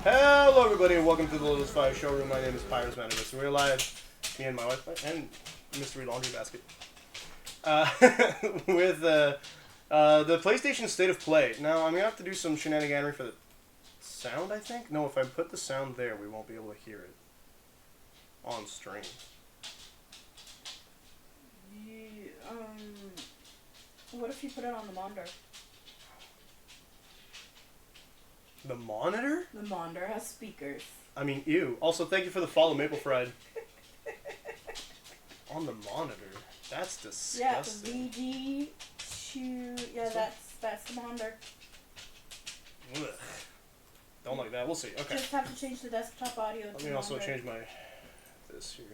Hello everybody and welcome to the Lotus 5 showroom. My name is Pyrus Manibus. We're live, me and my wife, and Mystery Laundry Basket, with the PlayStation State of Play. Now, I'm going to have to do some shenaniganery for the sound, I think? No, if I put the sound there, we won't be able to hear it on stream. What if you put it on the monitor? The monitor? The monitor has speakers. I mean, ew. Also, thank you for the follow, Maple Fried. On the monitor? That's disgusting. Yeah, VG2. Yeah, that's the monitor. Ugh. Don't like that. We'll see. Okay. Just have to change the desktop audio. Let me also change my this here.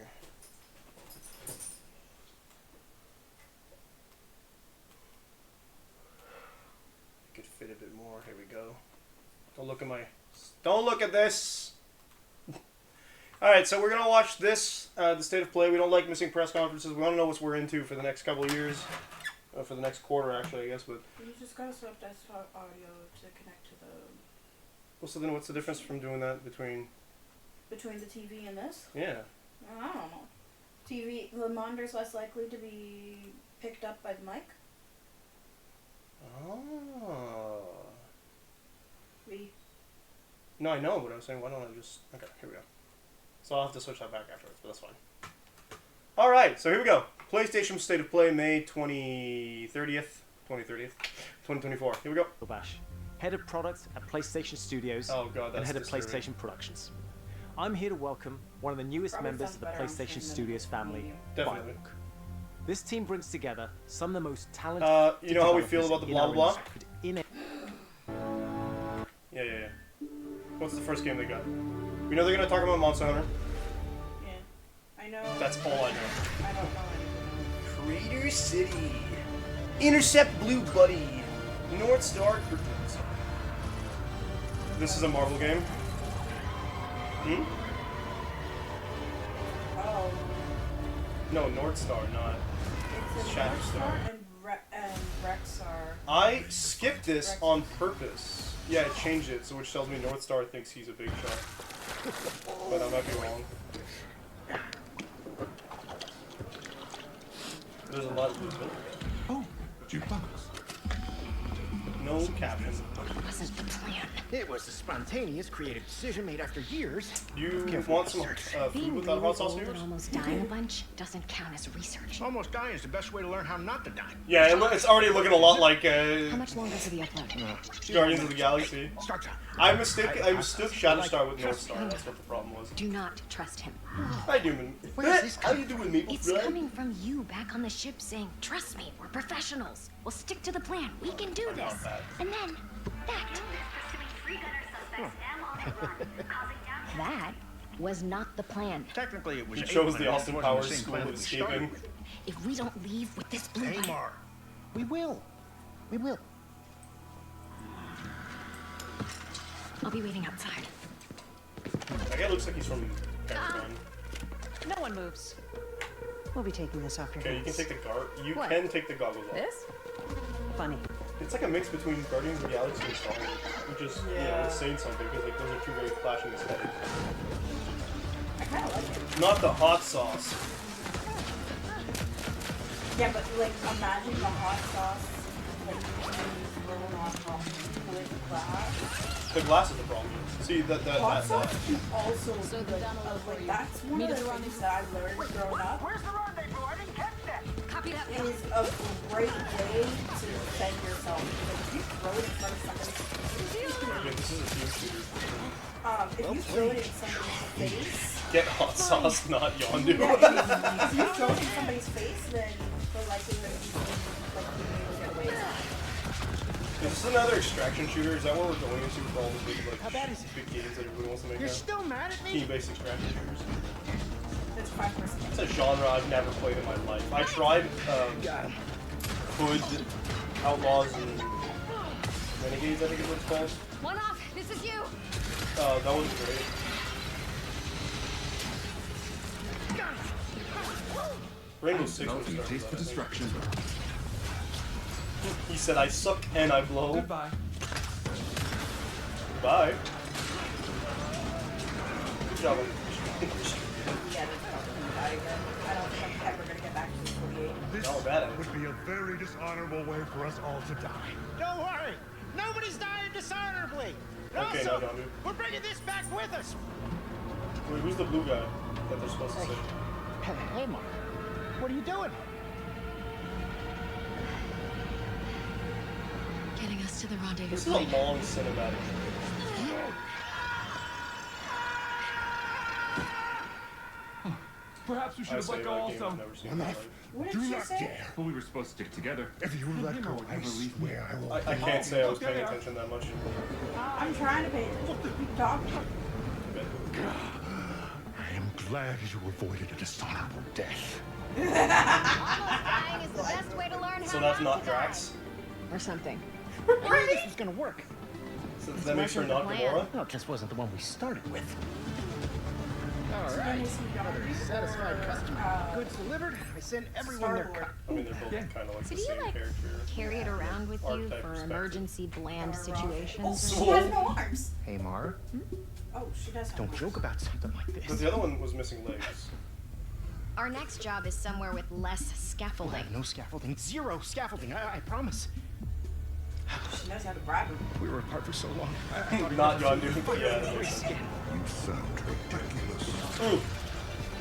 Could fit a bit more. Here we go. Don't look at this. All right, so we're gonna watch this, the State of Play. We don't like missing press conferences. We want to know what we're into for the next couple of years, for the next quarter, actually, I guess. But you just gotta set up desktop audio to connect to the. Well, so then what's the difference from doing that between the TV and this? Yeah. I don't know. TV, the monitor's less likely to be picked up by the mic. Oh. No, I know, but I was saying, why don't I just... Okay, here we go. So I'll have to switch that back afterwards, but that's fine. Alright, so here we go. PlayStation State of Play, May 2024. Here we go. Bash, Head of Product at PlayStation Studios and Head of disturbing. PlayStation Productions. I'm here to welcome one of the newest members of the PlayStation Studios family, Definitely. Firewalk. This team brings together some of the most talented you know how we feel about the blah blah blah? Yeah. What's the first game they got? We know they're gonna talk about Monster Hunter. Yeah, I know. That's all I know. I don't know anything. Crater City. Intercept Blue Buddy. North Star. This is a Marvel game. Oh. No, North Star, not It's a Shatterstar. and Rexar. I skipped this on purpose. Yeah, it changed it, so which tells me North Star thinks he's a big shot. But I might be wrong. There's a lot of movement. Oh, jukebox. No caption. Wasn't the plan. It was a spontaneous, creative decision made after years. You want some food Being with that really hot sauce old here? and almost dying a bunch doesn't count as research. Almost dying is the best way to learn how not to die. Yeah, it's already looking a lot like How much longer for the upload? Guardians of the Galaxy. Starts out. I mistook Shatterstar with North Star. That's what the problem was. Do not trust him. How you doing? Where's this How you doing, Maple It's Fried? coming from you back on the ship saying, trust me, we're professionals. We'll stick to the plan. We can do this. And then, that. That was not the plan. Technically, it was. He chose eight, the but it Austin wasn't the Powers same School plan of when we started Escaping. with. If we don't leave with this blue light, Tamar. We will. We will. I'll be waiting outside. That guy looks like he's from Paragon. No one moves. We'll be taking this off your Okay, you can hands. take the What? can take the goggles off. This? Funny. It's like a mix between Guardians of the Galaxy and Star Wars, which is it's saying something because like those are two very flashing aesthetics. I kind of like it. Not the hot sauce. Yeah, but like imagine the hot sauce like rolling on top of like glass. The glass is the problem. See Hot sauce is also like, like that's one of the things that I learned growing up. Where's the rendezvous? I didn't catch that. Copy that. Is a great way to defend yourself. Like if you throw it in front of somebody's Yeah, this is a team shooter. if you throw it in somebody's face, Get hot sauce, not Yondu. if you throw it in somebody's face, then the likelihood of you being like being able to get away is high. Is this another extraction shooter? Is that what we're going into with all the big like big games that everybody wants to make You're now? still mad at me? Team-based extraction shooters. It's 5%. It's a genre I've never played in my life. I tried Hood, Outlaws, and Renegades, I think is what it's called. One off. This is you. That was great. Rainbow Six was Developing a taste for destruction. He said, I suck and I blow. Goodbye. Bye. Good job. Yeah, this fucking guy again. I don't think I'm ever gonna get back to 48. This No, bad would be a very dishonorable way for us all to die. Don't worry. Nobody's dying dishonorably. And Okay, also, no, don't do. we're bringing this back with us. Wait, who's the blue guy that they're supposed to say? Hey, Mark. What are you doing? Getting us to the rendezvous This is a point. long cinematic. Perhaps we should I have say let go that game also. I've never seen in my life. What Do did she not say? dare. Well, we were supposed to stick together. If you let go, I swear I will. I can't say I was paying attention that much. I'm trying to pay attention. Keep talking. I am glad you avoided a dishonorable death. Dying is the best way to learn how So that's not to die. Drax. Or something. I knew this was gonna work. So does that make sure not Gamora? No, it just wasn't the one we started with. All So right. then is he Darby Satisfied or, customer. Goods delivered. I send everyone their Star-Lord? cut. I mean, they're both Yeah. kind of like So the do you, same like, character. Carry it around with you Archetype for perspective. emergency bland Oh, situations? she has no arms. Hey, Mar. Oh, she does have Don't arms. joke about something like But this. the other one was missing legs. Our next job is somewhere with less We'll scaffolding. have no scaffolding. Zero scaffolding. I promise. She knows how to bribe him. We were apart for so long. Not Yondu. Yeah. that makes sense. You sound ridiculous. Ooh.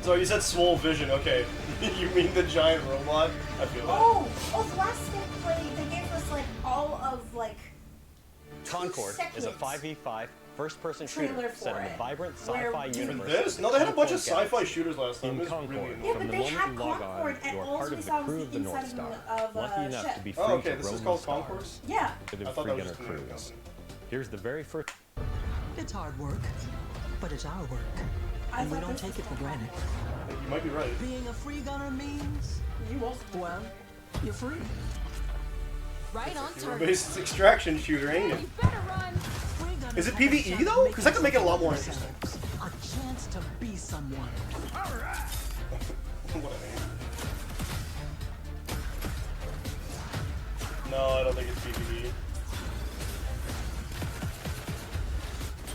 So you said swole vision. Okay. You mean the giant robot? I feel that. Oh, the last thing played, they gave us like all of like Concord is a seconds 5v5 first-person trailer shooter set for in a it, vibrant where sci-fi we- universe. This? No, they had a bunch of Concord sci-fi Galaxy. shooters last time. In It was Concord, really Yeah, annoying. from but the they moment had you log Concord, on, and you are all part we of the saw was crew the of the North inside Star. of Lucky enough ship. to be free Oh, okay. to This roam is called the stars. Concourse? Yeah. I To the thought that free was gunner just the name of the cruise. company. Here's the very first. It's hard work, but it's our work, I and we thought don't this take was it for granted. You might be right. Being a free gunner means, You also. well, you're free. Right on But target. it's an extraction shooter, ain't it? You better run. Free gunners Is it have a PvE chance though? to 'Cause that could make it a lot more themselves. A chance to be someone. What a name. No, I don't think it's PvE.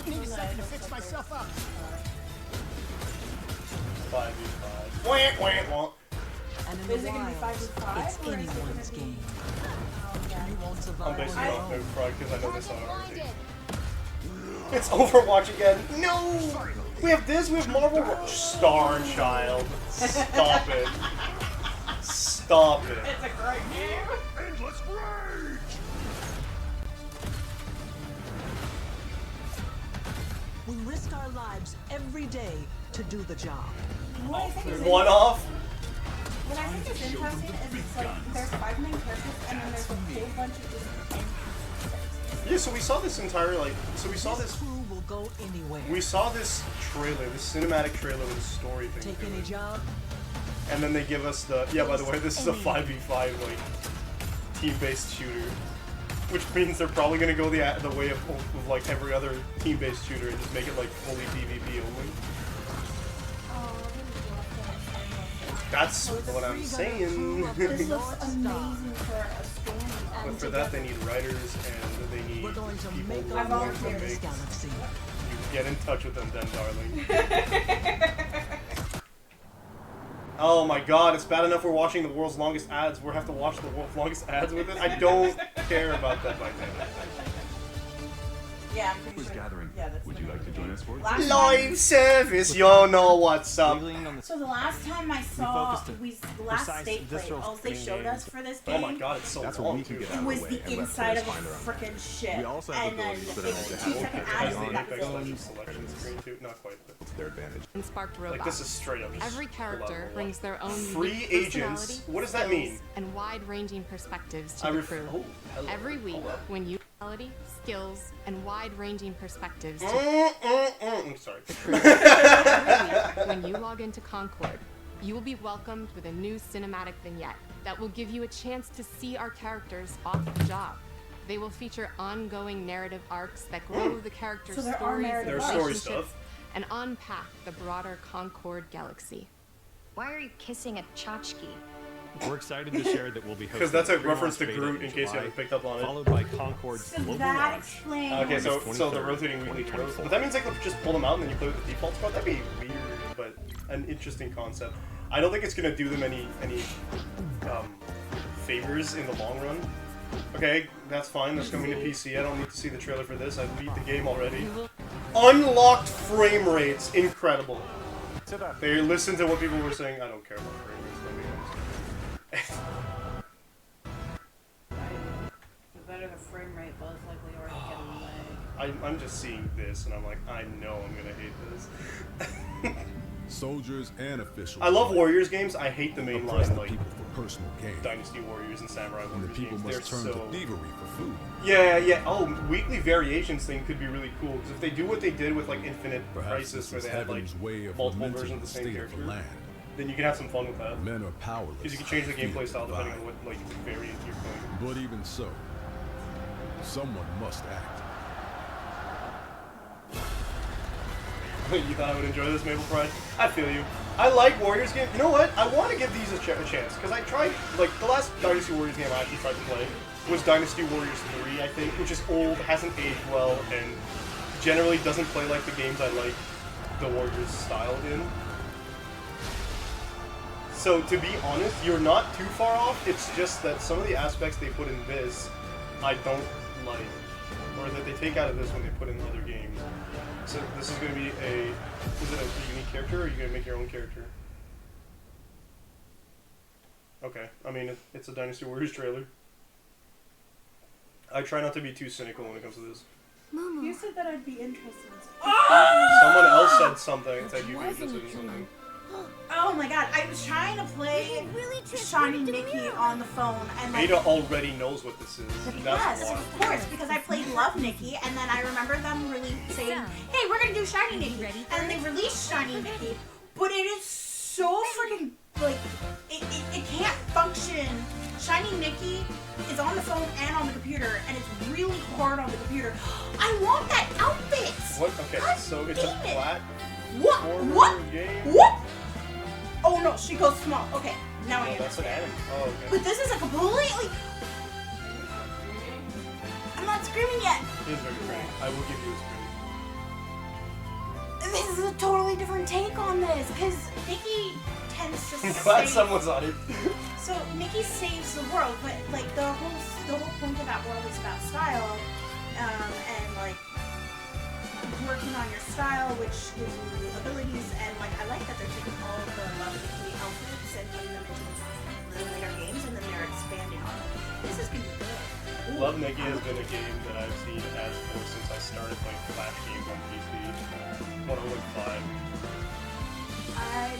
Need a second to fix myself up. 5v5. Wah, wah, wah. And in Is the it gonna be wild, 5v5 it's or is it anyone's gonna be- game. You won't I'm survive basing on it your off no own. pride because I know this Target song already. blinded. It's Overwatch again. No! We have this, we have Marvel. Star Child. Stop it. Stop it. It's a great game. Endless rage! We risk our lives every day to do the job. What I think is One off? What I think is interesting is it's like there's 5 main characters and then there's a whole bunch of different Yeah, so we saw this entire, like, so we saw This this, crew will go anywhere. we saw this trailer, this cinematic trailer with a story thing Take to any it. job. And then they give us the, yeah, by the way, this is a 5v5, like, team-based shooter. Which means they're probably gonna go the way of like every other team-based shooter and just make it like fully PvP only. That's what I'm saying. This looks amazing for a story. But for that, they need writers and they need We're going to people make who a are going to world in make. this galaxy. You get in touch with them then, darling. Oh my god, it's bad enough we're watching the world's longest ads. We'll have to watch the world's longest ads with it. I don't care about that by then. Yeah, I'm pretty Who's sure. gathering? Yeah, that's Would the you name like to of the join game. us for it? Last Live time- service, y'all know what's up. So the last time I saw, focused the last precise state plate, visceral all they screen showed games. us for this Oh game my god, it's so That's long what we can too. get it out was of the way the and let inside of players a find their own. frickin' ship. We also have and then abilities that it are was meant to 2 help second people ads Has on the that Apex was Legends selection screen too? Not quite, but It's their advantage. And sparked robots. like this is straight up just Every character level brings their own Free unique agents? personality, What does that skills, mean? and wide-ranging perspectives to I the ref- crew. oh, hello. Every week, Hold up. when you personality, skills, and wide-ranging perspectives to I'm sorry. every week, when you log into Concord, you will be welcomed with a new cinematic vignette that will give you a chance to see our characters off the job. They will feature ongoing narrative arcs that grow the characters' So there are stories and narrative There's story relationships stuff. and unpack the broader Concord galaxy. Why are you kissing a tchotchke? We're excited to share that we'll be hosting Because that's a pre-launch reference to beta Groot, in case you July, haven't picked up on it. followed by Concord's So global that launch. explains. Okay, so August the 23rd, rotating weekly trailers. 2024. But that means like just pull them out and then you play with the defaults. But that'd be weird, but an interesting concept. I don't think it's gonna do them any favors in the long run. Okay, that's fine. That's coming to PC. I don't need to see the trailer for this. I beat the game already. Unlocked frame rates, incredible. They listen to what people were saying. I don't care about frame rates. Let me The better the frame rate, the less likely you are to get a lag. I'm just seeing this and I'm like, I know I'm gonna hate this. Soldiers and officials. I love Warriors games. I hate the main oppress line the like people for personal gain. Dynasty Warriors and Samurai And the Warriors people games. They're must turn so to thievery for food. yeah. Oh, weekly variations thing could be really cool because if they do what they did with like Infinite Perhaps Crisis, where this they is had like heaven's way of multiple lamenting versions of the same state of character, the land. then you can have some fun with that. Men are powerless. Because you can change the gameplay fear style depending divide. on what like variant you're playing. But even so, someone must act. You thought I would enjoy this, Maple Pride? I feel you. I like Warriors games. You know what? I want to give these a chance because I tried, like, the last Dynasty Warriors game I actually tried to play was Dynasty Warriors 3, I think, which is old, hasn't aged well, and generally doesn't play like the games I like the Warriors style in. So, to be honest, you're not too far off. It's just that some of the aspects they put in this, I don't like. Or that they take out of this when they put in other games. So this is going to be is it a unique character, or are you going to make your own character? Okay, I mean, it's a Dynasty Warriors trailer. I try not to be too cynical when it comes to this. You said that I'd be interested in Someone else said something, said you'd be interested in something. Oh my god, I was trying to play Shiny Mickey on the phone and like... Ada already knows what this is. That's Yes, why. of course, because I played Love Nikki, and then I remember them really saying, hey, we're gonna do Shiny Nikki, and then they released Shiny Nikki, but it is so freaking, like, it can't function. Shiny Nikki is on the phone and on the computer, and it's really hard on the computer. I want that outfit! What? Okay, God so it's a damn it. flat What? forward game? What? Oh no, she goes small. Okay, now I Oh, that's an understand. anime. Oh, okay. But this is a completely... I'm not screaming yet. It is very pretty. I will give you a screen. This is a totally different take on this, because Nikki tends to I'm glad save... someone's on it. So Nikki saves the world, but like the whole point of that world is about style, and like working on your style, which gives you abilities, and like I like that they're taking all of the Love Nikki outfits and putting them into the later games, and then they're expanding on them. This is gonna be good. Ooh. Love Nikki has been a game that I've seen as for since I started playing Flash games on PC. 105. I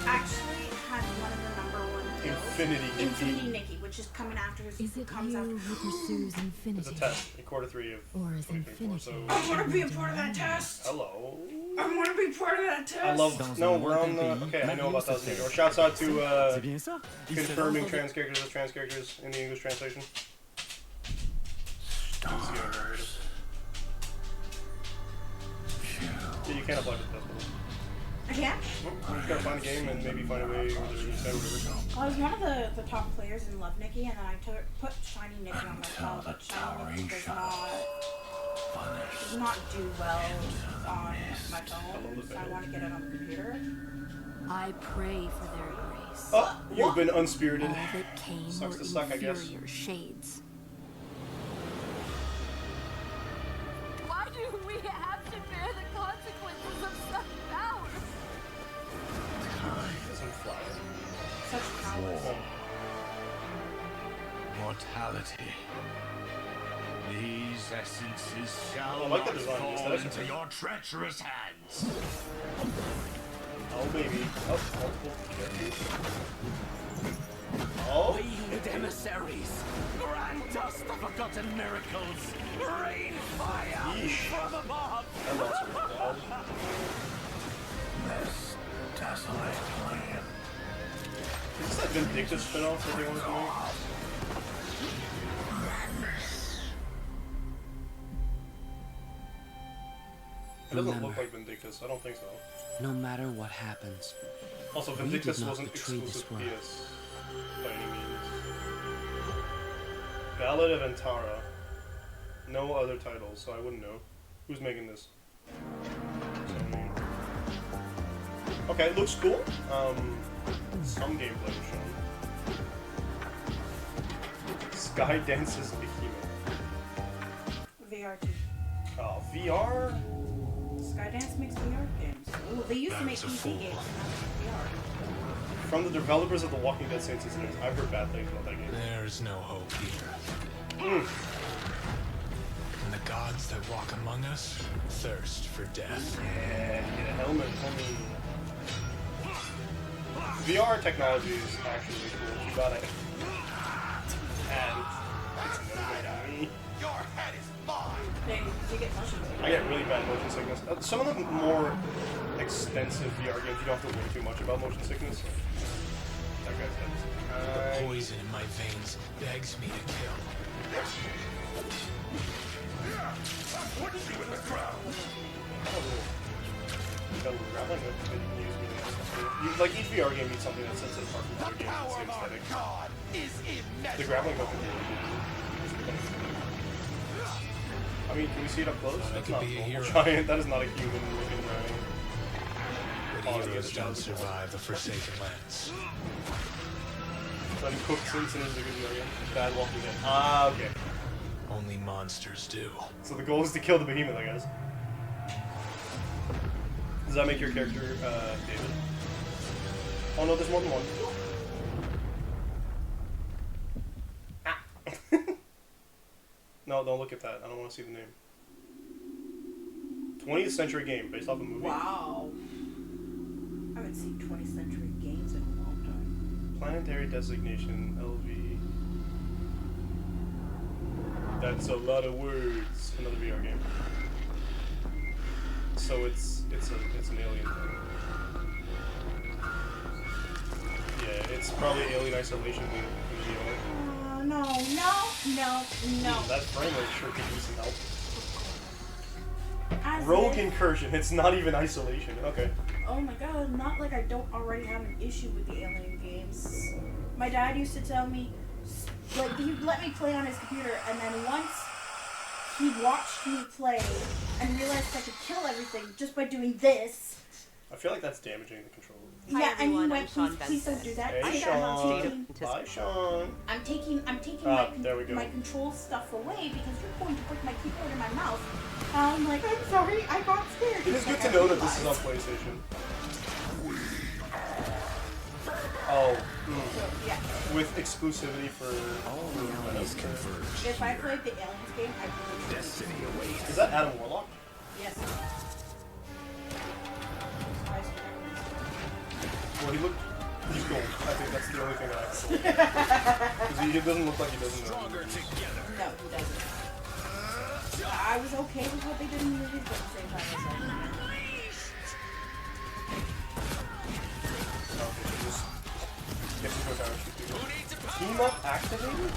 actually had one of the number one kills. Infinity Nikki. Infinity Nikki, which is coming after his comes after. who pursues It's a infinity? test in Q3 of Or is 2024. So I want to be a part of that test. hello. I want to be part of that test. I love. No, we're on the. Okay, I know about Thousand Years. Or shouts out to confirming trans characters as trans characters in the English translation. Stars. Yeah, you can't apply for the test. I can't? You just gotta find a game and maybe find a way whether you decide whatever. I was one of the top players in Love Nikki, and then I put Shiny Nikki on my phone, but Shiny Nikki does not do well on my phone, so I want to get it on the computer. I pray for their grace. Oh, you've been unspirited. All that came Sucks were to suck, I guess. inferior shades. Why do we have to bear the consequences of such power? Doesn't fly. Such power. Mortality. These essences shall I like the not design. fall That's into nice. your treacherous hands. Oh baby. Oh, multiple characters. Oh. Winged emissaries, grant us the forgotten miracles. Rain fire Yeesh. from above. That looks really bad. This desolate land. Is this that Vindictive spin-off that they want to do? It doesn't look like Vindictus. I don't think so. No matter what happens, Also, we did Vindictus not wasn't betray exclusive this to world. PS. by any means. Ballad of Antara. No other titles, so I wouldn't know. Who's making this? Sony. Okay, it looks cool. Some gameplay was shown. Sky Dances Behemoth. VR too. Oh, VR? Skydance makes VR games. Ooh, they used to make PC games, not VR. From the developers of The Walking Dead Saints and Sinners. I've heard bad things about that game. There's no hope here. And the gods that walk among us thirst for death. Yeah, get a helmet, homie. VR technology is actually really cool. You got it. And it's no good at me. Your head is mine. Hey, you get motion sickness. I get really bad motion sickness. Some of the more extensive VR games, you don't have to worry too much about motion sickness. That guy's head. The poison in my veins begs me to kill. What is you in the crowd? Like each VR game needs something that sets it apart from other games. It's aesthetic. The grappling hook is really good. I mean, can we see it up close? That's not a normal giant. That is not a human looking giant. But heroes don't survive the Forsaken Lands. So Cook Simpson is a good VR game. Bad Walking Dead. Ah, okay. Only monsters do. So the goal is to kill the behemoth, I guess. Does that make your character, David? Oh no, there's more than one. Ah. No, don't look at that. I don't want to see the name. 20th century game, based off a movie. Wow. I haven't seen 20th century games in a long time. Planetary designation, LV. That's a lot of words. Another VR game. So it's an alien thing. Yeah, it's probably Alien Isolation in VR. No. That frame rate sure could use some help. As Rogue if- Incursion. It's not even Isolation. Okay. Oh my god, not like I don't already have an issue with the Alien games. My dad used to tell me, like, he'd let me play on his computer, and then once he watched me play and realized I could kill everything just by doing this. I feel like that's damaging the controller. Yeah, and he went, please don't do that. Hey, Sean. Bye, Sean. I'm taking my control stuff away because you're going to put my keyboard in my mouth. I'm like, I'm sorry, I got scared. It is good to know that this is on PlayStation. Oh. Yeah. With exclusivity for all the elements converge. If I played the Aliens game, I'd really Destiny awaits. Is that Adam Warlock? Yes. Well, he looked. He's gold. I think that's the only thing that I can say. Because he doesn't look like he doesn't know. No, he doesn't. I was okay with what they did in the movies, but at the same time, I was like, okay, just get to go down and shoot people. Team up activated?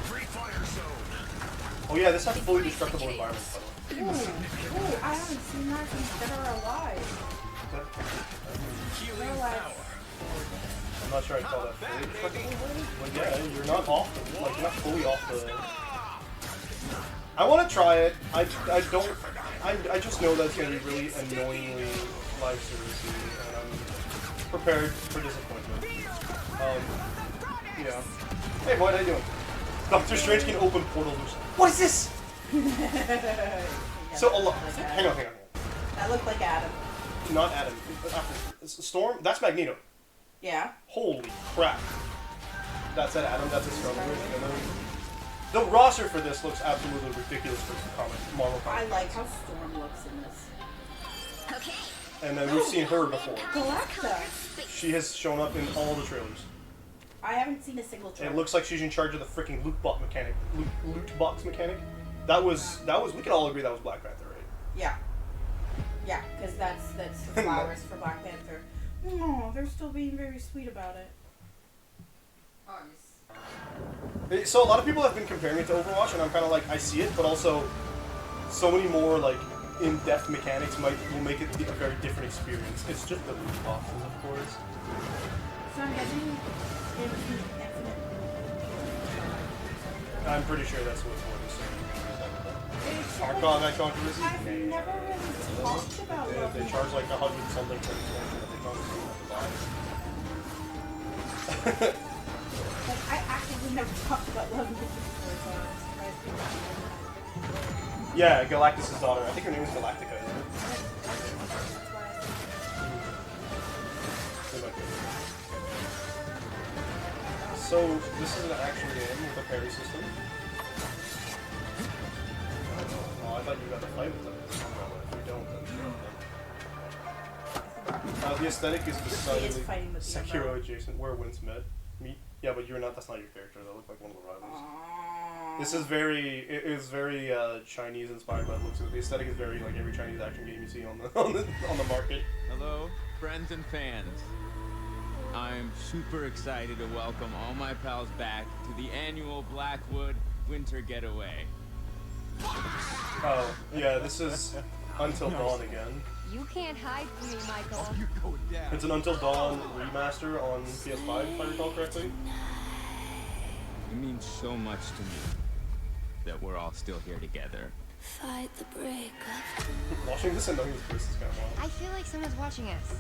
Oh yeah, this has fully destructible environments, by the way. ooh, I haven't seen that since Dead or Alive. They're like, I'm not sure I'd call that fully destructible. But yeah, you're not off the, like, you're not fully off the... I want to try it. I just know that it's going to be really annoyingly live servicey, and I'm prepared for disappointment. Yeah. Hey, Boyd, how you doing? Doctor Strange can open portals. What is this? So, hang on. that looked like Adam. Not Adam. Storm? That's Magneto. Yeah. Holy crap. That's an Adam, that's a Storm. The roster for this looks absolutely ridiculous for Marvel I Comics. like how Storm looks in this. Okay. And then we've seen her before. Galacta. She has shown up in all the trailers. I haven't seen a single trailer. It looks like she's in charge of the freaking loot box mechanic. Loot box mechanic. That was. We can all agree that was Black Panther, right? Yeah. Yeah, because that's the flowers for Black Panther. No, they're still being very sweet about it. So a lot of people have been comparing it to Overwatch, and I'm kind of like, I see it, but also so many more like in-depth mechanics will make it a very different experience. It's just the loot boxes, of course. So I'm guessing Infinite I'm pretty sure that's what Ford is saying. Our combat controversy? I've never really talked about love. They charge like 100 something for the expansion that they probably don't have to buy. Like, I actually never talked about love before, so I'm surprised. Yeah, Galactus' daughter. I think her name is Galactica, isn't it? So, this is an action game with a parry system. Oh, I thought you got to fight with them. If you don't, then the aesthetic is decidedly Sekiro adjacent, where wins meet. Yeah, but you're not. That's not your character. That looked like one of the rivals. This is very. It is very Chinese inspired by the looks of it. The aesthetic is very like every Chinese action game you see on the market. Hello, friends and fans. I'm super excited to welcome all my pals back to the annual Blackwood Winter Getaway. Oh, yeah, this is Until Dawn again. You can't hide from me, Michael. It's an Until Dawn remaster on PS5, if I recall correctly. It means so much to me that we're all still here together. Fight the break. Watching this and knowing this place is kind of wild. I feel like someone's watching us.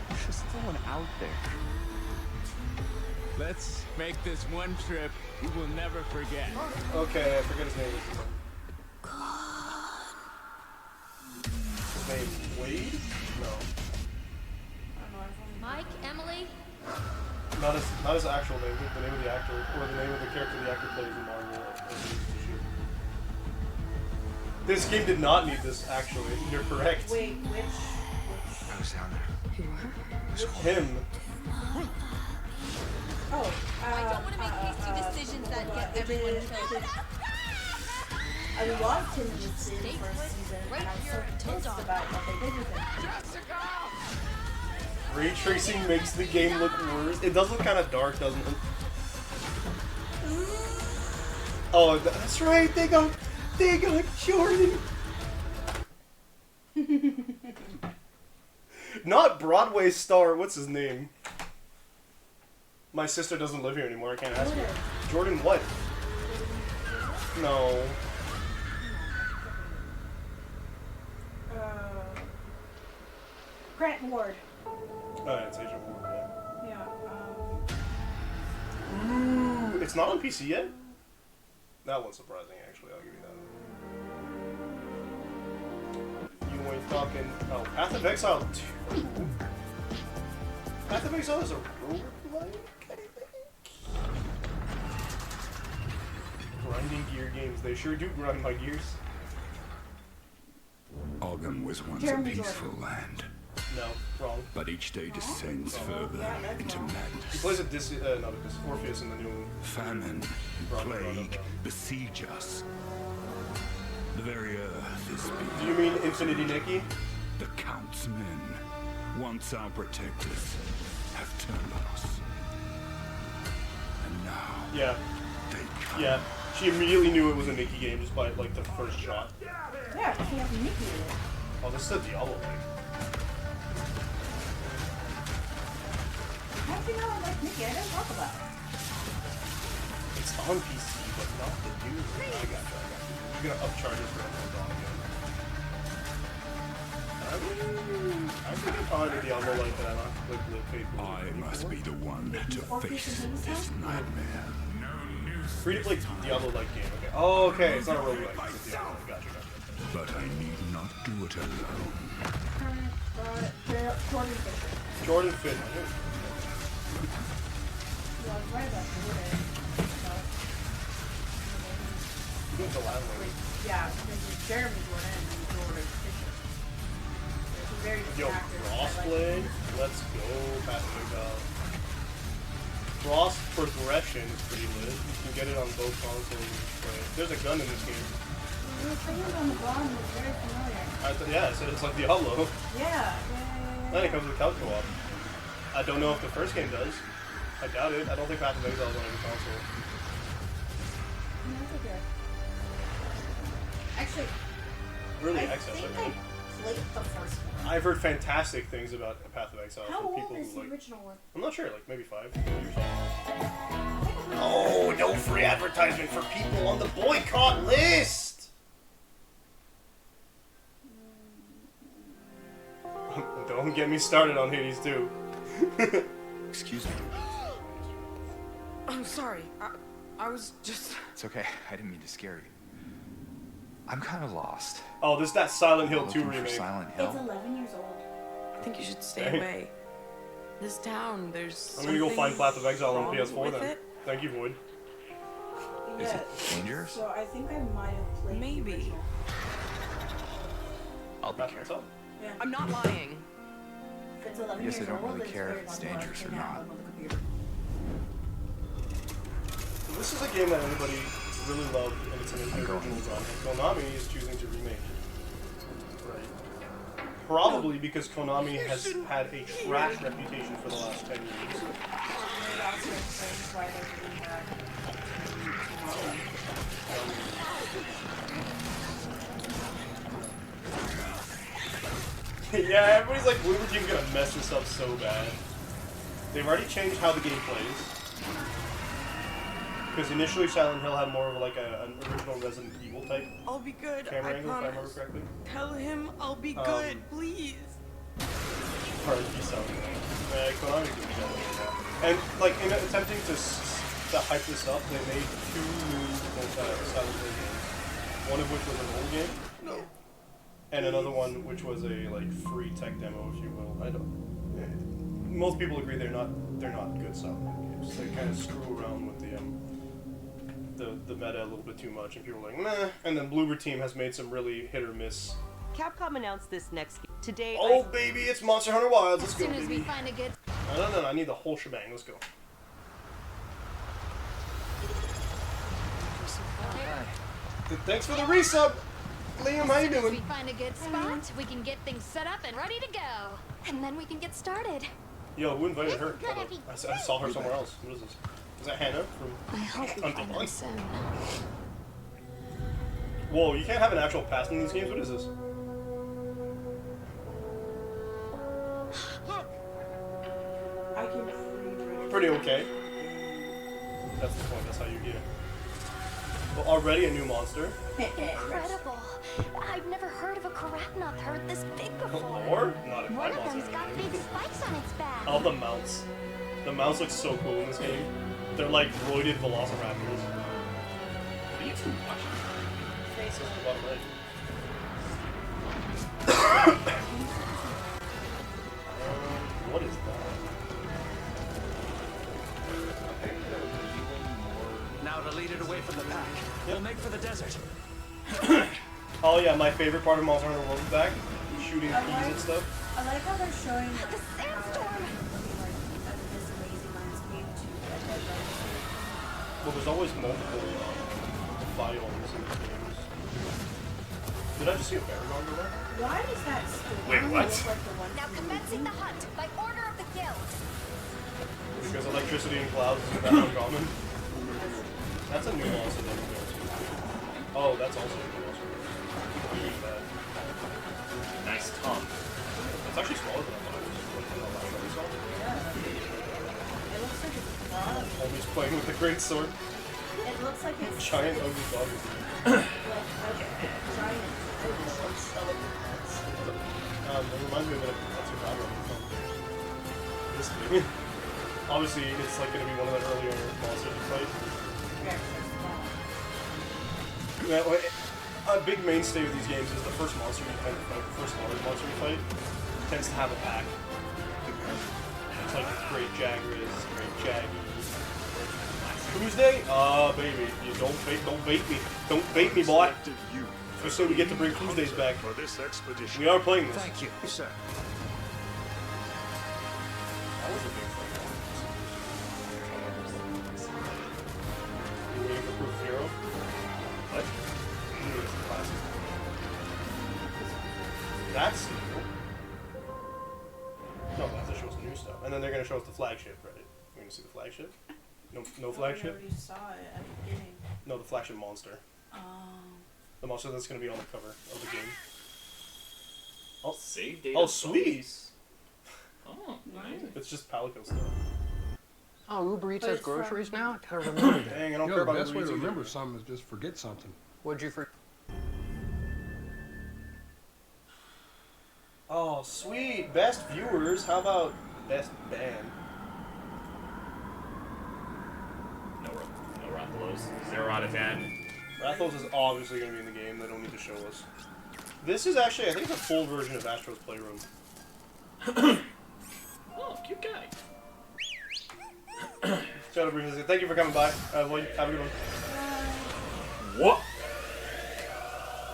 There's someone out there. Let's make this one trip we will never forget. Okay, I forget his name. His name Wade? No. Mike, Emily? Not his actual name, but the name of the actor, or the name of the character the actor plays in Marvel. This game did not need this, actually. You're correct. Wait, which? I was down there. You were? Him. Oh, I don't want to make hasty decisions that get everyone killed. I loved him in the first season, and I'm so pissed about what they did with him. Ray tracing makes the game look worse. It does look kind of dark, doesn't it? Oh, that's right. They got Jordan. Not Broadway star. What's his name? My sister doesn't live here anymore. I can't ask her. Jordan what? No. Grant Ward. Oh, it's Agent Ward, yeah. Yeah, Ooh, it's not on PC yet? That one's surprising, actually. I'll give you that. You ain't talking... Oh, Path of Exile 2? Path of Exile is a roguelike, I think? Grinding gear games. They sure do grind my gears. Ogum was once a peaceful land. No, wrong. But each day descends further into madness. He plays Orpheus in the new one. Famine and plague besiege us. The very earth is being... Do you mean Infinity Nikki? The Count's men, once our protectors, have turned on us. And now... Yeah. They come. Yeah. She immediately knew it was a Nikki game just by, like, the first shot. Yeah, she has Nikki in it. Oh, this is a Diablo thing. How do you know I like Nikki? I didn't talk about it. It's on PC, but not the new one. I got you. You're gonna upcharge it for Until Dawn again. I'm pretty fond of Diablo like that. I must be the one to face this nightmare. Free to play Diablo-like game. Okay. Oh, okay. It's not a roguelike. It's a Diablo. Gotcha. But I need not do it alone. Jordan Fisher. Who's the last one? Yeah, because it's Jeremy Jordan and Jordan Fisher. It's very Yo, crossplay. Let's go, Patrick. Cross progression is pretty lit. You can get it on both consoles. There's a gun in this game. The thing on the bottom is very familiar. Yeah, so it's like Diablo. Yeah. Then it comes with couch co-op. I don't know if the first game does. I doubt it. I don't think Path of Exile is on every console. That's okay. Actually, Early I access, think I mean. I played the first one. I've heard fantastic things about Path of Exile How from old people is who the like. original one? I'm not sure, like maybe 5 years old. Oh, no free advertisement for people on the boycott list! Don't get me started on Hades 2. Excuse me. I'm sorry. I was just... It's okay. I didn't mean to scare you. I'm kind of lost. Oh, this is that Silent Hill 2 Looking for remake. Silent Hill? It's 11 years old. I think you should stay Hey. away. This town, there's I'm gonna go find Path of Exile on wrong PS4 with then. it. Thank you, Void. Is it dangerous? So I think I might have played the original. I'll be careful. Yeah. I'm not lying. If it's 11 I guess years I don't old, really it's care very if it's possible I dangerous or can not. download on the computer. So this is a game that everybody really loved, and it's an original run. And Konami is choosing to remake it. Right. Probably because Konami has had a trash reputation for the last 10 years. Yeah, everybody's like, Bloober Team's gonna mess this up so bad. They've already changed how the game plays. Because initially Silent Hill had more of like an original Resident Evil type I'll be good. camera I angle, if I remember promise. correctly. Tell him I'll be good, please. Or he sounded Konami's doing that right now. And like in attempting to hype this up, they made 2 new Silent Hill games. One of which was an old game. No. And another one which was a like free tech demo, if you will. I don't. Most people agree they're not good Silent Hill games. They kind of screw around with the meta a little bit too much, and people are like, meh. And then Bloober Team has made some really hit or miss. Capcom announced this next game today. Oh baby, it's Monster Hunter Wilds. Let's As go, soon as we baby. find a good... No, I need the whole shebang. Let's go. Thanks for the resub, Liam. How you As soon as we doing? find a good spot, we can get things set up and ready to go. And then we can get started. Yo, who invited her? I saw her somewhere else. What is this? Is that Hannah from I hope we find them soon. Whoa, you can't have an actual pass in these games? What is this? I can free Pretty okay. That's the point. That's how you get it. Well, already a new monster. Incredible. I've never heard of a Karatnoth herd this big before. Or not in my One of monster. them's got big spikes on its back. Oh, the mounts. The mounts look so cool in this game. They're like roided velociraptors. What are you two watching? What is that? Now to lead it away from the pack. We'll make for the desert. Oh yeah, my favorite part of Monster Hunter World is back. Shooting peas and stuff. I like how they're showing like, The sandstorm! this amazing landscape to Well, there's always multiple biomes in the games. Did I just see a Baragon go there? Why is that still Wait, what? look like the one Now commencing the hunt by order of the guild. Because electricity and clouds is that uncommon. That's a new monster that we go to. Oh, that's also a new monster. Use that. Nice tongue. It's actually smaller than I thought it was. Like the last one we saw. It looks like it's bug. Always playing with the great sword. It looks like it's Giant ugly bug. like a giant skeleton. It reminds me of that's a bad one. This thing. Obviously, it's like going to be one of the earlier monsters you fight. Yeah, well, a big mainstay of these games is the first monster you tend to fight, the first large monster you fight, tends to have a pack. It's like Great Jagras, Great Jaggy. Tuesday? Baby, you don't bait me. Don't bait me, boy. Just so we get to bring Tuesdays back. For this expedition. We are playing this. Thank you, sir. That was a big thing. You waiting for proof of hero? What? That's new. No, that's to show us new stuff. And then they're going to show us the flagship, right? We're going to see the flagship? No flagship? I already saw it at the beginning. No, the flagship monster. Oh. The monster that's going to be on the cover of the game. Oh, save data. oh sweet! Oh, nice. It's just Palico stuff. Oh, Uber Eats But has it's groceries from- now? I gotta remember that. Dang, I don't You care know, the about best way Uber to Eats remember either. something is just forget something. What'd you forget? Oh, sweet. Best viewers. How about best band? No Rathalos. 0 out of 10. Rathalos is obviously going to be in the game. They don't need to show us. This is actually, I think it's a full version of Astro's Playroom. Oh, cute guy. Shadow Breeze says, thank you for coming by. Well, have a good one. What?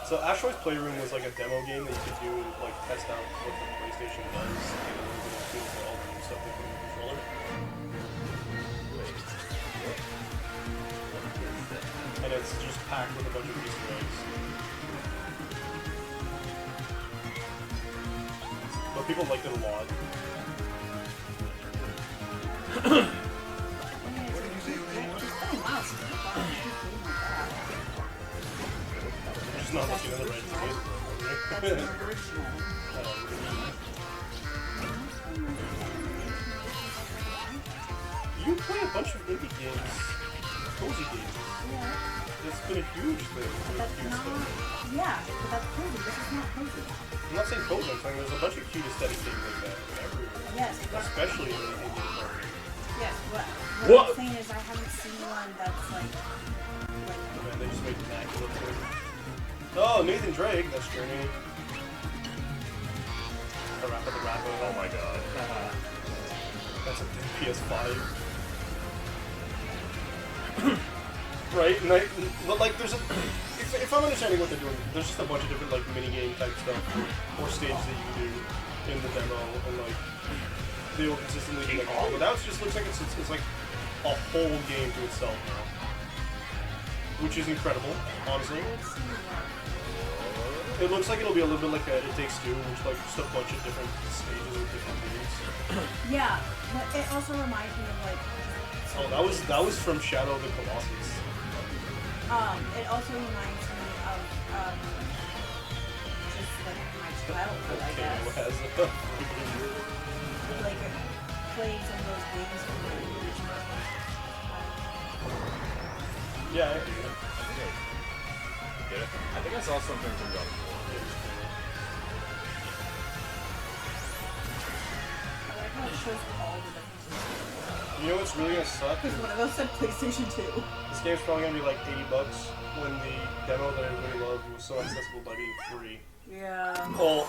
So Astro's Playroom was like a demo game that you could do, like test out what the PlayStation does, and a little bit of feel for all the new stuff they put in the controller. And it's just packed with a bunch of Easter eggs. But people liked it a lot. Just not looking at the right thing. You play a bunch of indie games, cozy games. Yeah. It's been a huge thing. That's not. Yeah, but that's cozy. This is not cozy. I'm not saying cozy, I'm saying there's a bunch of cute aesthetic things like that everywhere. Yes. Especially in the indie market. Yes. What I'm saying is I haven't seen one that's like. Man, they just made Knack look good. Oh, Nathan Drake, that's Journey. The rap of the rapper. Oh my god. That's a PS5. Right? And but like, there's a. If I'm understanding what they're doing, there's just a bunch of different like mini game type stuff or stages that you can do in the demo, and like they will consistently be like, oh, but that just looks like it's like a whole game to itself now, which is incredible, honestly. It looks like it'll be a little bit like a It Takes Two, which like just a bunch of different stages with different games. Yeah, but it also reminds me of like. Oh, that was from Shadow of the Colossus. It also reminds me of just like my childhood, I guess. Like playing some of those games from the original. Yeah. Get it? I think I saw something from God of War. I like how it shows all the differences. You know what's really gonna suck? Because one of us said PlayStation 2. This game's probably gonna be like $80 when the demo that everybody loved was so accessible by being free. Yeah. Oh.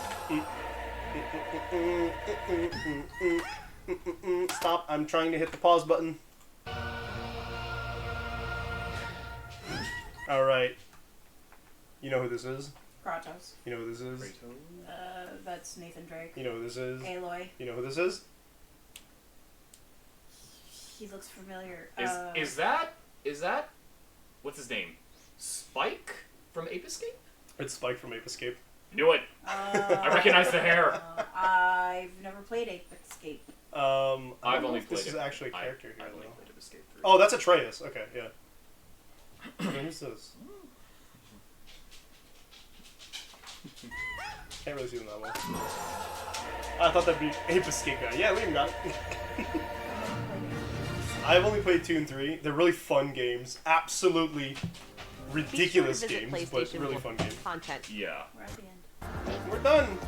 Stop! I'm trying to hit the pause button. All right. You know who this is? Kratos. You know who this is? That's Nathan Drake. You know who this is? Aloy. You know who this is? He looks familiar. Is that what's his name? Spike from Ape Escape? It's Spike from Ape Escape. Knew it. I recognize the hair. I've never played Ape Escape. I've only played this is actually a character here. I've only played Ape Escape 3. Oh, that's Atreus. Okay, yeah. Who's this? Can't really see them that well. I thought that'd be Ape Escape guy. Yeah, Liam got it. I've only played 2 and 3. They're really fun games. Absolutely ridiculous games, but really fun games. Content. Yeah. We're at the end. We're done.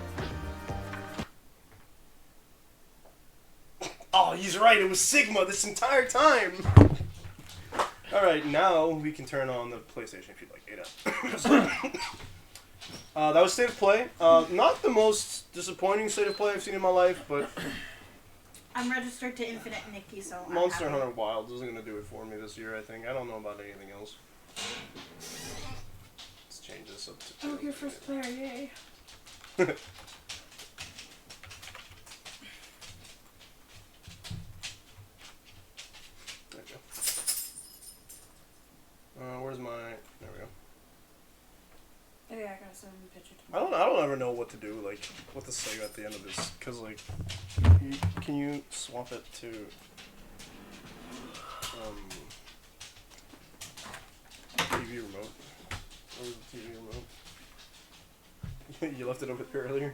Oh, he's right. It was Sigma this entire time. All right, now we can turn on the PlayStation if you'd like. That was State of Play. Not the most disappointing State of Play I've seen in my life, but I'm registered to Infinite Nikki, so I'm Monster happy. Hunter Wilds isn't going to do it for me this year, I think. I don't know about anything else. Let's change this up to 2. Oh, your first player, yay. There we go. Where's my... There we go. Oh yeah, I got some picture I don't ever know what to do, like, what to say at the end of this, because, like, can you swap it to, TV remote? Where was the TV remote? You left it over there earlier?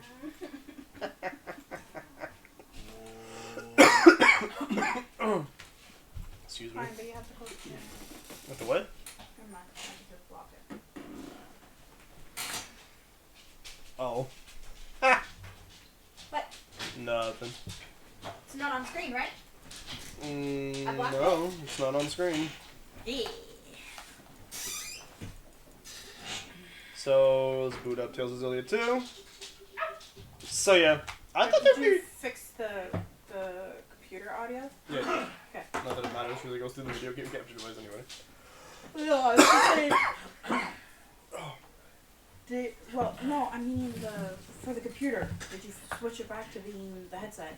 Excuse me. Fine, but you have to close it. With the what? Never mind. I can just block it. Oh. Ha! What? Nothing. It's not on screen, right? I blocked No, it's not on screen. Yeah. So let's boot up Tales of Zillia 2. So yeah, I thought there'd Did you be. fix the computer audio? Yeah. Okay. Not that it matters. It really goes through the video game capture device anyway. No, I was just saying. Well, no, I mean for the computer. Did you switch it back to being the headset?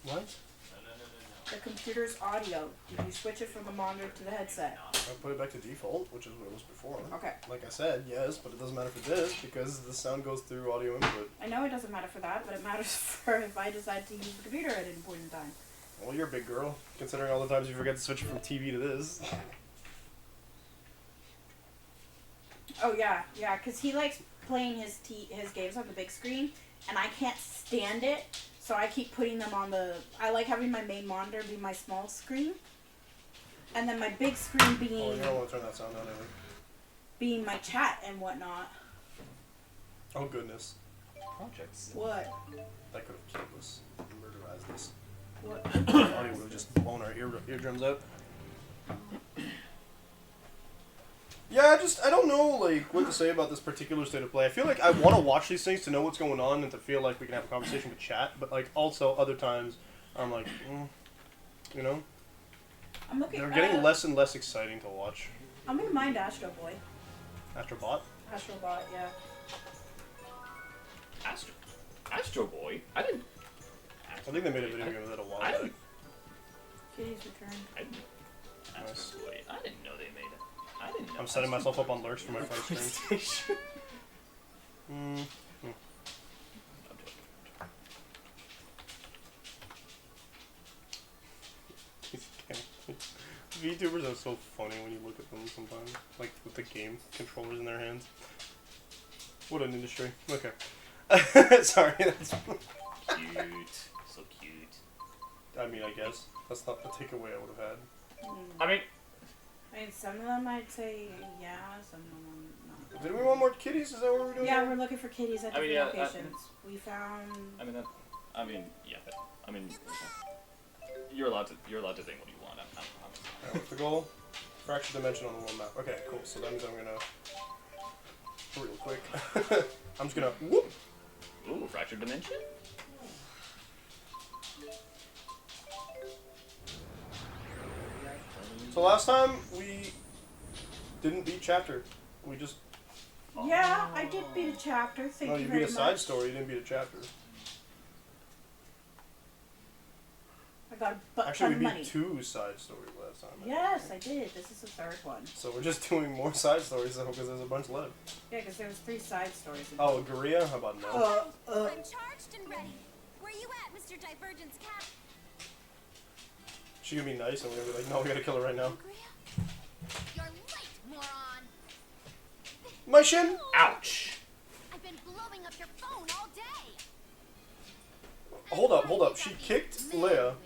What? The computer's audio. Did you switch it from the monitor to the headset? I put it back to default, which is what it was before. Okay. Like I said, yes, but it doesn't matter for this because the sound goes through audio input. I know it doesn't matter for that, but it matters for if I decide to use the computer at any point in time. Well, you're a big girl, considering all the times you forget to switch it from TV to this. Oh yeah, yeah, because he likes playing his games on the big screen, and I can't stand it, so I keep putting them on the... I like having my main monitor be my small screen, and then my big screen being... Oh, you don't want to turn that sound down, either. Being my chat and whatnot. Oh, goodness. Projects. What? That could have killed us. Murderized us. What? Audio would have just blown our eardrums out. Yeah, I don't know, like, what to say about this particular state of play. I feel like I want to watch these things to know what's going on and to feel like we can have a conversation with chat, but, like, also other times I'm like, you know? I'm looking. They're getting less and less exciting to watch. I'm gonna mind Astro Boy. Astrobot? Astro Bot, yeah. Astro Boy? I didn't... I think they made a video game of that a while I back. didn't... Kitty's Return. Astro Boy. I didn't know they made it. I didn't know. I'm setting myself up on lurks for my fight stream. VTubers are so funny when you look at them sometimes. Like, with the game controllers in their hands. What an industry. Okay. Sorry, that's... Cute. So cute. I mean, I guess. That's not the takeaway I would have had. I mean, some of them I'd say yeah, some of them not. Did we want more kitties? Is that what we're doing? Yeah, we're looking for kitties at different yeah, locations. We found... yeah. You're allowed to think what you want. Alright, what's the goal? Fractured dimension on the one map. Okay, cool. So that means I'm gonna... Real quick. I'm just gonna... Whoop! Ooh, fractured dimension? So last time, we didn't beat chapter. We just... Yeah, I did beat a chapter. Thank you very much. No, you beat a side story. You didn't beat a chapter. I got a butt Actually, ton we of beat money. 2 side stories last time. Yes, I did. This is the third one. So we're just doing more side stories though, because there's a bunch left. Yeah, because there was 3 side stories. Oh, Guria? How about no? I'm charged and ready. Where you at, Mr. Divergent's cap? She gonna be nice, and we're gonna be like, no, we gotta kill her right now. You're late, moron. My shin! Ouch! I've been blowing up your phone all day. Hold up. She kicked Leia.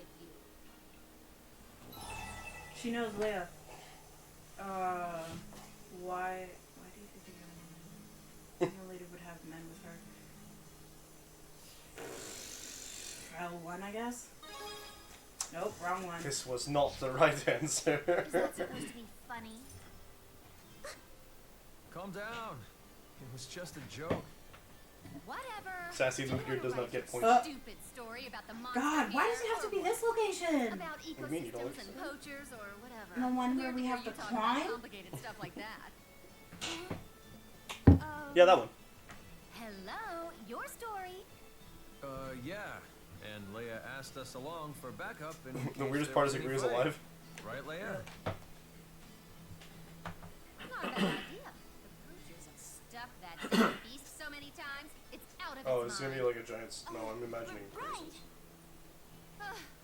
She knows Leia. Why do you think the lady would have men with her? L1, I guess? Nope, wrong one. This was not the right answer. Is that supposed to be funny? Calm down. It was just a joke. Whatever. Sassy Luke does not get points. Stupid story about the monster. God, why does it have to be this location? About What do you mean you don't like ecosystems and poachers or whatever. The one where we have to climb? Complicated stuff like that. Yeah, that one. Hello, your story. Yeah. And Leia asked us along for backup. And The weirdest part is Agree's alive. Right, Leia? Not a bad idea. The poachers have stuffed that damn beast so many times, it's out of Oh, its it's gonna be mind. like a giant... No, I'm imagining places.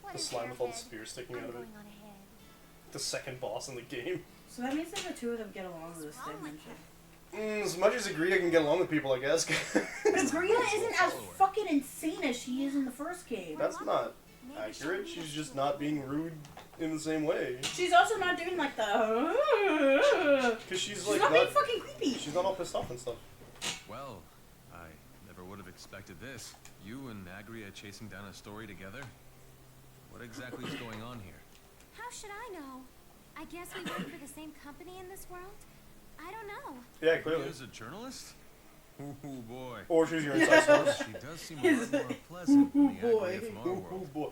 What The is slime there with all the ahead? spears sticking out of it. Going on ahead. The second boss in the game. So that means that the two of them get along with this dimension. As much as Agria can get along with people, I guess. But Agria isn't as fucking insane as she is in the first game. That's not... accurate. She's just not being rude in the same way. She's also not doing like the. Because she's not being fucking creepy. She's not all pissed off and stuff. Well, I never would have expected this. You and Agria chasing down a story together? What exactly is going on here? How should I know? I guess we work for the same company in this world? I don't know. Yeah, clearly. As a journalist? Oh boy. Or she's your inside source. She does seem a lot more pleasant than the Agria from our world. boy.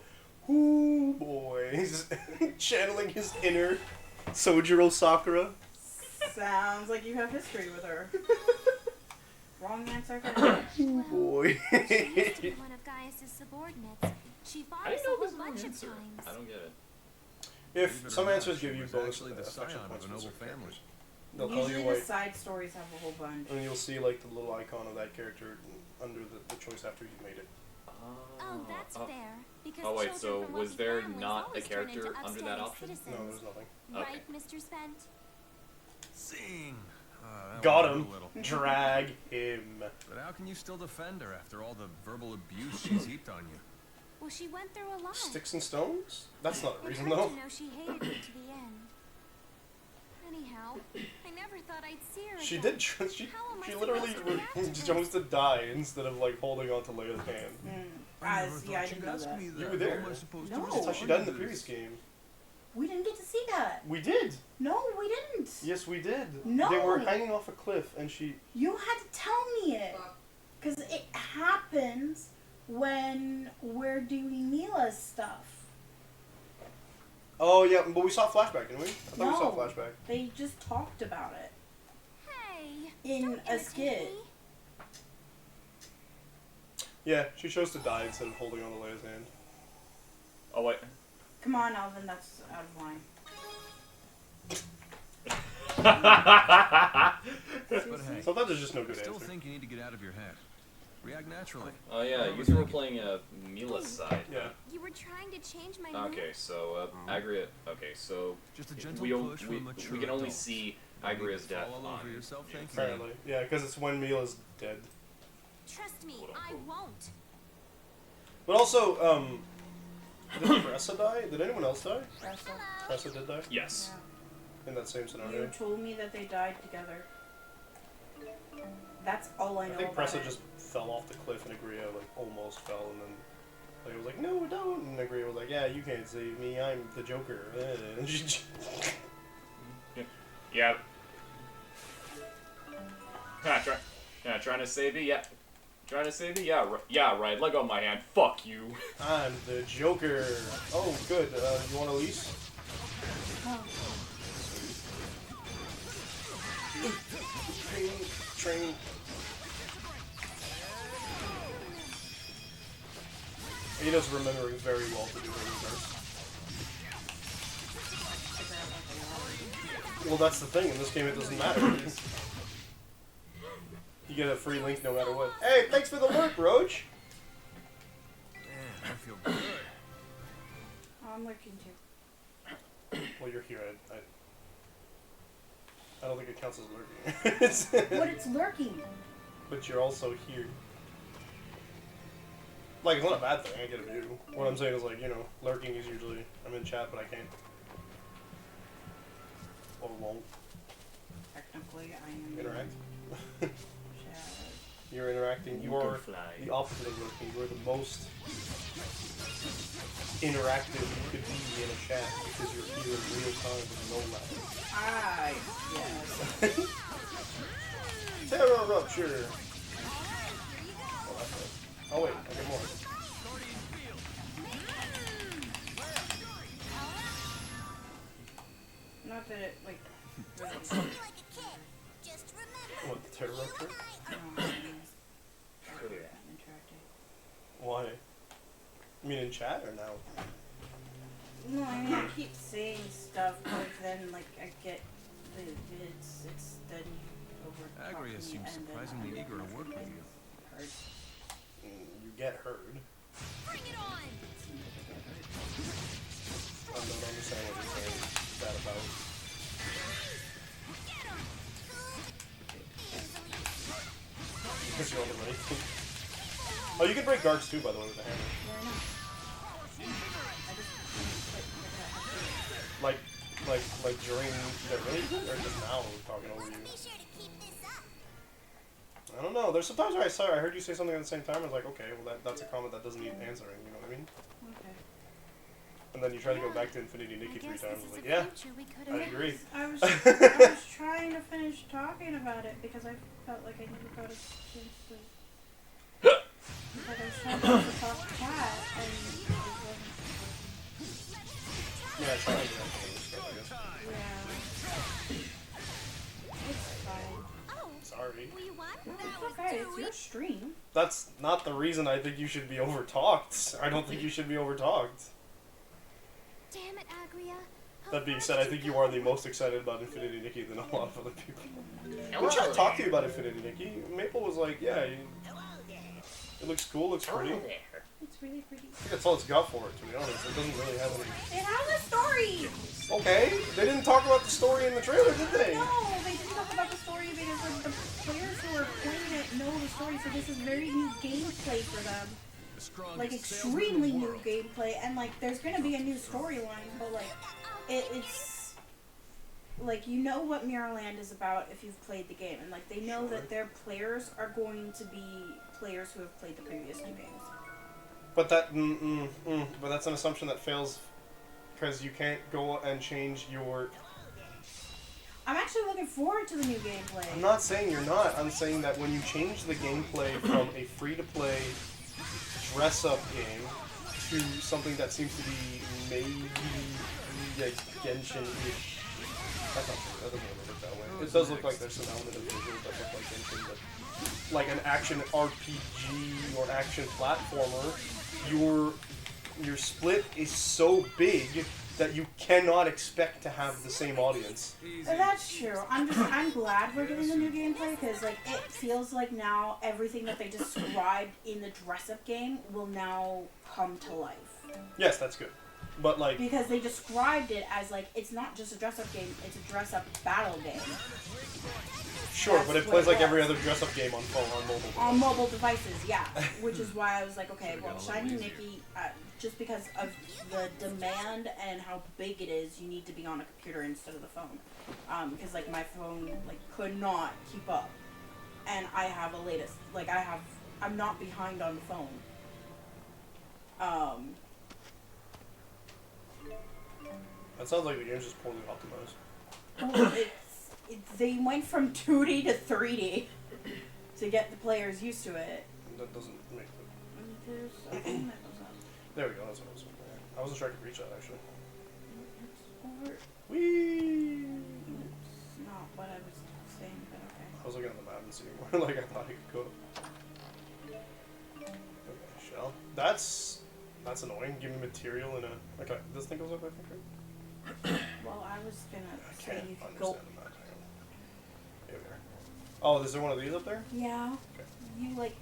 Ooh boy. He's channeling his inner Sojiro Sakura. Sounds like you have history with her. Wrong answer. Ooh boy. She used to be one of Gaius's subordinates. She fought us a whole bunch of times. I don't get it. If some answers give you bonus actually the affection scion points of a for noble certain family. characters, they'll tell Usually you the like, side stories have a whole bunch. and you'll see like the little icon of that character under the choice after you made it. Oh, that's fair. Because Oh wait, so children from was wealthy there families not a always turn character into under that upstanding option? citizens. No, there's nothing. Right, Mr. Spent? Sing. Got him. Drag him. But how can you still defend her after all the verbal abuse she's heaped on you? Well, she went through a lot. Sticks and stones? That's not a reason It hurt though. to know she hated me to the end. Anyhow, I never thought I'd see her She again. did. She I literally supposed to react to chose to die instead of like holding on to Leia's hand. I didn't know that. You were there. No. That's how she died in the previous game. We didn't get to see that. We did. No, we didn't. Yes, we did. No. They were hanging off a cliff, and she. You had to tell me it. Because it happens when we're doing Mila's stuff. Oh yeah, but we saw a flashback, didn't we? I thought we saw a No, flashback. they just talked about it. Hey, in a skit. Yeah, she chose to die instead of holding on to Leia's hand. Oh wait. Come on, Alvin, that's out of line. But hey, Sometimes there's just no good I still answer. think you need to get out of your head. React naturally. Oh yeah, you were playing Mila's side. Yeah. You were trying to change my Okay, so Agria. Okay, so Just a gentle we push from a mature we can only adult. see Agria's death Fall on over yourself, thank you. Apparently, yeah, because it's when Mila's dead. Trust me, I won't. But also, did Pressa die? Did anyone else die? Pressa did die? Yes. In that same scenario. You told me that they died together. That's all I know I think about Pressa it. just fell off the cliff and Agria like almost fell, and then like, was like, no, don't. And Agria was like, yeah, you can't save me. I'm the Joker. And she Yeah. Trying to save you? Yeah. Trying to save you? Yeah, yeah, right. Let go of my hand. Fuck you. I'm the Joker. Oh, good. You want a lease? Train. He does remembering very well to do reverse. Well, that's the thing. In this game, it doesn't matter. You get a free link no matter what. Hey, thanks for the lurk, Roach. Man, I feel good. I'm looking too. Well, you're here. I don't think it counts as lurking. But it's lurking. But you're also here. Like, it's not a bad thing. I get a view. What I'm saying is, like, you know, lurking is usually I'm in chat, but I can't. Or won't Technically, I am interact. chat. You're interacting. You You're can fly. the opposite of lurking. You're the most interactive you could be in a chat because you're here in real time with no lag. Yes. Terror rupture. Oh, that's it. Oh wait, I get more. Not that it, like, really... What, the terror rupture? Interacting. Why? You mean in chat or now? No, I mean, I keep saying stuff, but then, like, I get the vids, it's then over Agria seems surprisingly eager to work with you. You get heard. Bring it on! I don't understand what you're saying. What's that about? Because you're on the right. Oh, you can break guards too, by the way, with the hammer. Like during the release, or just now talking over you? I don't know. There's sometimes where I heard you say something at the same time. I was like, okay, well that's a comment that doesn't need answering. You know what I mean? Okay. And then you try to go back to Infinity Nikki 3 times. I was like, yeah, I agree. I was trying to finish talking about it because I felt like I never got a chance to. Because I was trying to talk to Kat and it wasn't. Yeah, I tried to do that I guess. Yeah. It's fine. Sorry. It's okay. It's your stream. That's not the reason I think you should be overtalked. I don't think you should be overtalked. Damn it, Agria. That being said, I think you are the most excited about Infinity Nikki than a lot of other people. Hello I'm trying to talk to there. you about Infinity Nikki. Maple was like, yeah, it looks cool, looks pretty. Hello there. It's really pretty. I think that's all it's got for it, to be honest. It doesn't really have any... It has a story! Okay, they didn't talk about the story in the trailer, did they? No, they didn't talk about the story because like, the players who are playing it know the story, so this is very new gameplay for them. Like, extremely new gameplay, and like, there's gonna be a new storyline, but like, it's... Like, you know what Mirrorland is about if you've played the game, and like, they know that their players are going to be players who have played the previous new games. But that, but that's an assumption that fails because you can't go and change your... I'm actually looking forward to the new gameplay. I'm not saying you're not. I'm saying that when you change the gameplay from a free-to-play dress-up game to something that seems to be maybe like Genshin-ish. That doesn't really look that way. It does look like there's some element of visuals that look like Genshin, but like an action RPG or action platformer, your split is so big that you cannot expect to have the same audience. That's true. I'm glad we're getting the new gameplay because like it feels like now everything that they described in the dress-up game will now come to life. Yes, that's good. But like because they described it as like it's not just a dress-up game, it's a dress-up battle game. Sure, That's but it what plays it like was. every other dress-up game on mobile devices. On mobile devices, yeah. Which is why I was like, okay, well, Shiny Nikki, just because of the demand and how big it is, you need to be on a computer instead of the phone. Because like my phone like could not keep up, and I have a latest. Like I'm not behind on the phone. That sounds like the game's just poorly optimized. Well, they went from 2D to 3D to get the players used to it. That doesn't make the... There's a thing that goes up. There we go, that's what I was looking at. I wasn't trying to reach that, actually. It's over. Whee! It's not what I was saying, but okay. I was looking at the map and seeing where like I thought I could go. Okay, shell. That's annoying. Give me material in a... Okay, this thing goes up, I think, right? Well, I was gonna say you could Understand go... the map. Here we are. Oh, is there one of these up there? Yeah. Okay. You, like,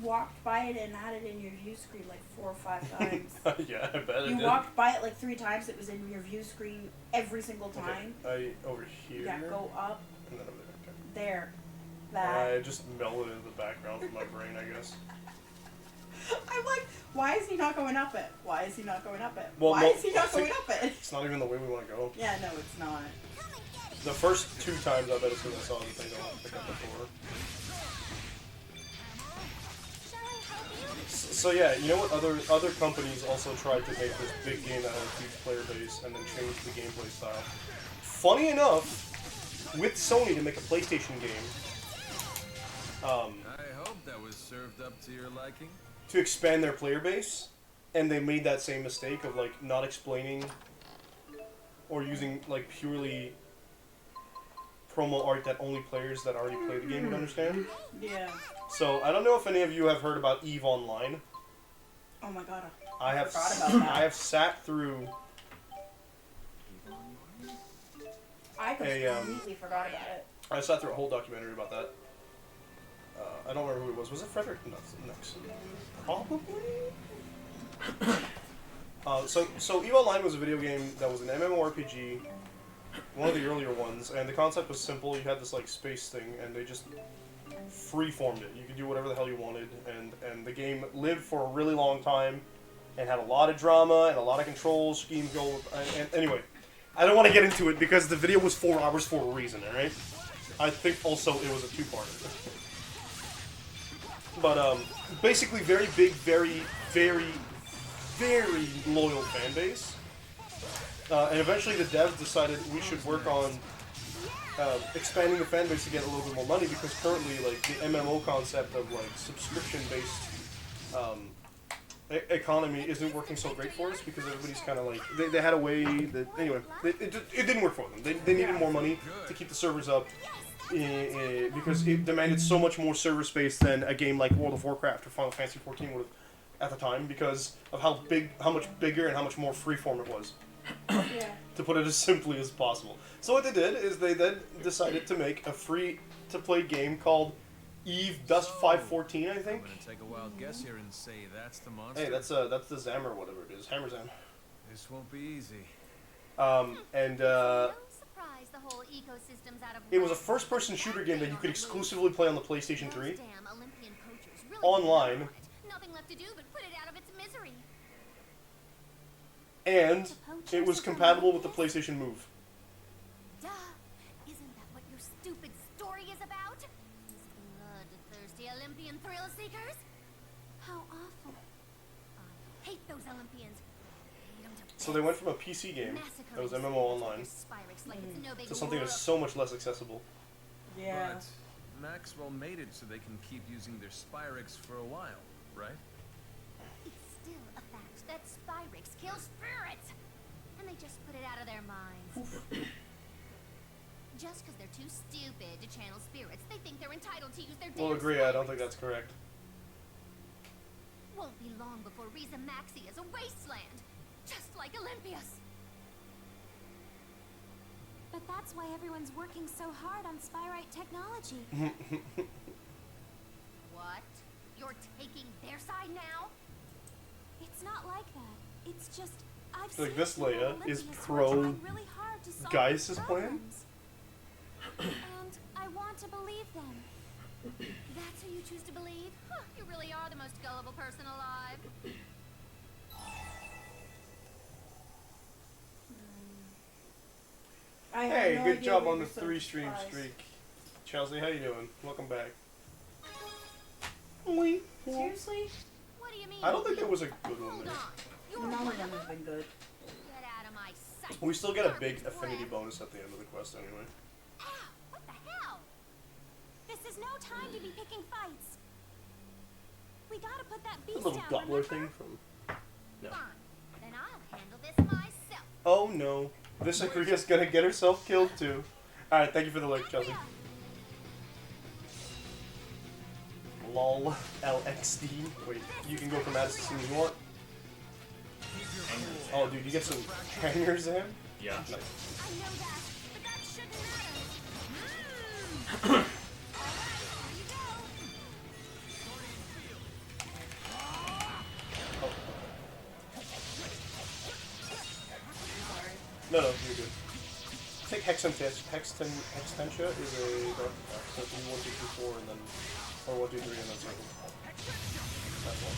walked by it and had it in your view screen, like, 4 or 5 times. Yeah, I bet You it did. walked by it, like, 3 times. It was in your view screen every single time. Okay. Over here. Yeah, go up. And then over there. Okay. There. That. I just melded into the background from my brain, I guess. I'm like, why is he not going up it? Why is he not going up it? Well, Why no, is he not I think going up it? It's not even the way we want to go. Yeah, no, it's not. The first 2 times I bet it's because I saw the thing go up, pick up the door. So yeah, you know what other companies also tried to make this big game that had a huge player base and then change the gameplay style. Funny enough, with Sony to make a PlayStation game, I hope that was served up to your liking. to expand their player base, and they made that same mistake of like not explaining or using like purely promo art that only players that already play the game would understand. Yeah. So I don't know if any of you have heard about EVE Online. Oh my god. I have forgot about that. I have sat through I completely forgot about it. I sat through a whole documentary about that. I don't remember who it was. Was it Frederick Nixon? Probably. So EVE Online was a video game that was an MMORPG, one of the earlier ones, and the concept was simple. You had this like space thing, and they just free-formed it. You could do whatever the hell you wanted, and the game lived for a really long time, and had a lot of drama and a lot of control schemes go. And anyway, I don't want to get into it because the video was 4 hours for a reason, alright? I think also it was a 2-parter. But, basically very big, very, very, very loyal fan base. And eventually the devs decided we should work on expanding the fan base to get a little bit more money, because currently, like, the MMO concept of, like, subscription-based economy isn't working so great for us, because everybody's kind of like, they had a way that, anyway, it didn't work for them. They needed more money to keep the servers up, because it demanded so much more server space than a game like World of Warcraft or Final Fantasy XIV would have at the time, because of how much bigger and how much more freeform it was. To put it as simply as possible. So what they did is they then decided to make a free-to-play game called Eve Dust 514, I think. I'm gonna take a wild guess here and say that's the monster. Hey, that's the Zam or whatever it is, Hammer Zam. This won't be easy. It was a first-person shooter game that you could exclusively play on the PlayStation 3, online, and it was compatible with the PlayStation Move. Duh! Isn't that what your stupid story is about? These bloodthirsty Olympian thrill seekers? How awful. I hate those Olympians. Hate 'em to So they went from a PC game that was MMO online to something that's so much less accessible. Yeah. But Maxwell made it so they can keep using their Spyrix for a while, right? It's still a fact that Spyrix kill spirits, and they just put it out of their minds. Just because they're too stupid to channel spirits, they think they're entitled to use their damn We'll agree, I don't think that's correct. Won't be long before Riza Maxi is a wasteland, just like Olympias. But that's why everyone's working so hard on Spyrite technology. What? You're taking their side now? It's not like that. It's just I've Like seen this people Leia Olympians is who are pro trying really hard to solve Gaius' these plan? problems. And I want to believe them. That's who you choose to believe? Huh, you really are the most gullible person alive. Hey, good job on the 3-stream streak. Chelsea, how you doing? Welcome back. Seriously? What do you mean? I don't think there was a good one there. None of them have been good. Get out of my sight. We still get a big affinity bonus at the end of the quest anyway. What the hell? This is no time to be picking fights. We gotta put that The beast little down. doubler thing from... No. Fine. Then I'll handle this myself. Oh no. This Agria's gonna get herself killed too. Alright, thank you for the like, Chelsea. LOL LXD. Wait, you can go from Addis as soon as you want. Oh dude, you get some hangers in? Yeah. Nice. No, you're good. Take Hextentia is a dark attack. So do 1, 2, 3, 4, and then... Or 1, 2, 3, and then circle. That's one.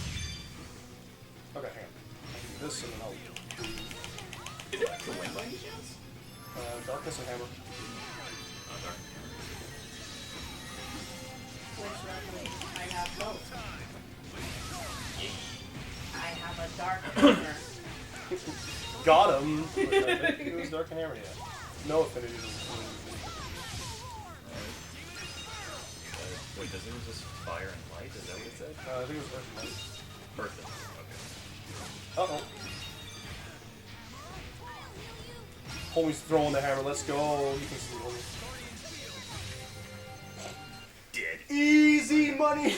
Okay, hang on. I can do this, and then I'll do... Is it like the wind by any chance? Darkness and Hammer. Dark. Which luckily I have both. I have a dark hammer. Got him! I think it was Dark and Hammer, yeah. No affinity to Wait, does it resist fire and light? Is that what it said? I think it was Earth and Light. Earth and okay. Uh-oh. Homie's throwing the hammer, let's go! You can see homie. Dead. Easy money!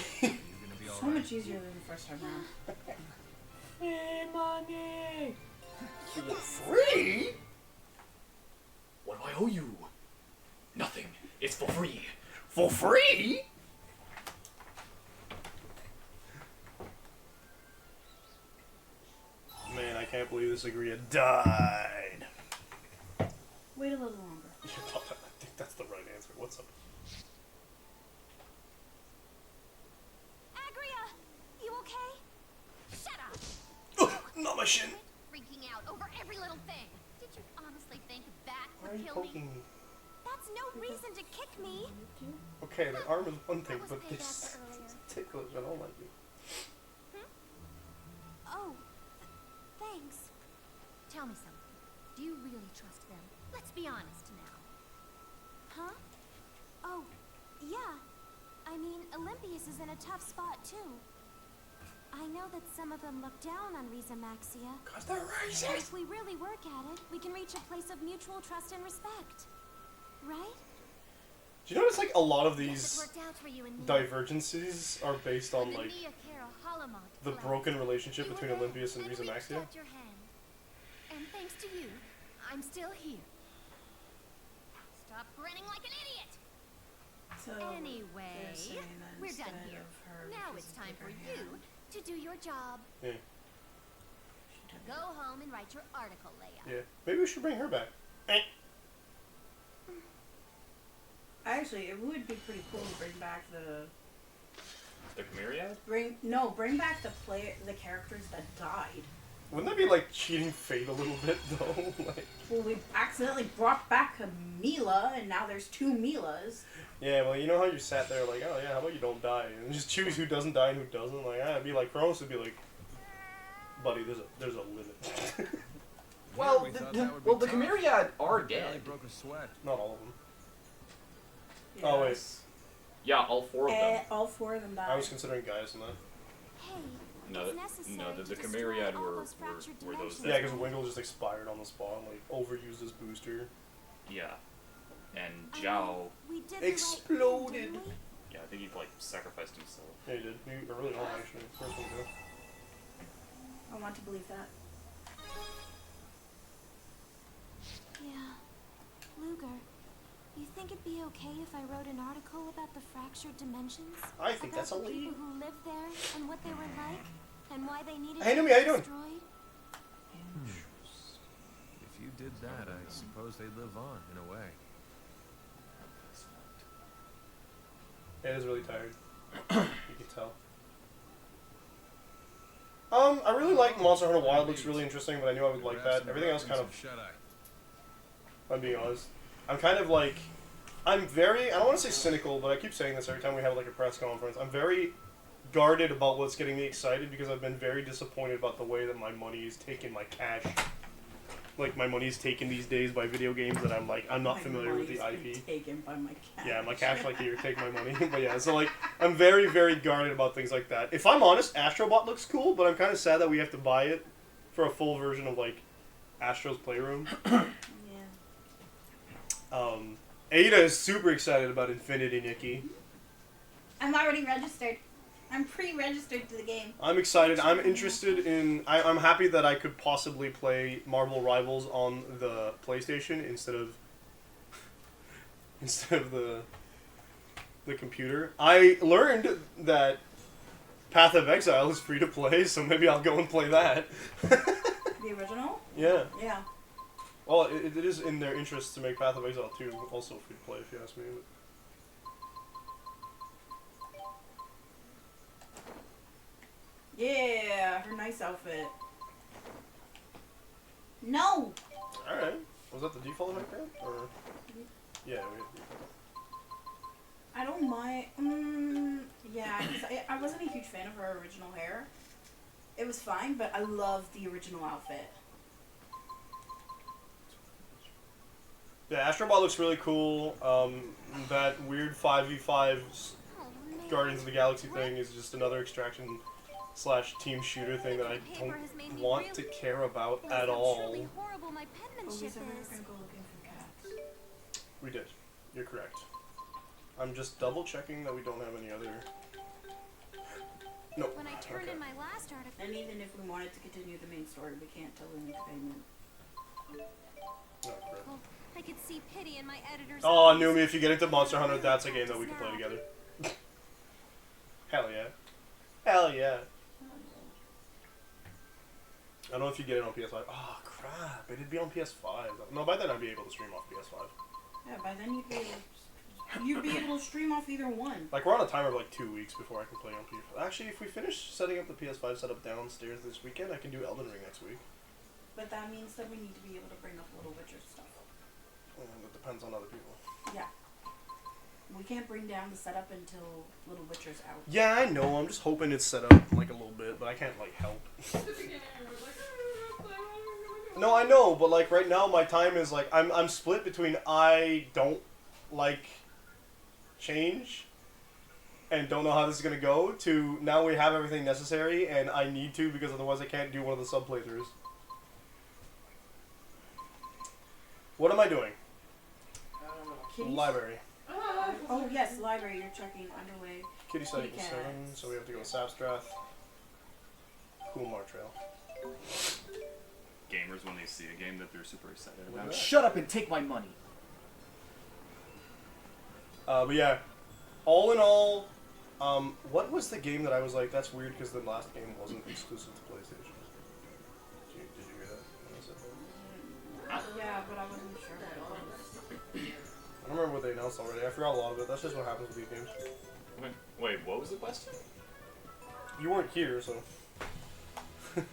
So much easier than the first time around. Free money! Free? What do I owe you? Nothing. It's for free. For free? Man, I can't believe this Agria died. Wait a little longer. I think that's the right answer. What's up? Agria, you okay? Shut up! Not my shin. Freaking out over every little thing. Did you honestly think poking. That's no reason to kick me. Okay, the arm is one thing, was but payback this earlier. ticklish. I don't like it. Oh, thanks. Tell me something. Do you really trust them? Let's be honest now. Huh? Oh, yeah. I mean, Olympius is in a tough spot, too. I know that some of them look down on Riza Maxia. 'Cause they're racist! But if we really work at it, we can reach a place of mutual trust and respect. Right? Do you notice like a lot of Guess it these worked out for you and me. divergences are based on When like Nia Kara Halamont the collapsed, broken relationship you between were there Olympius and Riza reached Maxia? out your hand. And thanks to you, I'm still here. Stop grinning like an idiot! So Anyway, they're saying that we're done instead here. of her Now refusing it's to time take for her you hand, to do your job. Yeah. Go home and write your article, Leia. Yeah. Maybe we should bring her back. Actually, it would be pretty cool to bring back the Chimeriad? bring back the characters that died. Wouldn't that be like cheating fate a little bit though? Like. Well, we accidentally brought back a Mila, and now there's two Milas. Yeah, well, you know how you sat there like, oh yeah, how about you don't die, and just choose who doesn't die and who doesn't. Like, it'd be like Kronos would be like, buddy, there's a limit. Well, we thought the that would be tough. Chimeriad are Barely dead. broke a sweat. Not all of them. Oh wait, Yeah, all four of them. All four of them died. I was considering Gaius in that. Hey, No, it's the necessary to destroy Chimeriad all were those fractured those. dimensions. Yeah, because Wingle just expired on the spot and like overused his booster. Yeah, and Zhao. We did the Exploded. right thing, didn't we? Yeah, I think he like sacrificed himself. Yeah, he did. He really don't actually. First one to go. I want to believe that. Yeah. Luger, you think it'd be okay if I wrote an article about the fractured dimensions? I think about that's a the lead. people who lived there and what they were like and why they needed Hey, to Numi, be how you doing? destroyed? If you did that, I suppose they'd live on, in a way. Yeah, it is really tired. You can tell. I really like Monster Hunter Wild. Looks really interesting, but I knew I would like that. Everything else kind of. If I'm being honest, I'm kind of like, I don't want to say cynical, but I keep saying this every time we have like a press conference. I'm very guarded about what's getting me excited because I've been very disappointed about the way that my money is taken, my cash. Like my money's taken these days by video games that I'm not familiar with the IP. Taken by my cash. Yeah, my cash like here, take my money. But yeah, so like I'm very, very guarded about things like that. If I'm honest, Astrobot looks cool, but I'm kind of sad that we have to buy it for a full version of like Astro's Playroom. Ada is super excited about Infinity, Nikki. I'm already registered. I'm pre-registered to the game. I'm excited. I'm interested in. I'm happy that I could possibly play Marvel Rivals on the PlayStation instead of the computer. I learned that Path of Exile is free to play, so maybe I'll go and play that. The original? Yeah. Yeah. Well, it is in their interest to make Path of Exile 2 also free to play, if you ask me. Yeah, her nice outfit. No! Alright. Was that the default right there? Or... Yeah, we had I don't mind. Yeah, 'cause I wasn't a huge fan of her original hair. It was fine, but I love the original outfit. Yeah, Astrobot looks really cool. That weird 5v5 Guardians of the Galaxy thing is just another extraction / team shooter thing that I don't want to care about at all. Horrible my penmanship is. We did. You're correct. I'm just double checking that we don't have any other... Nope. When I turned Okay. in my last article. And even if we wanted to continue the main story, we can't tell them the payment. No, correct. Oh, I could see pity in my editor's Oh, eyes. Numi, if you get into Monster Hunter, that's a game that we can play together. Hell yeah. Hell yeah. I don't know if you get it on PS5. Oh, crap. It'd be on PS5. No, by then I'd be able to stream off PS5. Yeah, by then you'd be able to stream off either one. Like, we're on a timer of like 2 weeks before I can play on PS5. Actually, if we finish setting up the PS5 setup downstairs this weekend, I can do Elden Ring next week. But that means that we need to be able to bring up Little Witcher stuff. And it depends on other people. Yeah. We can't bring down the setup until Little Witcher's out. Yeah, I know. I'm just hoping it's set up like a little bit, but I can't like help. No, I know, but like right now my time is like I'm split between I don't like change and don't know how this is gonna go to now we have everything necessary and I need to because otherwise I can't do one of the sub playthroughs. What am I doing? Kitties? Library. Oh yes, library. You're checking underway. Kitty site Kitty equals cats. 7, so we have to go Sapstrath. Coolmar Trail. Gamers, when they see a game that they're super excited Look at about. that. Shut up and take my money. But yeah, all in all, what was the game that I was like, that's weird because the last game wasn't exclusive to PlayStation? Did you hear that when I said that? Yeah, but I wasn't sure what it was. I don't remember what they announced already. I forgot a lot of it. That's just what happens with these games. Wait, what was the question? You weren't here, so. It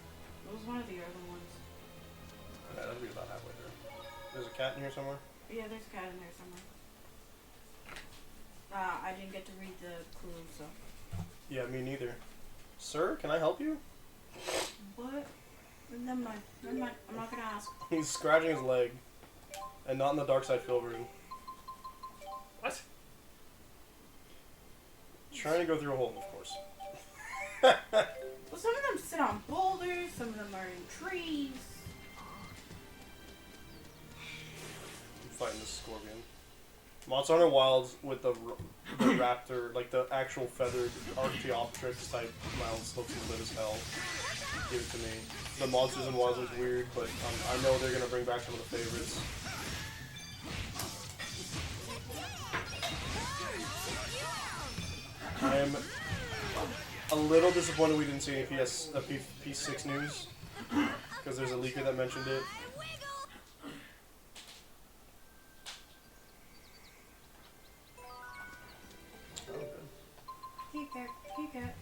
was one of the early ones. Yeah, that'll be about halfway through. There's a cat in here somewhere? Yeah, there's a cat in there somewhere. I didn't get to read the clue, so. Yeah, me neither. Sir, can I help you? What? Never mind. Never mind. I'm not gonna ask. He's scratching his leg. And not in the Dark Side Phil version. What? Trying to go through a hole, of course. Well, some of them sit on boulders, some of them are in trees. I'm fighting this scorpion. Monster Hunter Wilds with the raptor, like the actual feathered Archaeopteryx type mounts looks lit as hell. Give it to me. The monsters in Wilds look weird, but I know they're gonna bring back some of the favorites. I'm a little disappointed we didn't see any P6 news, because there's a leaker that mentioned it. Kitty cat, kitty cat,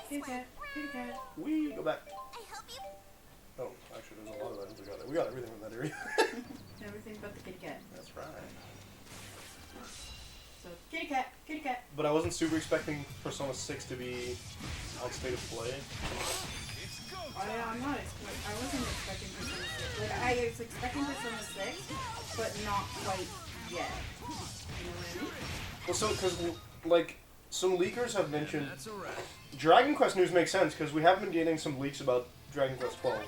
kitty cat, kitty cat. We go back. Oh, actually, there's a lot of items we got. We got everything from that area. Everything but the kitty cat. That's right. So, kitty cat, kitty cat. But I wasn't super expecting Persona 6 to be on state of play. I wasn't expecting Persona 6. Like, I was expecting Persona 6, but not quite yet. You know what I mean? Well, so, because, like, some leakers have mentioned... Dragon Quest news makes sense, because we have been getting some leaks about Dragon Quest 12.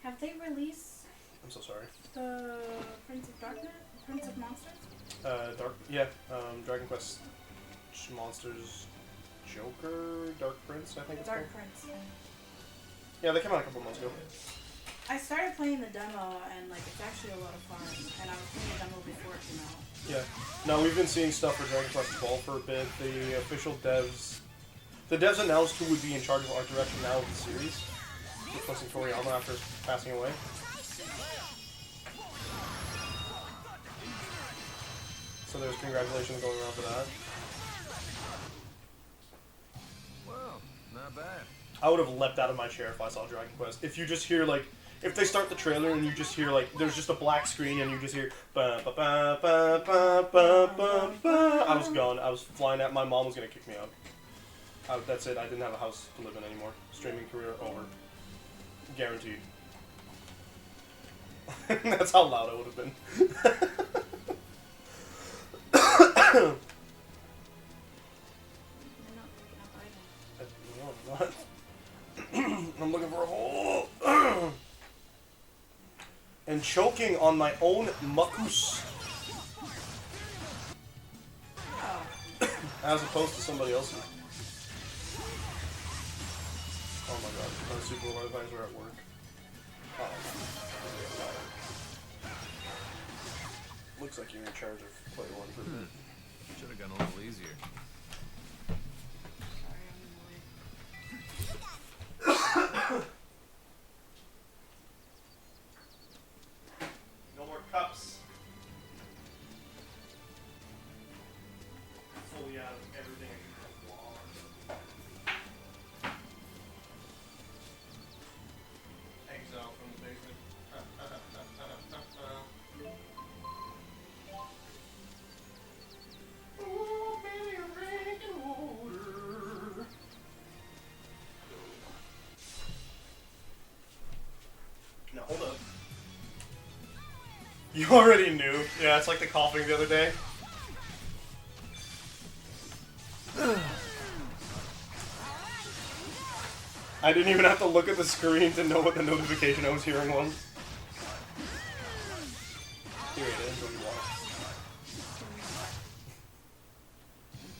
Have they released I'm so sorry. the Prince of Darkness? Prince of Monsters? Dragon Quest Monsters Joker, Dark Prince, I think it's Dark called. Prince. Yeah, they came out a couple months ago. I started playing the demo, and like it's actually a lot of fun. And I was playing the demo before it came out. Yeah. Now we've been seeing stuff for Dragon Quest 12 for a bit. The official devs, announced who would be in charge of art direction now of the series, replacing Toriyama after passing away. So there's congratulations going around for that. Well, not bad. I would have leapt out of my chair if I saw Dragon Quest. If you just hear like, if they start the trailer and you just hear like, there's just a black screen and you just hear ba ba ba ba ba ba ba ba. I was gone. I was flying out. My mom was gonna kick me out. That's it. I didn't have a house to live in anymore. Streaming career over. Guaranteed. That's how loud I would have been. No, I'm not. I'm looking for a hole. And choking on my own makus. As opposed to somebody else's. Oh my god, my super low times are at work. Oh. Looks like you're in charge of play one for a bit. Should have gone a little easier. No more cups. Fully out of everything I can want. Exile from the basement. You already knew. Yeah, it's like the coughing the other day. I didn't even have to look at the screen to know what the notification I was hearing was. Here it is, what do you want?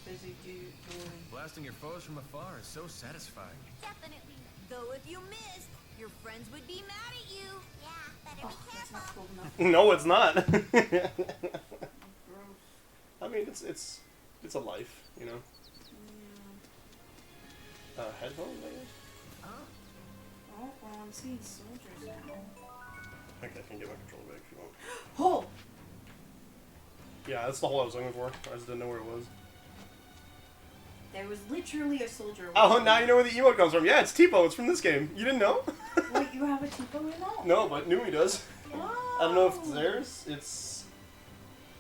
Busy doing. Blasting your foes from afar is so satisfying. Definitely. Though if you missed, your friends would be mad at you. Yeah, better be careful. Not cool enough. No, it's not. Gross. I mean, it's a life, you know. Yeah. Headphones, maybe? Oh, well, I'm seeing soldiers now. Okay, I can get my controller back if you want. Hole! Yeah, that's the hole I was looking for. I just didn't know where it was. There was literally a soldier. Oh, now you know where the emote comes from. Yeah, it's Tipo. It's from this game. You didn't know? Wait, you have a Tipo emote? No, but Numi does. Oh. I don't know if it's theirs. It's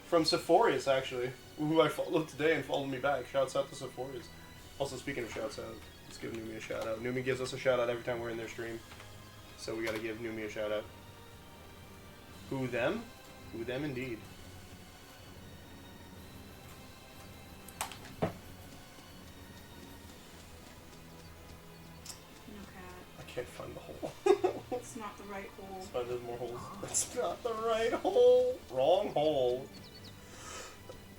from Sephorius, actually, who I followed today and followed me back. Shouts out to Sephorius. Also, speaking of shouts out, let's give Numi a shout out. Numi gives us a shout out every time we're in their stream. So we gotta give Numi a shout out. Who them? Who them indeed. I can't find the hole. It's not the right hole. Let's find there's more holes. That's not the right hole. Wrong hole.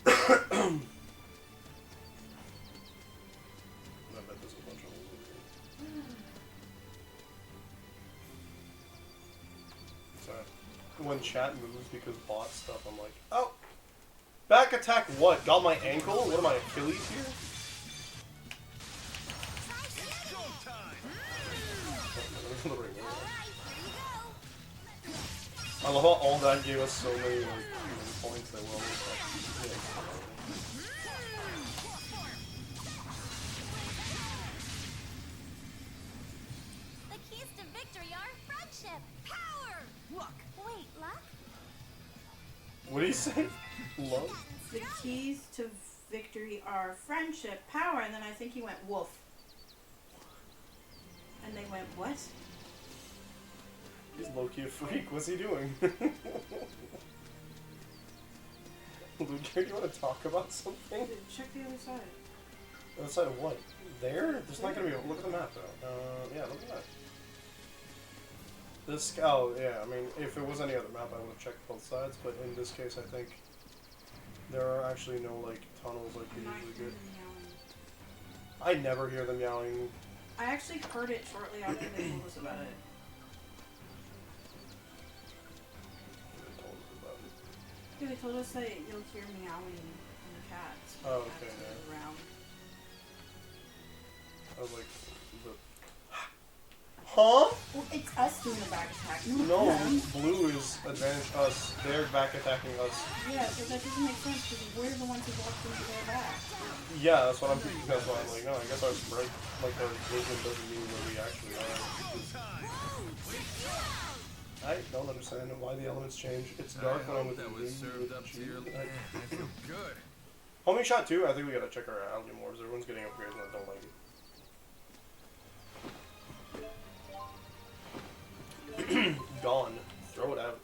I bet there's a bunch of holes over here. Sorry. When chat moves because bot stuff, I'm like, oh! Back attack what? Got my ankle? What am I, Achilles here? I love how all that gave us so many like points that were almost like The keys to victory are friendship, power, luck. Wait, luck? What do you say? Love? The keys to victory are friendship, power, and then I think he went wolf. And they went, what? He's low-key a freak. What's he doing? Luke, do you want to talk about something? Check the other side. The other side of what? There? There's not gonna be. Look at the map though. Yeah, look at that. This. Oh, yeah. I mean, if it was any other map, I would have checked both sides. But in this case, I think there are actually no like tunnels like you usually get. I never hear them yelling. I actually heard it shortly after they told us about it. Yeah, they told us that you'll hear meowing from the cats. Oh, okay, yeah. Around. I was like, huh? Well, it's us doing the back attack. No, blue is advantage us. They're back attacking us. Yeah, so that doesn't make sense because we're the ones who walked into their back. Yeah, that's what I'm thinking. That's why I'm like, no, I guess our sprite, like our vision doesn't mean that we actually are. I don't understand why the elements change. It's dark when I'm with that was served up to your I feel good. Homing shot too. I think we gotta check our algae mores. Everyone's getting upgrades and I don't like it. Gone. Throw it out.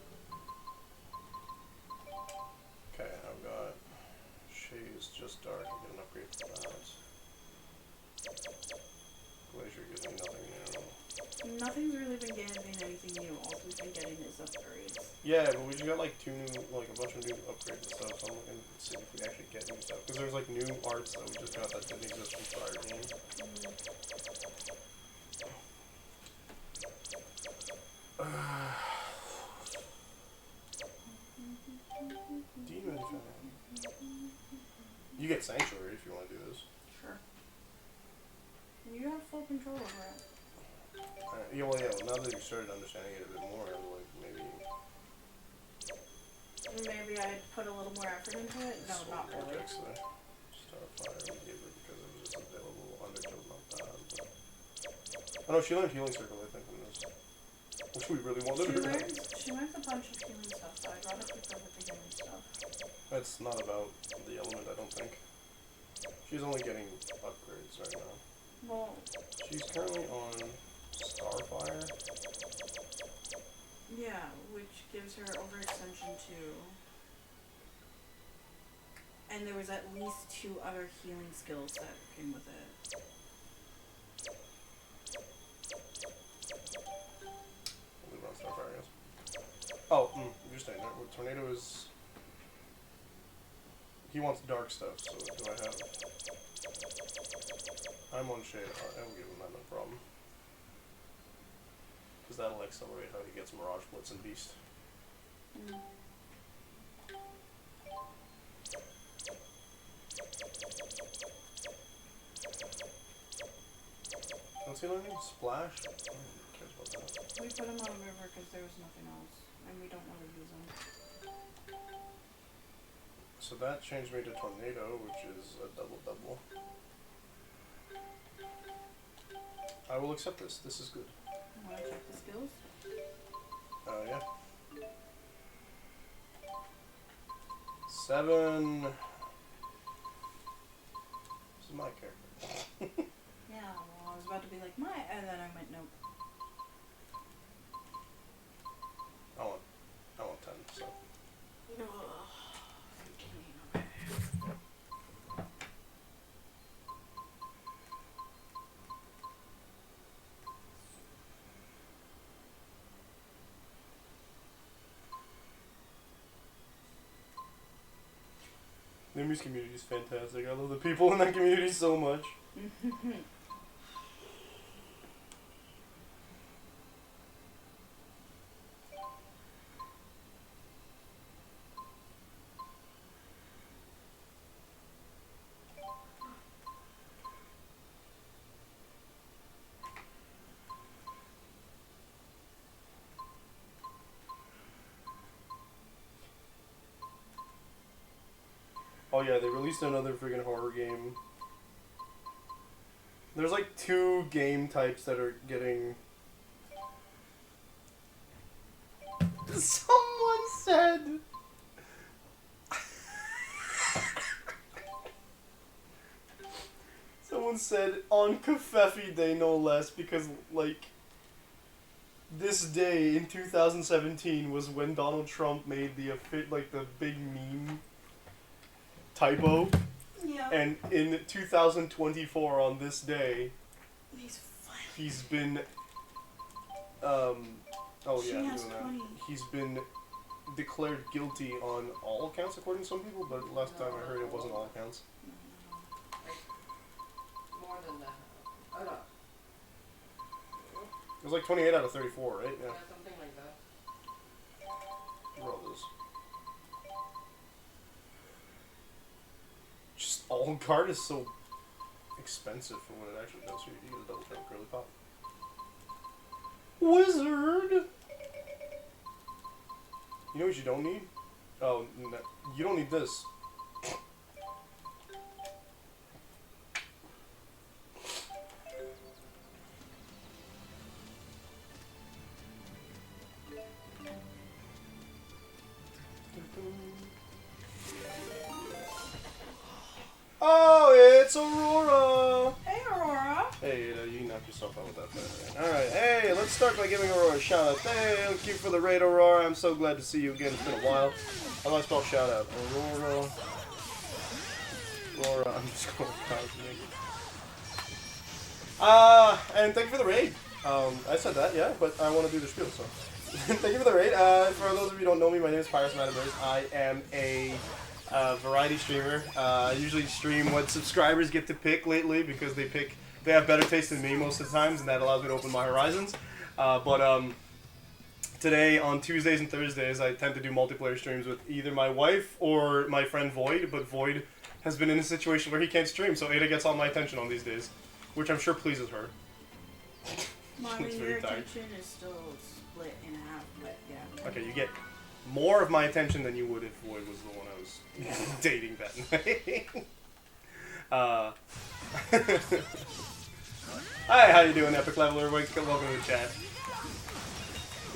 Okay, I've got Shay's just dark. I get an upgrade for that. Glacier gives me nothing new. Nothing's really been getting anything new. All we've been getting is upgrades. Yeah, but we just got like like a bunch of new upgrades and stuff, so I'm looking to see if we actually get new stuff. Because there's like new arts that we just got that didn't exist from prior games. Demon Fan. You get Sanctuary if you want to do this. Sure. You have full control over it. Yeah, well, now that you started understanding it a bit more, like Maybe I'd put a little more effort into it? No, not really. Starfire, we gave her because it was just available under not bad, but... Oh no, she learned Healing Circle, I think, in this. Which we really wanted her to. She learns a bunch of healing stuff, so I'd rather keep her with the healing stuff. It's not about the element, I don't think. She's only getting upgrades right now. Well... She's currently on Starfire. Yeah, which gives her overextension too. And there was at least 2 other healing skills that came with it. We'll leave it on Starfire, I guess. Oh, interesting. Tornado is... He wants dark stuff, so what do I have? I'm on Shade. I will give him that, no problem. Because that'll accelerate how he gets Mirage Blitz and Beast. What's he learning? Splash? Who cares about that? We put him on a river because there was nothing else, and we don't want to use him. So that changed me to Tornado, which is a double-double. I will accept this. This is good. Want to check the skills? Yeah. 7. This is my character. Yeah, well, I was about to be like, and then I went, nope. I want 10, so. The music community is fantastic. I love the people in that community so much. Oh yeah, they released another freaking horror game. There's like 2 game types that are getting... Someone said... Someone said, on Kafefi Day no less, because like... This day in 2017 was when Donald Trump made the big meme typo. Yeah. And in 2024 on this day, he's been oh yeah, I'm doing that. He's been declared guilty on all counts according to some people, but last time I heard it wasn't all counts. More than that. I don't know. It was like 28 out of 34, right? Yeah. Something like that. Roll this. Just all guard is so expensive for what it actually does. Here, you get a double turn curly pop. Wizard! You know what you don't need? Oh, no, you don't need this. Oh, it's Aurora! Hey, Aurora! Hey, you can knock yourself out with that thing. Alright, hey, let's start by giving Aurora a shout out. Thank you for the raid, Aurora. I'm so glad to see you again. It's been a while. How do I spell shout out? Aurora. Aurora underscore Cosmic. And thank you for the raid. I said that, yeah, but I want to do the spiel, so. Thank you for the raid. For those of you who don't know me, my name is Pyrus Matabers. I am a variety streamer. I usually stream what subscribers get to pick lately because they have better taste than me most of the times, and that allows me to open my horizons. Today, on Tuesdays and Thursdays, I tend to do multiplayer streams with either my wife or my friend Void, but Void has been in a situation where he can't stream, so Ada gets all my attention on these days, which I'm sure pleases her. Mommy, your attention is still split in half, but yeah. Okay, you get more of my attention than you would if Void was the one I was dating that night. Hi, how you doing, Epic Leveler? Welcome to the chat.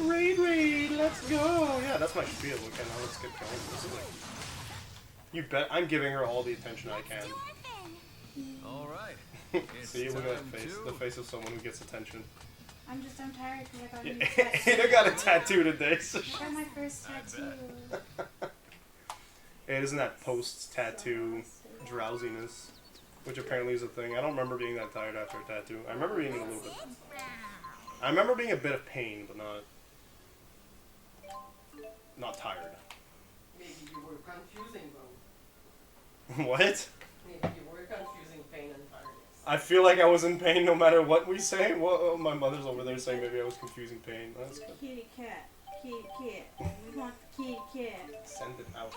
Raid, let's go! Yeah, that's my spiel. Okay, now let's get going. You bet I'm giving her all the attention I can. Alright. See, look at that face. The face of someone who gets attention. I'm tired because I got a new Yeah, tattoo. Ada got a tattoo today. So I got my first tattoo. it isn't that post-tattoo drowsiness, which apparently is a thing. I don't remember being that tired after a tattoo. I remember being a little bit. I remember being a bit of pain, but not tired. Maybe you were confusing them. What? Maybe you were confusing pain and tiredness. I feel like I was in pain no matter what we say. Well, my mother's over there saying maybe I was confusing pain. That's good. Kitty cat. Kitty cat. We want the kitty cat. Send it out.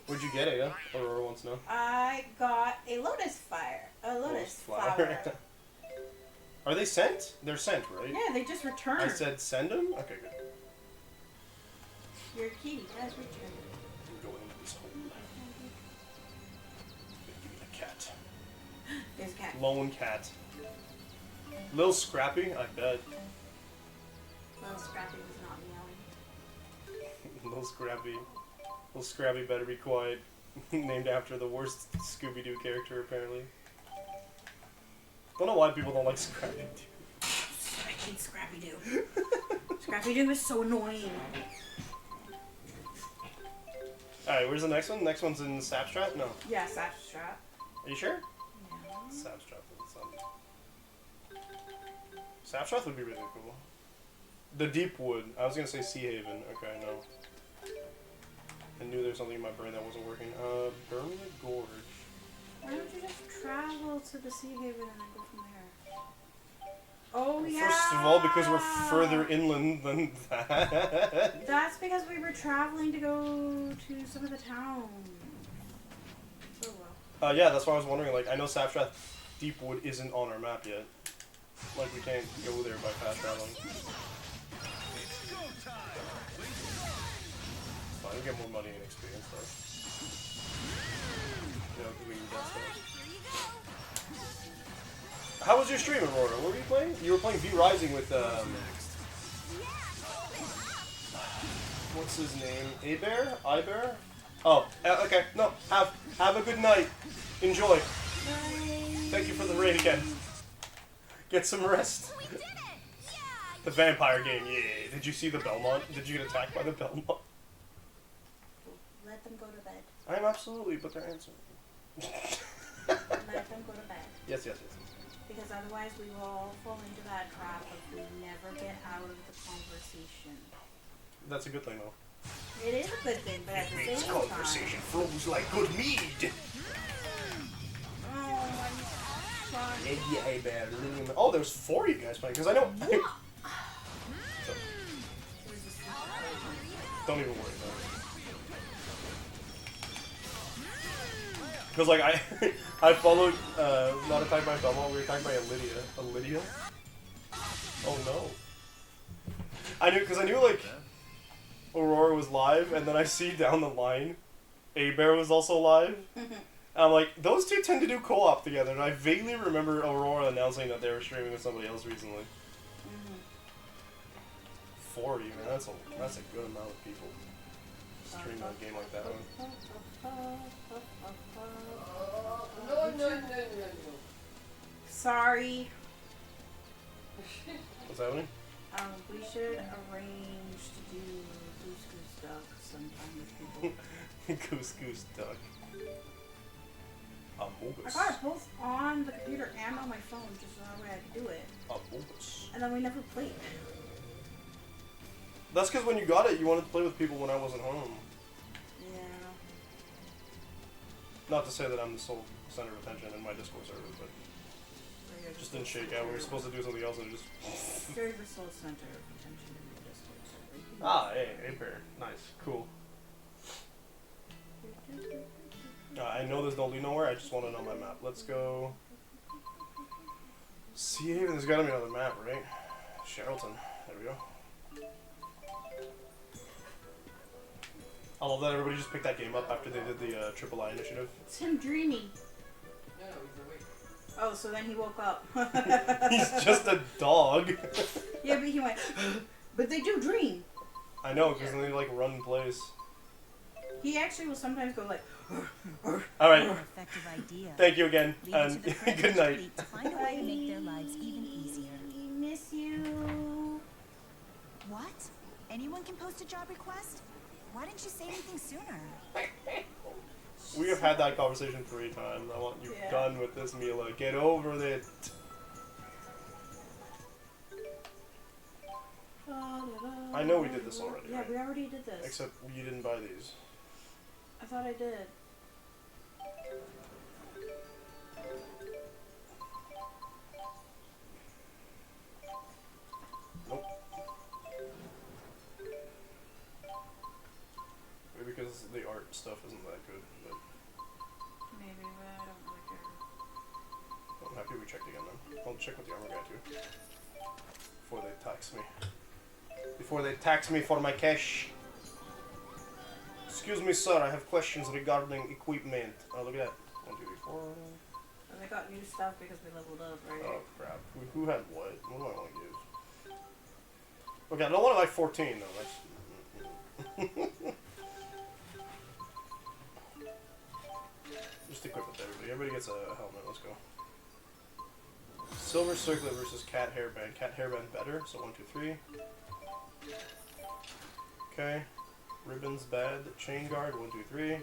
What'd you get, Ada? Aurora wants to know. I got a lotus fire. A lotus flower. Are they sent? They're sent, right? Yeah, they just returned. I said send them? Okay, good. Your kitty has returned. Go into this hole. Give me the cat. There's a cat. Lone cat. Little Scrappy, I bet. Little Scrappy was not meowing. Little Scrappy better be quiet. Named after the worst Scooby-Doo character, apparently. Don't know why people don't like Scrappy-Doo. I hate Scrappy-Doo. Scrappy-Doo is so annoying. Alright, where's the next one? Next one's in Sapstrat? No. Yeah, Sapstrap. Are you sure? Yeah. Sapstrat doesn't sound... Sapstrat would be really cool. The Deepwood. I was gonna say Sea Haven. Okay, no. I knew there was something in my brain that wasn't working. Bermuda Gorge. Why don't you just travel to the Sea Haven and then go from there? Oh, yeah! First of all, because we're further inland than that. That's because we were traveling to go to some of the towns. Oh, well. Yeah, that's why I was wondering, like, I know Sapstrat Deepwood isn't on our map yet. Like, we can't go there by fast traveling. Fine, we get more money and experience, though. You know, doing that stuff. How was your stream, Aurora? What were you playing? You were playing V Rising with, what's his name? Abear? Ibear? Oh, okay. No, have a good night. Enjoy. Thank you for the raid again. Get some rest. The vampire game, yeah. Did you see the Belmont? Did you get attacked by the Belmont? Let them go to bed. I am absolutely, but they're answering. Let them go to bed. Yes. Because otherwise we will all fall into that trap if we never get out of the conversation. That's a good thing, though. It is a good thing, but at the same time... conversation flows like good mead. Oh, there's 4 you guys playing, because I know... Don't even worry about it. Because, like, I followed, not attacked by Belmont, we were attacked by a Lydia? Oh, no. I knew, like, Aurora was live, and then I see down the line, Abear was also live. And I'm like, those two tend to do co-op together, and I vaguely remember Aurora announcing that they were streaming with somebody else recently. 40, man, that's a good amount of people streaming a game like that one. No. Sorry. What's happening? We should arrange to do Goose Duck sometime with people. Goose Duck. Amogus. I got it both on the computer and on my phone, just so that way I could do it. Amogus. And then we never played. That's because when you got it, you wanted to play with people when I wasn't home. Yeah. Not to say that I'm the sole center of attention in my Discord server, but it just didn't shake out. We were supposed to do something else and it just... You're the sole center of attention in your Discord server. Ah, hey, Apear. Nice. Cool. I know this don't lead nowhere, I just want to know my map. Let's go... Sea Haven, there's gotta be another map, right? Sherrilton. There we go. I love that everybody just picked that game up after they did the Triple I initiative. It's him dreaming. No, he's awake. Oh, so then he woke up. He's just a dog. Yeah, but he went, but they do dream. I know, because then they like run in place. He actually will sometimes go like, Alright. Effective idea. Thank you again, Lead and to the good night. to find a way to make their lives even easier. miss you. What? Anyone can post a job request? Why didn't you say anything sooner? We have had that conversation 3 times. I want you done with this, Mila. Get over it. I know we did this already. Yeah, right? we already did this. Except you didn't buy these. I thought I did. Nope. Maybe because the art stuff isn't that good, but Maybe, but I don't really care. I'm happy we checked again then. I'll check with the armor guy too. Before they tax me. Before they tax me for my cash. Excuse me, sir, I have questions regarding equipment. Oh, look at that. 1, 2, 3, 4. And they got new stuff because we leveled up, right? Oh, crap. Who had what? What do I want to give? Okay, I don't want to buy 14, though. That's... Just equip it to everybody. Everybody gets a helmet. Let's go. Silver circlet versus cat hairband. Cat hairband better, so 1, 2, 3. Okay. Ribbons bad. Chain guard, 1, 2, 3.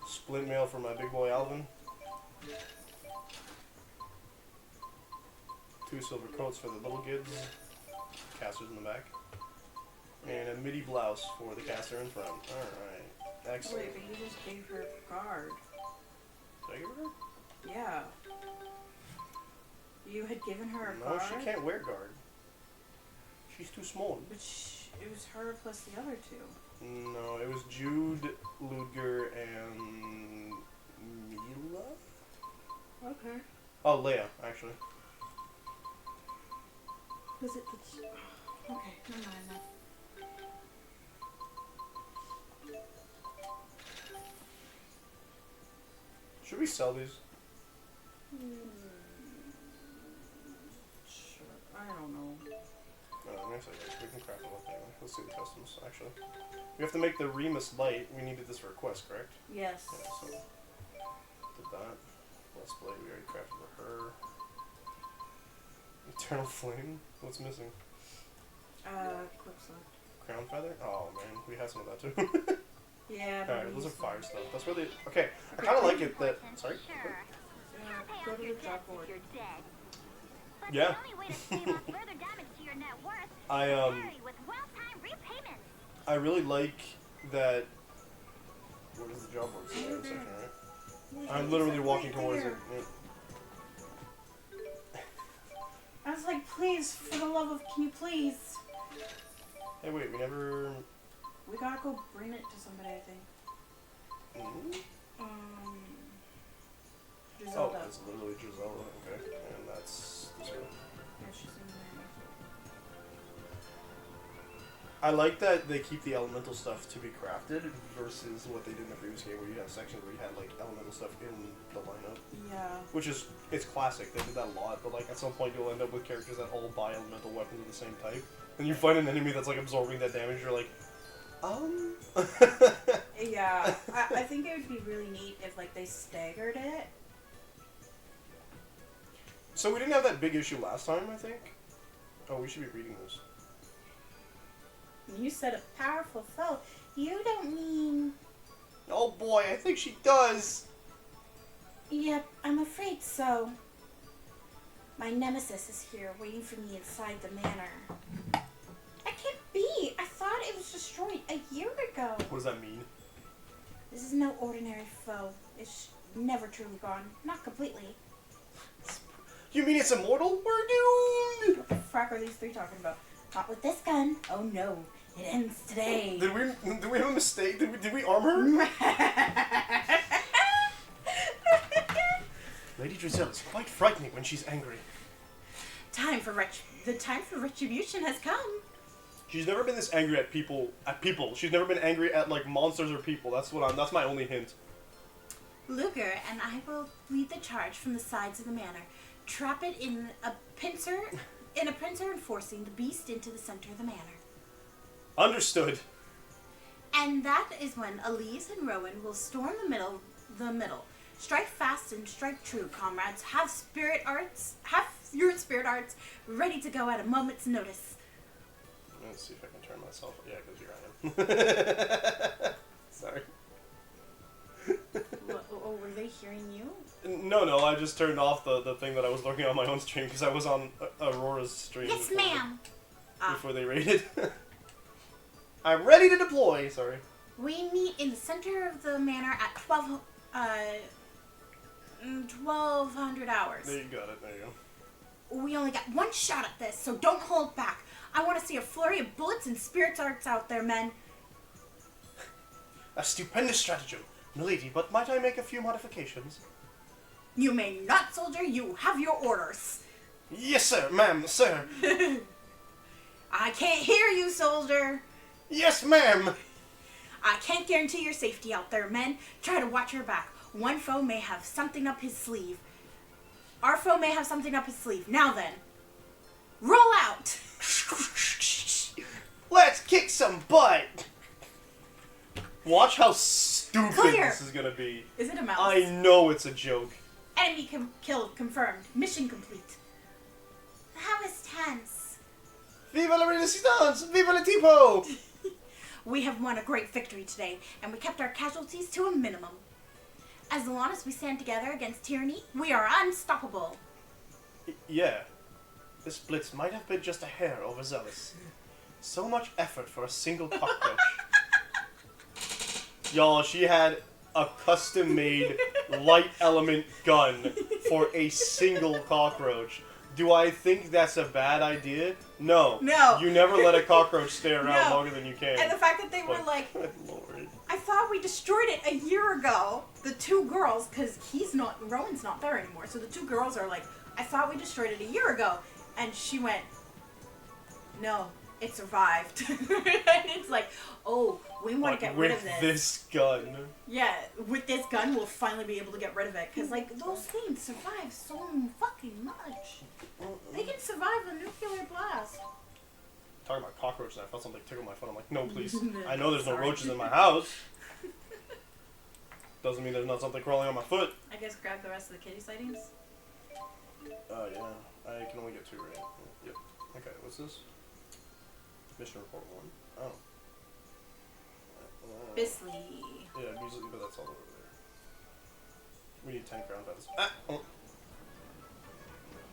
Splint mail for my big boy Alvin. 2 silver coats for the little kids. Casters in the back. And a midi blouse for the caster in front. Alright. Excellent. Wait, but you just gave her guard. Did I give her guard? Yeah. You had given her a No, guard? she can't wear guard. She's too small. But it was her plus the other 2. No, it was Jude, Ludger, and Mila? Okay. Oh, Leia, actually. Was it the... Okay, never mind then. Should we sell these? Sure. I don't know. I'm gonna say yes. We can craft it with anyway. Let's see the customs, actually. We have to make the Remus light. We needed this for a quest, correct? Yes. Yeah, so... Did that. Let's blade. We already crafted for her. Eternal flame? What's missing? Quicksilver. Crown feather? Oh man, we have some of that too. Yeah, alright, those are fire stuff. That's where they... Okay, I kinda like it that... Sorry? Go to the job board. Yeah. I really like that... What is the job board? It's in the section, right? I'm literally walking towards it. Yeah. I was like, please, for the love of... Can you please? Hey, wait, we never... We gotta go bring it to somebody, I think. Griselda. Oh, it's literally Griselda, okay. And that's this one. Yeah, she's in there. I like that they keep the elemental stuff to be crafted versus what they did in the previous game where you had sections where you had like elemental stuff in the lineup. Yeah. Which is, it's classic, they did that a lot, but like at some point you'll end up with characters that all buy elemental weapons of the same type. And you find an enemy that's like absorbing that damage, you're like, Yeah, I think it would be really neat if like they staggered it. So we didn't have that big issue last time, I think? Oh, we should be reading this. You said a powerful foe. You don't mean... Oh boy, I think she does! Yep, I'm afraid so. My nemesis is here, waiting for me inside the manor. That can't be! I thought it was destroyed a year ago. What does that mean? This is no ordinary foe. It's never truly gone. Not completely. You mean it's immortal? We're doomed! What the frack are these 3 talking about? Not with this gun. Oh no. It ends today. Did we have a mistake? Did we arm her? Lady Drizel is quite frightening when she's angry. The time for retribution has come. She's never been this angry at people. She's never been angry at like monsters or people. That's my only hint. Luger and I will lead the charge from the sides of the manor. Trap it in a pincer and forcing the beast into the center of the manor. Understood. And that is when Elise and Rowan will storm the middle, Strike fast and strike true, comrades. Have your spirit arts ready to go at a moment's notice. Let's see if I can turn myself. Yeah, because here I am. Sorry. Oh, were they hearing you? No, I just turned off the thing that I was looking on my own stream because I was on Aurora's stream. Yes, ma'am. Before they raided. I'm ready to deploy. Sorry. We meet in the center of the manor at 1200 hours. There you got it. There you go. We only got one shot at this, so don't hold back. I want to see a flurry of bullets and spirits arts out there, men. A stupendous stratagem, milady, but might I make a few modifications? You may not, soldier. You have your orders. Yes, sir, ma'am, sir. I can't hear you, soldier. Yes, ma'am. I can't guarantee your safety out there, men. Try to watch your back. One foe may have something up his sleeve. Our foe may have something up his sleeve. Now then, roll out. Let's kick some butt. Watch how stupid Clear. this is gonna be. Is it a mouse? I know it's a joke. Enemy killed confirmed. Mission complete. That was tense. Viva la resistance! Viva la tipo! We have won a great victory today, and we kept our casualties to a minimum. As long as we stand together against tyranny, we are unstoppable. Yeah. This blitz might have been just a hair overzealous. So much effort for a single cockroach. Y'all, she had a custom-made light element gun for a single cockroach. Do I think that's a bad idea? No. No. You never let a cockroach stay around No. longer than you can. And the fact that they were But, like, good Lord. I thought we destroyed it a year ago. The two girls, because Rowan's not there anymore, so the two girls are like, I thought we destroyed it a year ago. And she went, no, it survived. And it's like, oh, we want to get rid of With this. this gun. Yeah, with this gun, we'll finally be able to get rid of it. Because, like, those things survive so fucking much. They can survive a nuclear blast. Talking about cockroaches, I felt something tickle my foot. I'm like, no, please. No, I know there's no sorry. roaches in my house. Doesn't mean there's not something crawling on my foot. I guess grab the rest of the kitty sightings. Oh, yeah. I can only get 2, right? Yep. Okay, what's this? Mission report 1. Oh. Bisley. Yeah, Beasley, but that's all over there. We need 10 crown feathers. Ah! Oh.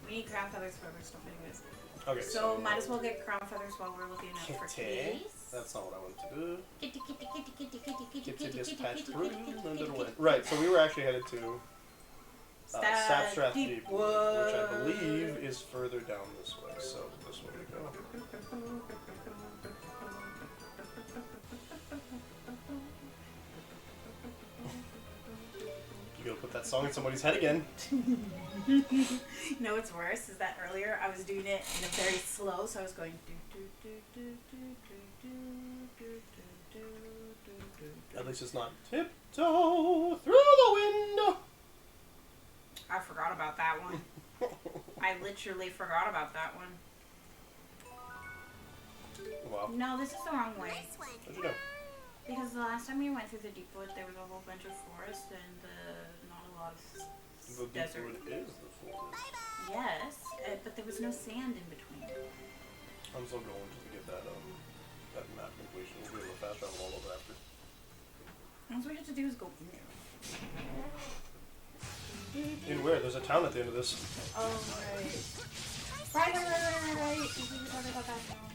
We need crown feathers for other stuff anyways. Okay, so might as well get crown feathers while we're looking out for kitties. That's not what I wanted to do. Kitty, kitty, kitty, kitty, kitty, kitty, Kitty kitty, dispatch kitty, through kitty, kitty, London kitty, Wind. kitty. Right, so we were actually headed to Sapstrath Deep Deep Wood, which I believe is further down this way, so this way we go. You gotta put that song in somebody's head again. You know what's worse is that earlier I was doing it in a very slow, so I was going do do do do do do do do do do do. At least it's not tiptoe through the window. I forgot about that one. I literally forgot about that one. Wow. No, this is the wrong way. How'd you know? Because the last time we went through the deep wood, there was a whole bunch of forest and not a lot of The deep desert. wood is the forest. Yes, but there was no sand in between. I'm still going just to get that that map completion. We'll be able to fast travel all over after. All we have to do is go in there. In where? There's a town at the end of this. Oh, right. Right. We were talking about that now.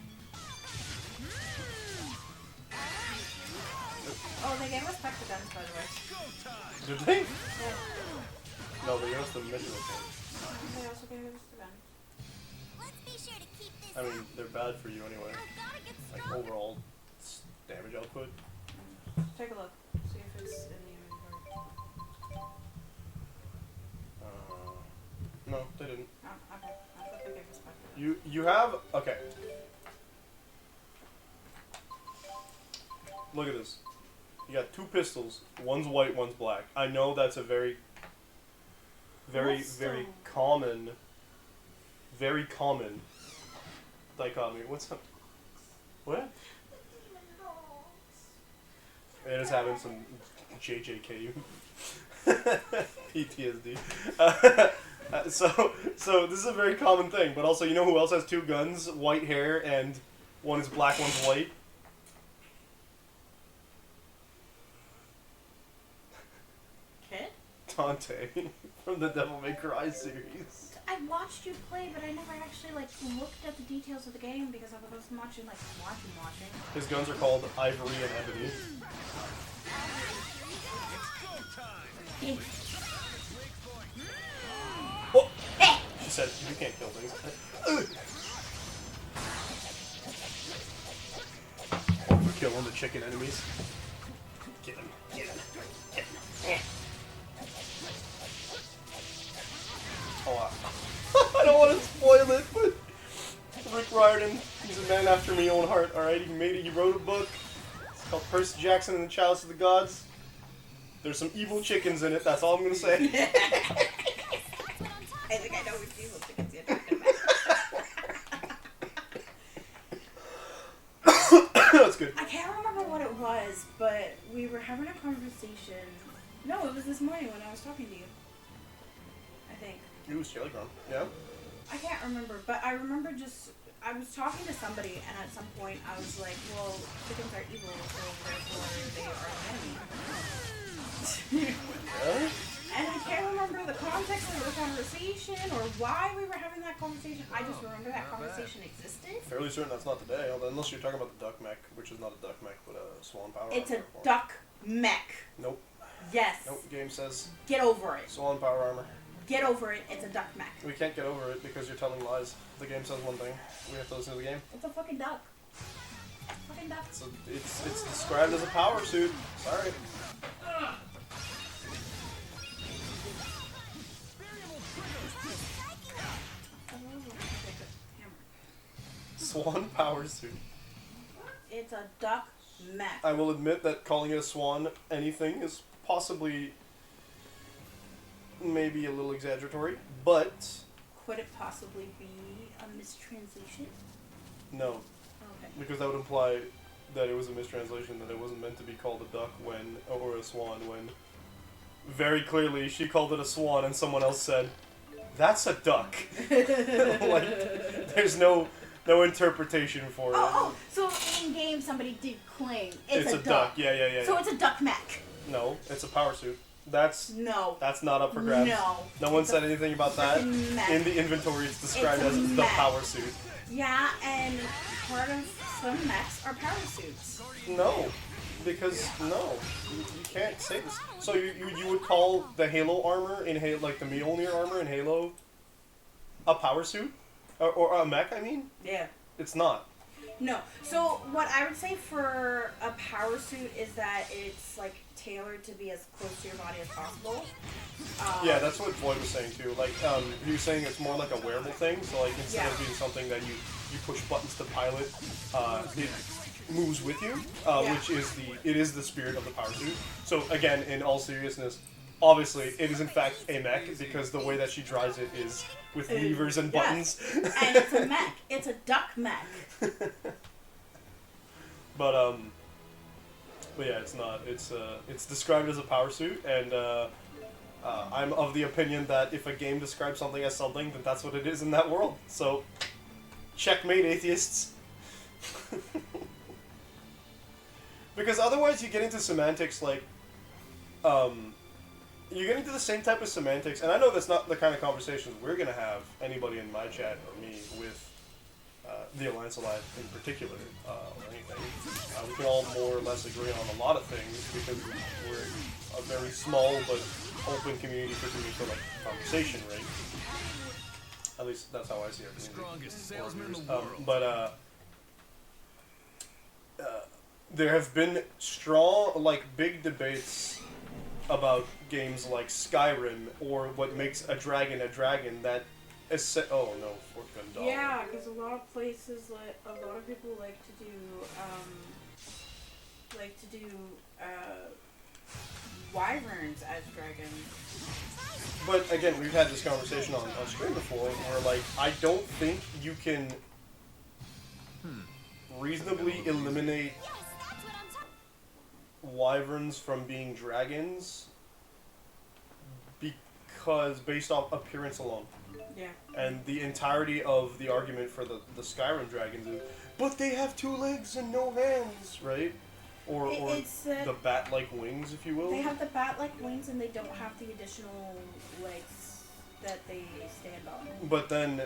Oh, they gave us back the guns, by the way. Did they? Yeah. No, they gave us the mission report. They also gave us the guns. I mean, they're bad for you anyway. Like, overall damage output. Take a look. See if it's in the inventory. No, they didn't. Oh, okay. I thought they gave us back the guns. You have... Okay. Look at this. You got 2 pistols. One's white, one's black. I know that's a very common dichotomy. What's up? What? It is having some JJK. PTSD. So this is a very common thing, but also, you know who else has 2 guns, white hair, and one is black, one's white? Kid? Dante from the Devil May Cry series. I watched you play, but I never actually like looked at the details of the game because I was watching watching. His guns are called Ivory and Ebony. Oh! She said, you can't kill things. Kill on the chicken enemies. Get him. Get him. Get him. Oh, I don't want to spoil it, but Rick Riordan, he's a man after my own heart, alright? He made it, he wrote a book. It's called Percy Jackson and the Chalice of the Gods. There's some evil chickens in it, that's all I'm gonna say. I think I know which evil chickens you're talking about. That's good. I can't remember what it was, but we were having a conversation. No, it was this morning when I was talking to you. I think. It was Jellycron, yeah? I can't remember, but I remember I was talking to somebody, and at some point I was like, well, chickens are evil, so therefore they are the enemy. Yeah? And I can't remember the context of the conversation, or why we were having that conversation. I just remember that conversation existed. Fairly certain that's not today, unless you're talking about the duck mech, which is not a duck mech, but a swan power. It's a duck mech. Nope. Yes. Nope, game says. Get over it. Swan power armor. Get over it, it's a duck mech. We can't get over it because you're telling lies. The game says one thing. We have to listen to the game. It's a fucking duck. Fucking duck. It's described as a power suit. Sorry. Swan power suit. It's a duck mech. I will admit that calling it a swan anything is possibly maybe a little exaggeratory, but could it possibly be a mistranslation? No. Okay. Because that would imply that it was a mistranslation, that it wasn't meant to be called a duck or a swan when very clearly she called it a swan and someone else said, that's a duck. Like, there's no interpretation for it. Oh, so in game somebody did claim it's a duck. Yeah. So it's a duck mech. No, it's a power suit. That's not up for grabs. No one said anything about that. In the inventory, it's described as the power suit. Yeah, and part of some mechs are power suits. No, because you can't say this. So you would call the Halo armor in Halo, like the Mjolnir armor in Halo, a power suit, or a mech? I mean. Yeah. It's not. No. So what I would say for a power suit is that it's like tailored to be as close to your body as possible. Yeah, that's what Floyd was saying too. Like, he was saying it's more like a wearable thing. So like, instead of being something that you push buttons to pilot, it moves with you, which is the spirit of the power suit. So again, in all seriousness, obviously it is in fact a mech because the way that she drives it is with levers and buttons. And it's a mech. It's a duck mech. But yeah, it's not. It's described as a power suit, and I'm of the opinion that if a game describes something as something, then that's what it is in that world. So, checkmate, atheists. Because otherwise, you get into semantics like, you get into the same type of semantics, and I know that's not the kind of conversations we're gonna have, anybody in my chat or me, with the Alliance Alive in particular, or anything. We can all more or less agree on a lot of things because we're a very small but open community for like conversation, right? At least that's how I see our community. Strongest salesman in the world. But there have been strong, like, big debates about games like Skyrim or what makes a dragon that is oh no, Fort Gundam. Yeah, because a lot of places, a lot of people like to do wyverns as dragons. But again, we've had this conversation on stream before, where like I don't think you can reasonably eliminate wyverns from being dragons because based off appearance alone. Yeah. And the entirety of the argument for the Skyrim dragons is, but they have 2 legs and no hands, right? Or It's the bat-like wings, if you will. They have the bat-like wings, and they don't have the additional legs that they stand on. But then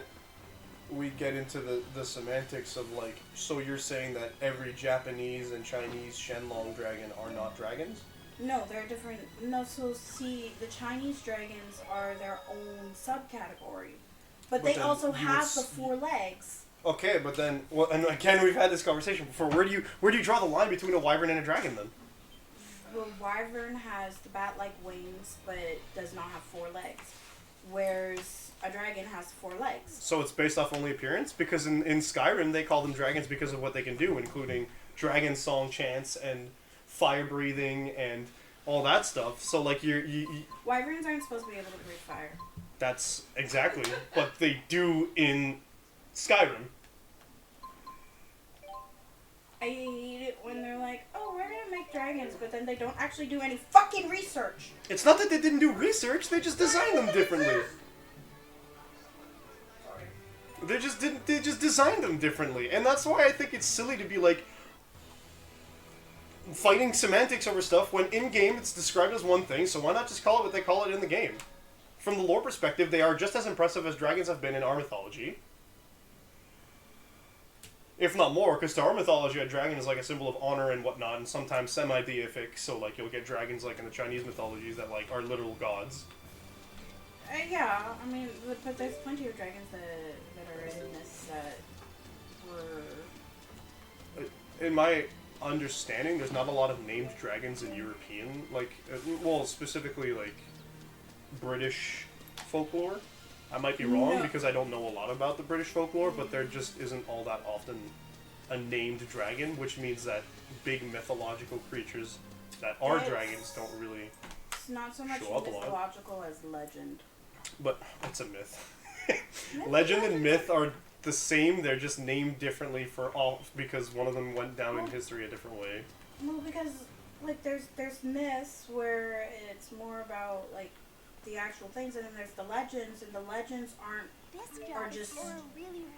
we get into the semantics of, like, so you're saying that every Japanese and Chinese Shenlong dragon are not dragons? No, they're different. No, so see, the Chinese dragons are their own subcategory. But they also have the 4 legs. Okay, but then, well, and again, we've had this conversation before. Where do you draw the line between a wyvern and a dragon, then? The wyvern has the bat-like wings, but it does not have 4 legs. Whereas a dragon has 4 legs. So it's based off only appearance? Because in Skyrim, they call them dragons because of what they can do, including dragon song chants and fire breathing and all that stuff. So, like, you Wyverns aren't supposed to be able to breathe fire. That's exactly what they do in Skyrim. I hate it when they're like, oh, we're gonna make dragons, but then they don't actually do any fucking research. It's not that they didn't do research, they just designed them differently. They just designed them differently. And that's why I think it's silly to be like fighting semantics over stuff when in game it's described as one thing, so why not just call it what they call it in the game? From the lore perspective, they are just as impressive as dragons have been in our mythology. If not more, because to our mythology, a dragon is like a symbol of honor and whatnot, and sometimes semi-deific, so like you'll get dragons like in the Chinese mythologies that like are literal gods. Yeah, I mean, but there's plenty of dragons that are in this that were... In my understanding, there's not a lot of named dragons in European, like, well, specifically like British folklore. I might be wrong because I don't know a lot about the British folklore, but there just isn't all that often a named dragon, which means that big mythological creatures that are dragons don't really It's not so much show up a lot. mythological as legend. But it's a myth. Legend and myth are the same, they're just named differently for all because one of them went down in history a different way. Well, because like there's myths where it's more about like the actual things, and then there's the legends, and the legends are just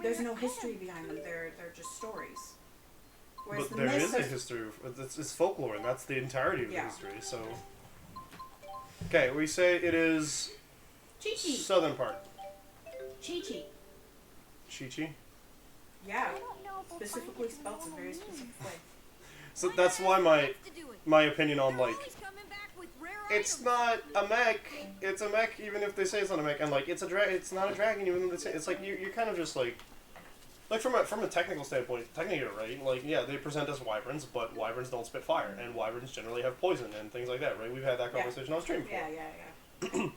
there's no history behind them. They're just stories. Whereas But there is a history. It's folklore, and that's the entirety of the history. So, okay, we say it is Chi-Chi. southern part. Chi-Chi. Chi-Chi. Yeah. Specifically spelled in a very specific way. So that's why my opinion on like it's not a mech. It's a mech, even if they say it's not a mech, and like it's it's not a dragon, even though they say it's like you're kind of just like from a technical standpoint, technically right. Like yeah, they present as wyverns, but wyverns don't spit fire, and wyverns generally have poison and things like that, right? We've had that conversation on stream before. Yeah.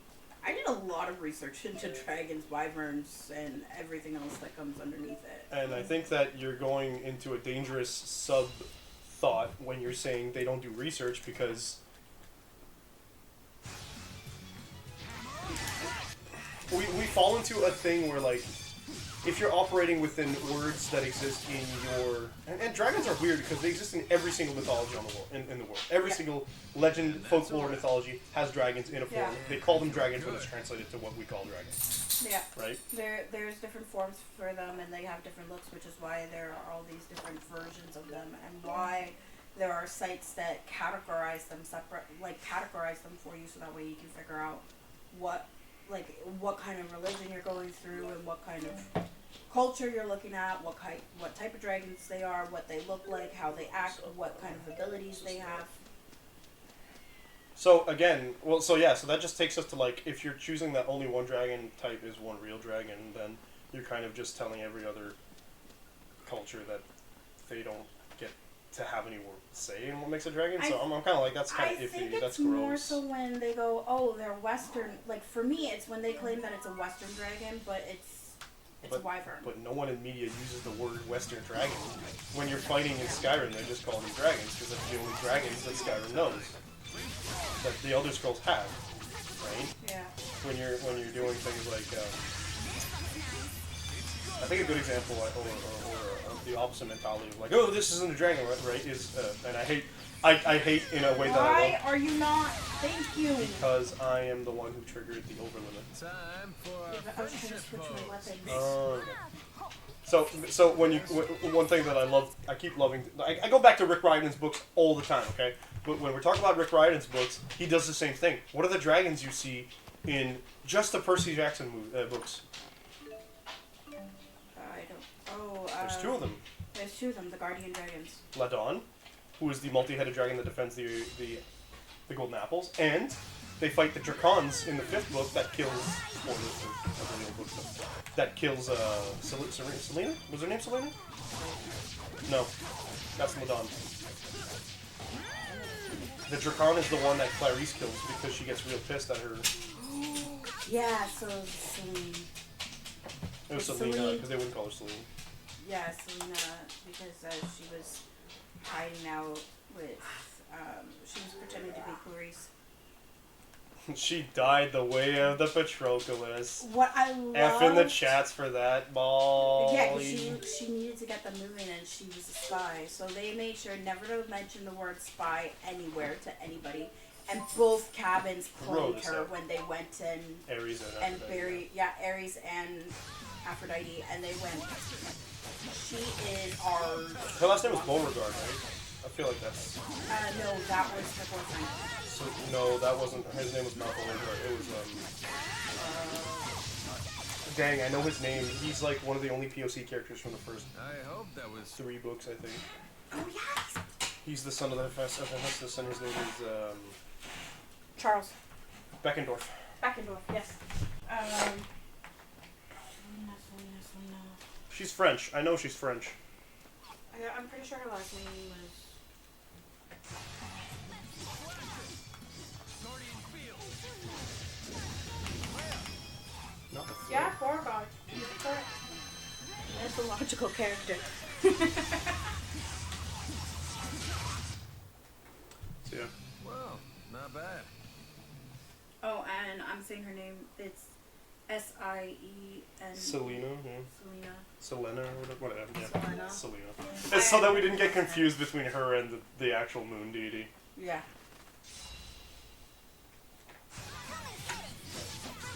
I did a lot of research into dragons, wyverns, and everything else that comes underneath it. And I think that you're going into a dangerous sub-thought when you're saying they don't do research because we fall into a thing where, like, if you're operating within words that exist in your... And dragons are weird because they exist in every single mythology on the world, in the world. Every single legend, folklore, mythology has dragons in a form. They call them dragons when it's translated to what we call dragons. Yeah. Right? There's different forms for them, and they have different looks, which is why there are all these different versions of them, and why there are sites that categorize them categorize them for you, so that way you can figure out what kind of religion you're going through and what kind of culture you're looking at, what type of dragons they are, what they look like, how they act, what kind of abilities they have. So again, so that just takes us to like, if you're choosing that only one dragon type is one real dragon, then you're kind of just telling every other culture that they don't get to have any say in what makes a dragon. So I'm kind of like, that's kind of iffy. I think that's it's gross. more so when they go, oh, they're Western. Like for me, it's when they claim that it's a Western dragon, but it's a wyvern. But no one in media uses the word Western dragon. When you're fighting in Skyrim, they just call them dragons because that's the only dragons that Skyrim knows. That the Elder Scrolls have, right? Yeah. When you're doing things like I think a good example, or the opposite mentality of like, oh, this isn't a dragon, right? Is and I hate in a way that I Why love. are you not? Thank you. Because I am the one who triggered the overlimit. Time for I was trying to switch my weapons. Oh. So when you one thing that I love, I keep loving. I go back to Rick Riordan's books all the time. Okay, but when we're talking about Rick Riordan's books, he does the same thing. What are the dragons you see in just the Percy Jackson books? I don't. Oh. There's two of them. There's two of them. The Guardian Dragons. Ladon, who is the multi-headed dragon that defends the golden apples, and they fight the Dracons in the 5th book that kills. That kills Selena? Was her name Selena? No, that's Ladon. The Dracon is the one that Clarice kills because she gets real pissed at her. Yeah. So Celine. It was Selena because they wouldn't call her Selena. Yeah, Selena, because she was hiding out with. She was pretending to be Clarice. She died the way of the Patroclus. What I love. F in the chats for that, ball. Yeah, 'cause she needed to get the moving and she was a spy. So they made sure never to mention the word spy anywhere to anybody. And both cabins cloned her when they went in. Ares and buried. Yeah, Ares and Aphrodite. And they went. She is our. Her last name was Beauregard, right? I feel like that's. No, that was her boyfriend. So, no, that wasn't. His name was Malcolm Beauregard. It was Dang, I know his name. He's like one of the only POC characters from the first. I hope that was 3 books, I think. Oh yes. He's the son of the Hephaestus, and his name is Charles. Beckendorf. Beckendorf, yes. Selena. She's French. I know she's French. I'm pretty sure her last name was. Not the Yeah, Beauregard. That's a logical character. Yeah. Well, not bad. Oh, and I'm saying her name. It's S-I-E-N. Selena, yeah. Selena, or whatever. Yeah. Selena. It's so that we didn't get confused between her and the actual moon deity. Yeah.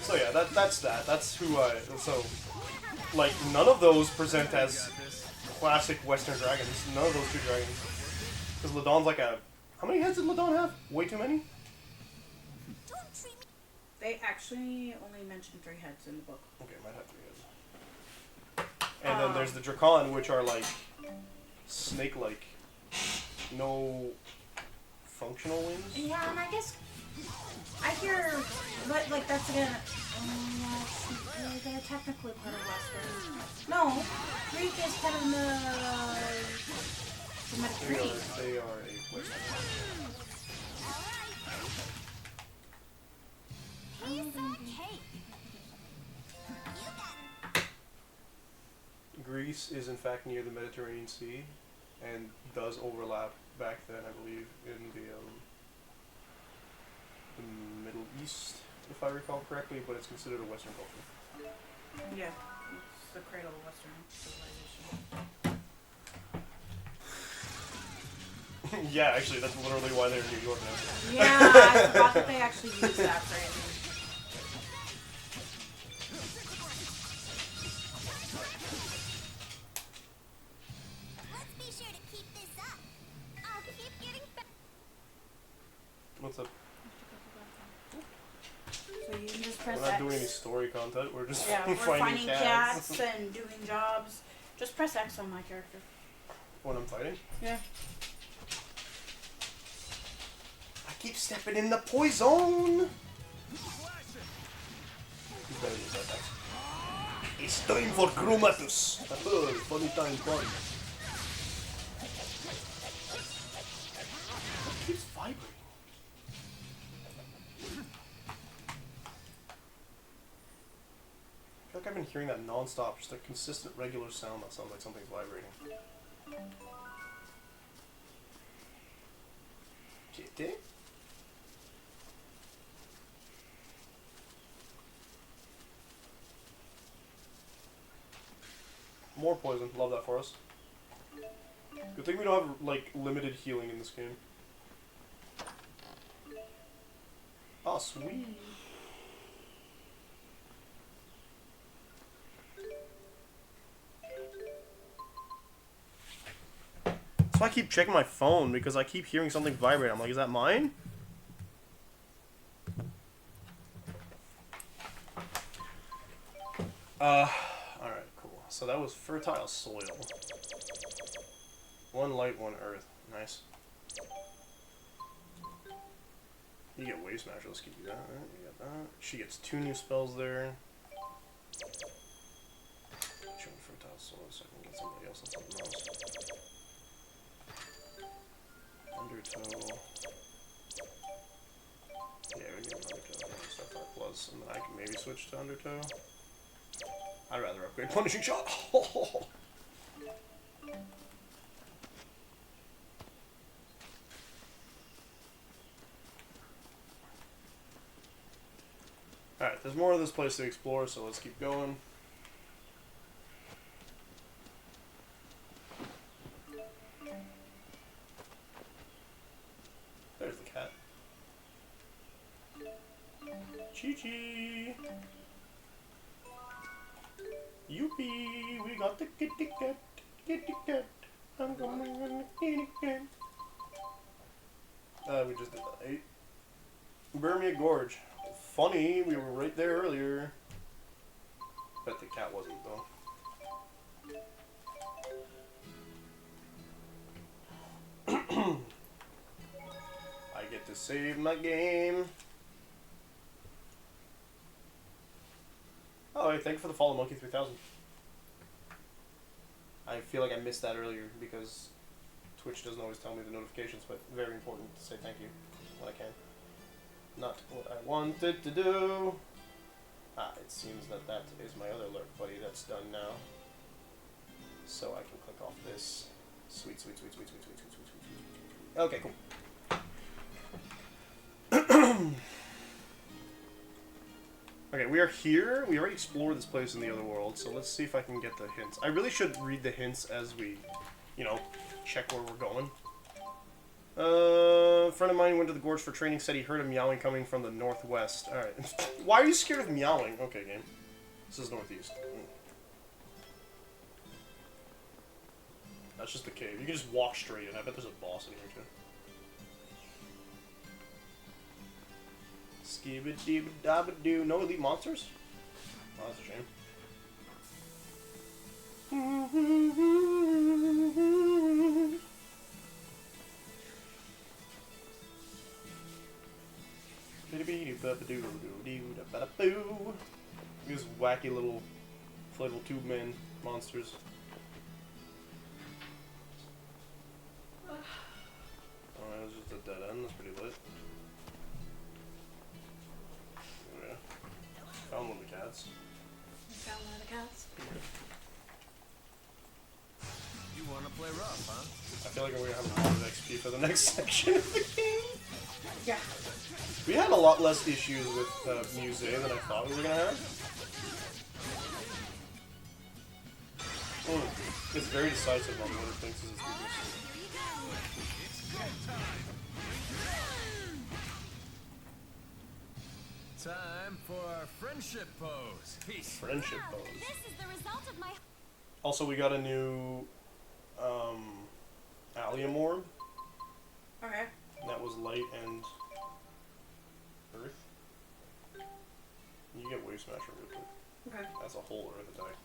So yeah, that's that. That's who I. So, like, none of those present as classic Western dragons. None of those 2 dragons. Because Ladon's like a. How many heads did Ladon have? Way too many? They actually only mentioned 3 heads in the book. Okay, might have 3 heads. And then there's the Dracon, which are like snake-like. No functional wings? Yeah, and I guess I hear, but like that's again. They're technically part of Western. No, Greek is part of the Mediterranean. They are a Western. Greece is in fact near the Mediterranean Sea, and does overlap back then, I believe, in the Middle East, if I recall correctly, but it's considered a Western culture. Yeah, it's the cradle of Western civilization. Yeah, actually, that's literally why they're in New York now. Yeah, I forgot that they actually use that phrase. What's up? So you can just press We're not X. doing any story content, we're just we're finding cats. and doing jobs. Just press X on my character. When I'm fighting? Yeah. I keep stepping in the poison! It's time for Chromatus! Funny time fun. It keeps vibrating. I feel like I've been hearing that non-stop, just a consistent, regular sound that sounds like something's vibrating. Kitty? More poison. Love that for us. Good thing we don't have, like, limited healing in this game. Oh, sweet. That's why I keep checking my phone, because I keep hearing something vibrate. I'm like, is that mine? Alright, cool. So that was fertile soil. 1 light, 1 earth. Nice. You get Wave Smasher, let's keep you that. You got that. She gets 2 new spells there. Show me fertile soil so I can get somebody else on something else. Undertow. Yeah, we get Undertow. Stuff 5+, and then I can maybe switch to Undertow. I'd rather upgrade Punishing Shot. Alright, there's more of this place to explore, so let's keep going. There's the cat. Chi-chi! Youpee! We got the kitty cat! Kitty cat! I'm going on the kitty cat! We just did that. 8. Burmia Gorge. Funny, we were right there earlier. Bet the cat wasn't, though. I get to save my game. Oh, hey, thank you for the follow, Monkey 3000. I feel like I missed that earlier because Twitch doesn't always tell me the notifications, but very important to say thank you when I can. Not what I wanted to do. Ah, it seems that that is my other alert buddy that's done now. So I can click off this. Sweet, sweet, sweet, sweet, sweet, sweet, sweet, sweet, sweet. Okay, cool. Okay, we are here. We already explored this place in the other world, so let's see if I can get the hints. I really should read the hints as we, you know, check where we're going. A friend of mine went to the gorge for training, said he heard a meowing coming from the northwest. Alright. Why are you scared of meowing? Okay, game. This is northeast. That's just the cave. You can just walk straight in. I bet there's a boss in here, too. Skibba-dibba-dabba-doo. No elite monsters? Oh, that's a shame. These wacky little inflatable tube man monsters. Oh, that was just a dead end. That's pretty lit. Oh, yeah. Found one of the cats. You found one of the cats? You want to play rough, huh? I feel like we're gonna have a lot of XP for the next section of the game. Yeah. We had a lot less issues with Muse than I thought we were gonna have. It's very decisive on what it thinks is its weakness. Time for our friendship pose. Peace. Friendship pose. This is the result of my. Also, we got a new Allium orb. Okay. That was light and earth. You get Wave Smasher real quick. Okay. That's a whole earth attack.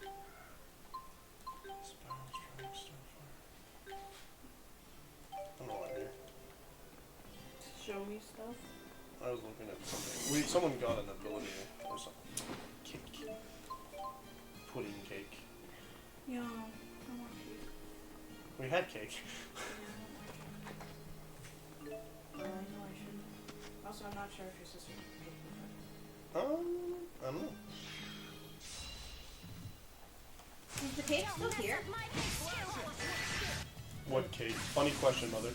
Spiral Strike, Starfire. I don't know why I'm here. Show me stuff. I was looking at something. Someone got an ability or something. Cake. Pudding cake. Yeah, I want cake. We had cake. I know I should. Also, I'm not sure if your sister can cake. I don't know. Is the cake still here? What cake? Funny question, mother.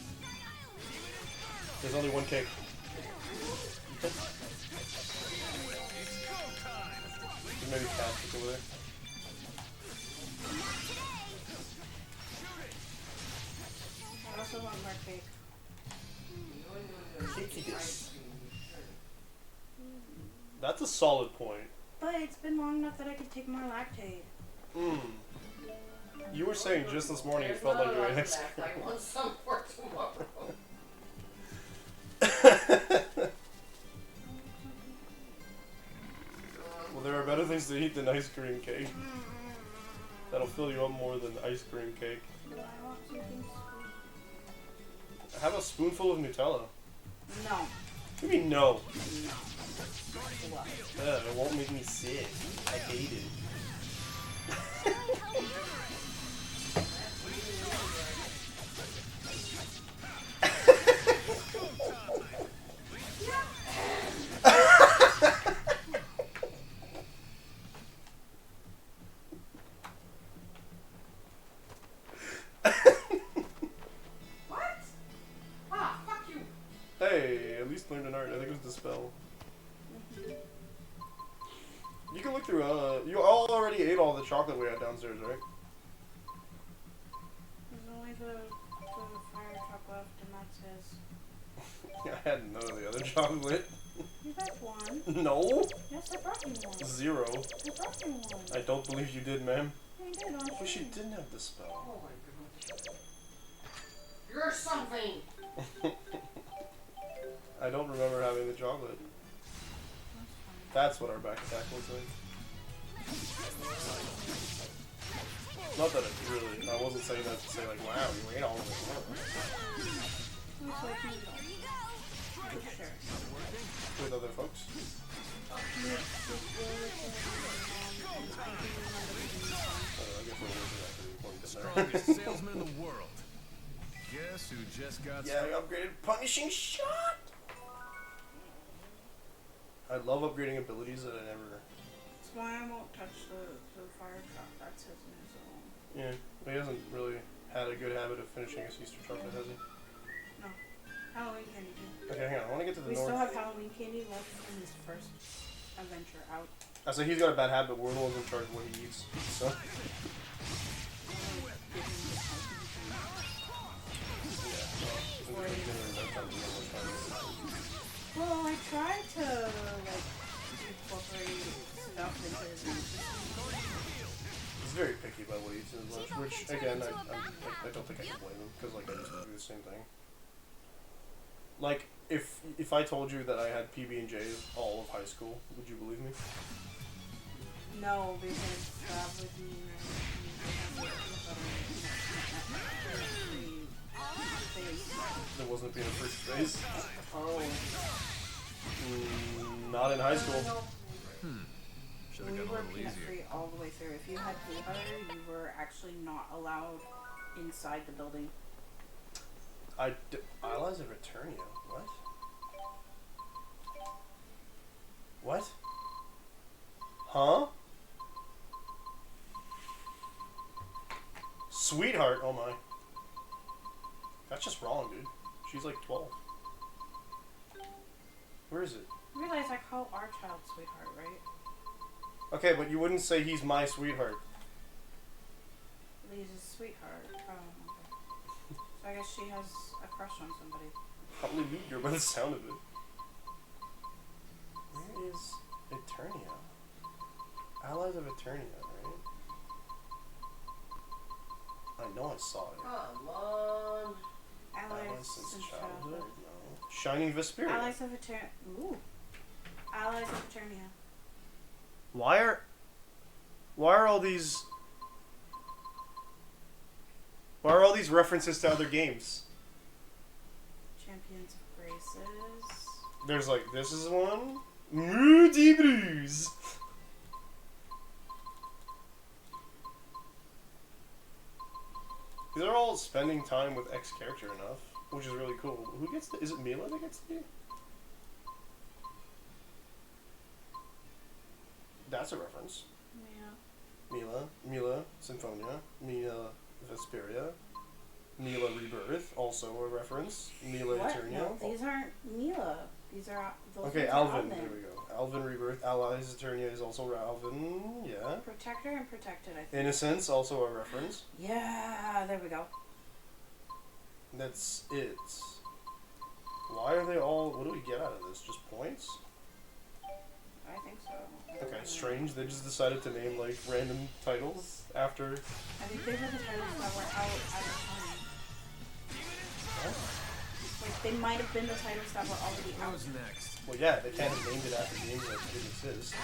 There's only one cake. There's maybe cats over there. also want more cake. Cakey dish. That's a solid point. But it's been long enough that I could take more lactate. You were saying just this morning you felt like you ate ice cream. I want some for tomorrow. Well, there are better things to eat than ice cream cake. That'll fill you up more than ice cream cake. I want something sweet. Have a spoonful of Nutella. No. What do you mean no? It won't make me sick. I hate it. What? Ah, fuck you. Hey, at least learned an art. I think it was Dispel. You can look through, you all already ate all the chocolate we had downstairs, right? There's only the fire truck left, and that's his. I had none of the other chocolate. You got one. No. Yes, I brought you one. 0. I brought you one. I don't believe you did, ma'am. I did, on But she stream. didn't have Dispel. Oh my god. You're something. I don't remember having the chocolate. That's what our back attack looks like. Not that it really, I wasn't saying that to say like, wow, you ate all of it. Sure. With other folks. I guess we're losing that pretty point in there. Strongest salesman in the world. Guess who just got Yeah, we upgraded punishing shot! I love upgrading abilities that I never... That's why I won't touch the fire truck. That's his new zone. Yeah, but he hasn't really had a good habit of finishing his Easter chocolate, has he? No. Halloween candy too. Okay, hang on, I want to get to the We north. still have Halloween candy left in his first adventure out. I say he's got a bad habit, we're the ones in charge of what he eats, so... Well, I tried to like incorporate stuff into his He's very picky about what he eats in his lunch, which again, I don't think I can blame him, because like I used to do the same thing. Like, if I told you that I had PB&J's all of high school, would you believe me? No, because that would mean There wasn't a peanut free space. Oh. Not in high school. Should We have got a were little peanut easier. free all the way through. If you had peanut butter, you were actually not allowed inside the building. Allies of Eternia. What? What? Huh? Sweetheart, oh my. That's just wrong, dude. She's like 12. Where is it? You realize I call our child sweetheart, right? Okay, but you wouldn't say he's my sweetheart. Lisa's sweetheart. Oh, okay. So I guess she has a crush on somebody. Probably Meteor by the sound of it. Where is Eternia? Allies of Eternia, right? I know I saw it. Come on. Allies since of childhood? No. Shining Vesperia. Allies of Eternia. Ooh. Allies of Eternia. Why are all these references to other games? Champions of Graces. There's like, this is one. Moody Blues. These are all spending time with X character enough, which is really cool. Who gets the, is it Mila that gets the? That's a reference. Yeah. Mila Symphonia, Mila Vesperia, Mila Rebirth, also a reference. Mila What? Eternia. No, these aren't Mila. These are those Okay, ones are Alvin. There we go. Alvin Rebirth. Allies Eternia is also Alvin. Yeah. Protector and Protected, I think. Innocence, also a reference. Yeah, there we go. That's it. Why are they all... What do we get out of this? Just points? I think so. Okay, strange. They just decided to name, like, random titles after... I think they were the titles that were out at the time. Huh? Like, they might have been the titles that were already out. Who's next? Well, yeah, they can't have named it after games that didn't exist.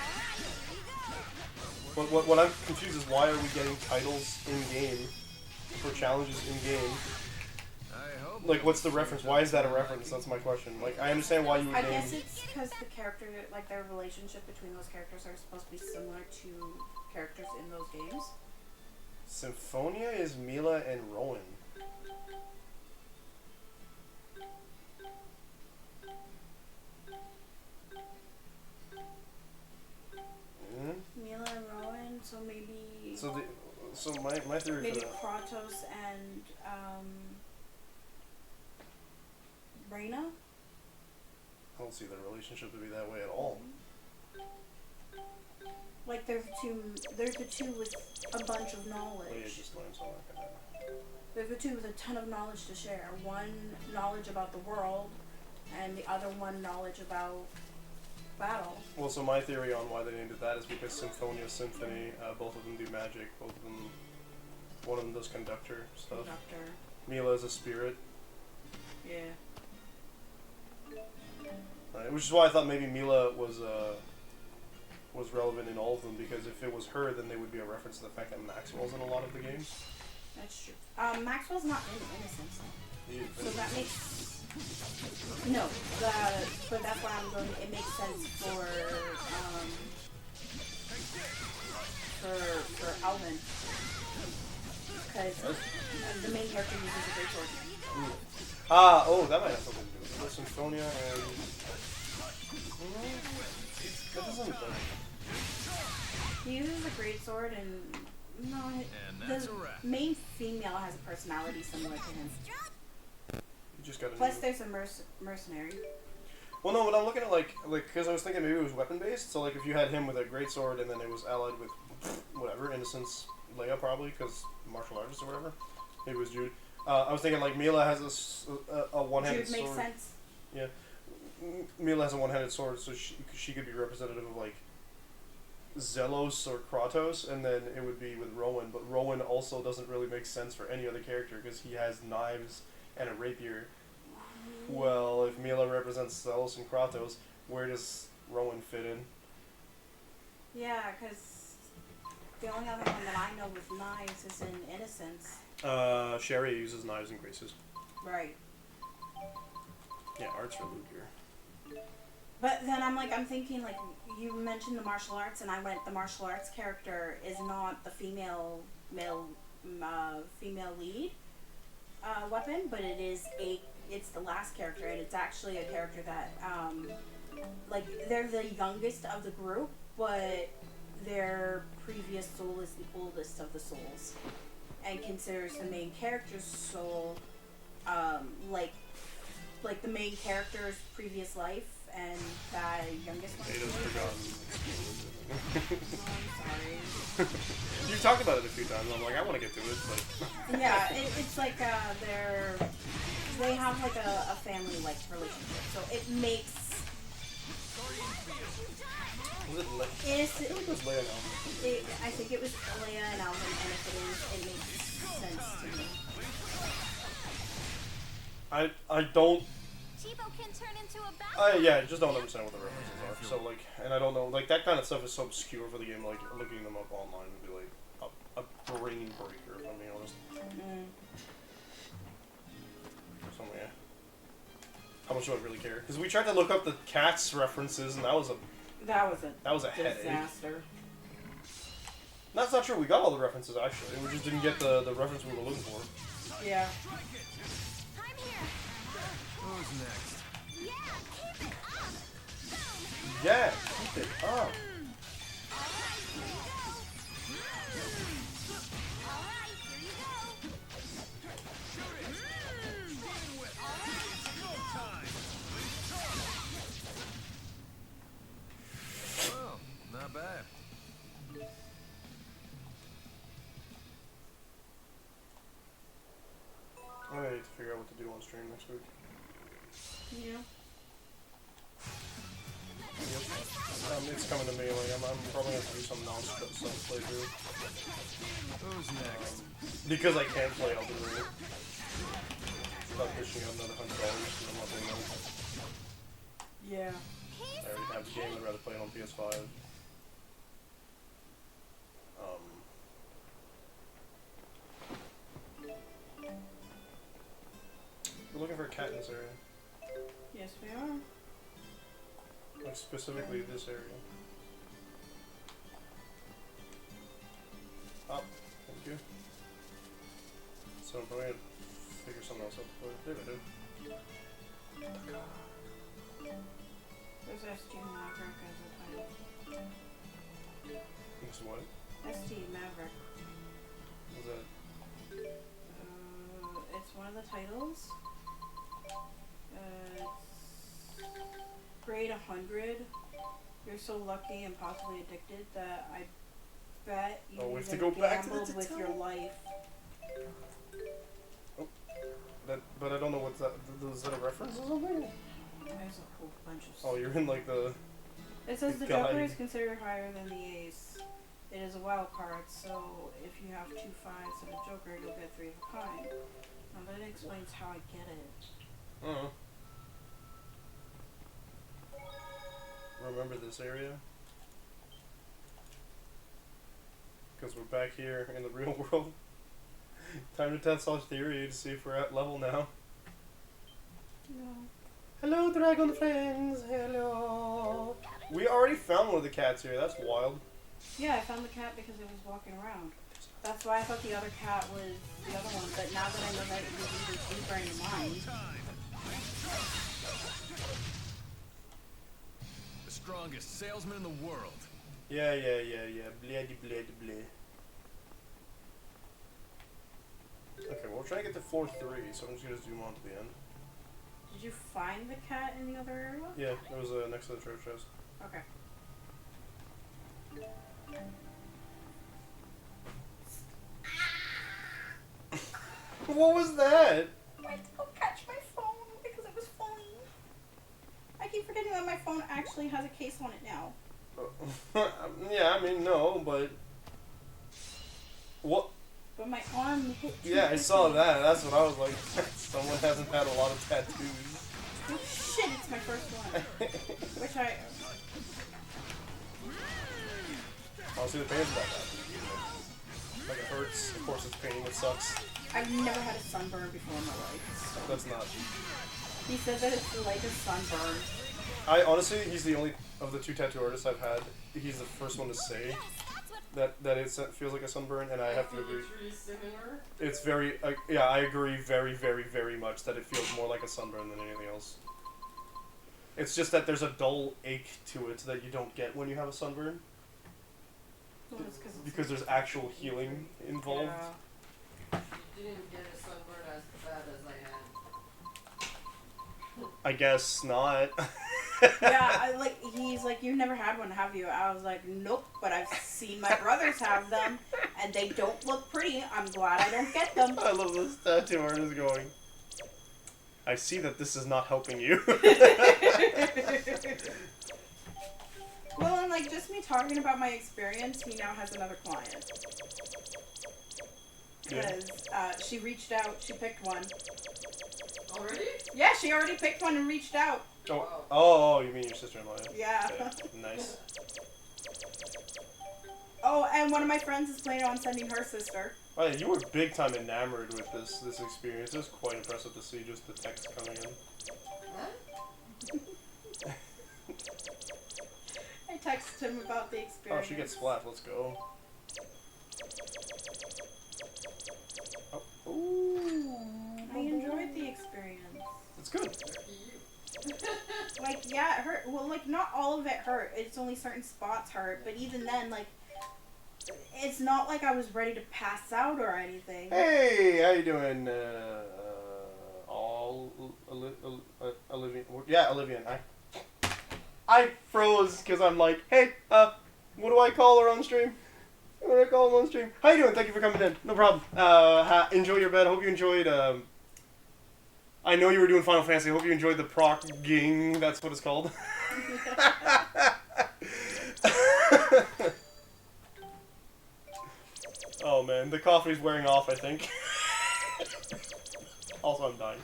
But what I'm confused is why are we getting titles in-game for challenges in-game? Like, what's the reference? Why is that a reference? That's my question. Like, I understand why you would I name... guess it's because the character, like, their relationship between those characters are supposed to be similar to characters in those games. Symphonia is Mila and Rowan. Mila and Rowan, so maybe... So my theory maybe for that... Kratos and, Reyna? I don't see their relationship to be that way at all. Like, they're the two with a bunch of knowledge. Leia just learned something like that. They're the two with a ton of knowledge to share. One knowledge about the world, and the other one knowledge about battle. Well, so my theory on why they named it that is because Symphonia, Symphony, both of them do magic, both of them, one of them does conductor stuff. Conductor. Mila is a spirit. Yeah. Which is why I thought maybe Mila was relevant in all of them, because if it was her, then they would be a reference to the fact that Maxwell's in a lot of the games. That's true. Maxwell's not in Innocence, so that makes... No, but that's why I'm going... It makes sense for Alvin. Because the main character uses a great sword. Oh, that might have something to do with it. Symphonia and... That doesn't... He uses a great sword and... No, that's the a wrap. main female has a personality similar to him. You just gotta... Plus there's a mercenary. Well, no, but I'm looking at, like, because I was thinking maybe it was weapon-based, so, like, if you had him with a great sword and then it was allied with, whatever, Innocence, Leia probably, because martial artist or whatever. Maybe it was Jude. I was thinking, like, Mila has a one-handed sword. Jude makes sense. Yeah. Mila has a one-handed sword, so she could be representative of, like, Zelos or Kratos, and then it would be with Rowan, but Rowan also doesn't really make sense for any other character, because he has knives and a rapier. Well, if Mila represents Zelos and Kratos, where does Rowan fit in? Yeah, because the only other one that I know with knives is in Innocence. Sherry uses knives and graces. Right. Yeah, arts are Luke here. But then I'm thinking, like, you mentioned the martial arts, and I went, the martial arts character is not the female lead weapon, but it's the last character, and it's actually a character that, like, they're the youngest of the group, but their previous soul is the oldest of the souls, and considers the main character's soul, like the main character's previous life, and that youngest one. Ada's forgotten. Oh, I'm sorry. You talked about it a few times. I'm like, I want to get to it, but... Yeah, it's like they have like a family-like relationship, so it makes... Was it Leia? It was Leia and Alvin. I think it was Leia and Alvin, and if it is, it makes sense to me. I don't... Chibo can turn into a yeah, I just don't understand what the references are. So, like, and I don't know, like, that kind of stuff is so obscure for the game, like, looking them up online would be, like, a brain breaker, if I'm being honest. So, yeah. How much do I really care? Because we tried to look up the Cats references, and that was a headache. Disaster. That's not true, we got all the references, actually. We just didn't get the reference we were looking for. Yeah. Who's next? Yeah, keep it up. Well, not bad. I need to figure out what to do next week. Yeah. It's coming to me. Like I'm probably gonna do some non-stuff playthrough. Who's next? Because I can't play Elden Ring without pushing out another $100 because I'm not doing that. Yeah. I already have the game. I'd rather play it on PS5. We're looking for a cat in this area. Yes, we are. Like specifically this area. Oh, thank you. So I'm probably gonna figure something else out to play. There we do. There's ST Maverick as a title. It's what? ST Maverick. What's that? It's one of the titles. It's grade 100. You're so lucky and possibly addicted that I bet you we have to even go back to the gambled with your life. Oh, but I don't know what's that. Is that a reference or something? There's a whole bunch of Oh, you're in like the. It says the guide. Joker is considered higher than the Ace. It is a wild card, so if you have 2 5s and a Joker, you'll get 3 of a kind. Now that explains how I get it. Oh. Remember this area? Because we're back here in the real world. Time to test our theory to see if we're at level now. No. Hello, dragon friends. Hello. We already found one of the cats here. That's wild. Yeah, I found the cat because it was walking around. That's why I thought the other cat was the other one, but now that I know that it was either deeper into mine. The strongest salesman in the world. Yeah. Bloody. Okay, well, we're trying to get to floor 3, so I'm just gonna zoom on to the end. Did you find the cat in the other area? Yeah, it was next to the treasure chest. Okay. What was that? I went to go catch my phone because it was falling. I keep forgetting that my phone actually has a case on it now. Yeah, I mean, no, but... What? But my arm hit too Yeah, I quickly. saw that. That's what I was like. Someone hasn't had a lot of tattoos. Oh shit, it's my first one. Which I... Honestly, the pain's not that. Like, it hurts. Of course it's pain. It sucks. I've never had a sunburn before in my life. So. That's not. He said that it's like a sunburn. I honestly, he's the only of the 2 tattoo artists I've had. He's the first one to say that it feels like a sunburn, and I have to agree. It's very, yeah, I agree very much that it feels more like a sunburn than anything else. It's just that there's a dull ache to it that you don't get when you have a sunburn. Well, it's because there's actual healing involved. You didn't get a sunburn as bad as I had. I guess not. Yeah, he's like, you never had one, have you? I was like, nope, but I've seen my brothers have them, and they don't look pretty. I'm glad I don't get them. I love this tattoo artist going. I see that this is not helping you. Well, and like, just me talking about my experience, he now has another client. Because she reached out, she picked one. Already? Yeah, she already picked one and reached out. Oh, you mean your sister-in-law? Yeah. Nice. Oh, and one of my friends is planning on sending her sister. Oh yeah, you were big time enamored with this experience. It was quite impressive to see just the text coming in. I texted him about the Oh, experience. she gets splat. Let's go. Oh. Ooh. I enjoyed the experience. It's good. Like, yeah, it hurt. Well, like, not all of it hurt. It's only certain spots hurt. But even then, like, it's not like I was ready to pass out or anything. Hey, how you doing? Olivia. Yeah, Olivia. I froze because I'm like, hey, what do I call her on stream? What do I call him on stream? How you doing? Thank you for coming in. No problem. Enjoy your bed. Hope you enjoyed I know you were doing Final Fantasy. I hope you enjoyed the proc-ging. That's what it's called. Oh man, the coffee's wearing off, I think. Also, I'm dying.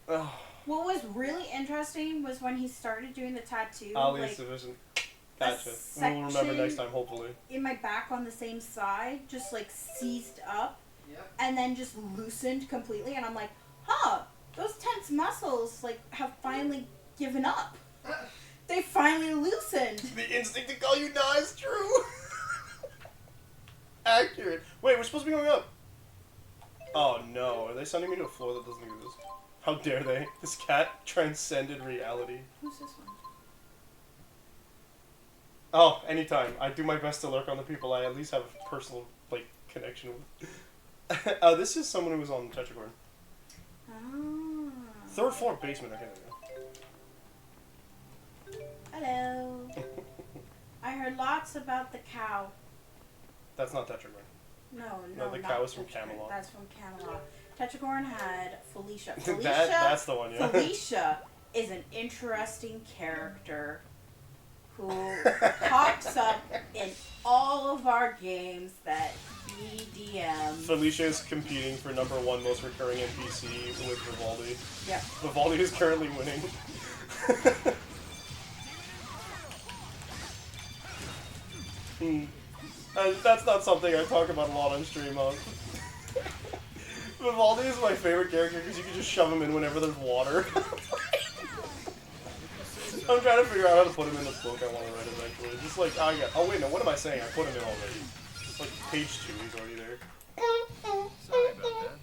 Oh. What was really interesting was when he started doing the tattoo. Ali's division. Gotcha. We'll remember next time, hopefully. In my back on the same side, just like seized up, and then just loosened completely, and I'm like, huh, those tense muscles like have finally given up. They finally loosened. The instinct to call you Na is true. Accurate. Wait, we're supposed to be going up. Oh no, are they sending me to a floor that doesn't exist? How dare they? This cat transcended reality. Who's this one? Oh, anytime. I do my best to lurk on the people I at least have a personal, like, connection with. This is someone who was on Tetracorn. Oh. 3rd floor basement, okay. Hello. I heard lots about the cow. That's not Tetracorn. No, the not cow is from Tetracorn. Camelot. That's from Camelot. Tetracorn had Felicia. That's the one, yeah. Felicia is an interesting character who pops up in all of our games that EDM. Felicia is competing for #1 most recurring NPC with Vivaldi. Yep. Vivaldi is currently winning. That's not something I talk about a lot on stream, huh? Vivaldi is my favorite character because you can just shove him in whenever there's water. I'm trying to figure out how to put him in the book I want to write eventually. Just like, oh wait, no, what am I saying? I put him in already. Like, page 2, he's already there. Sorry about that.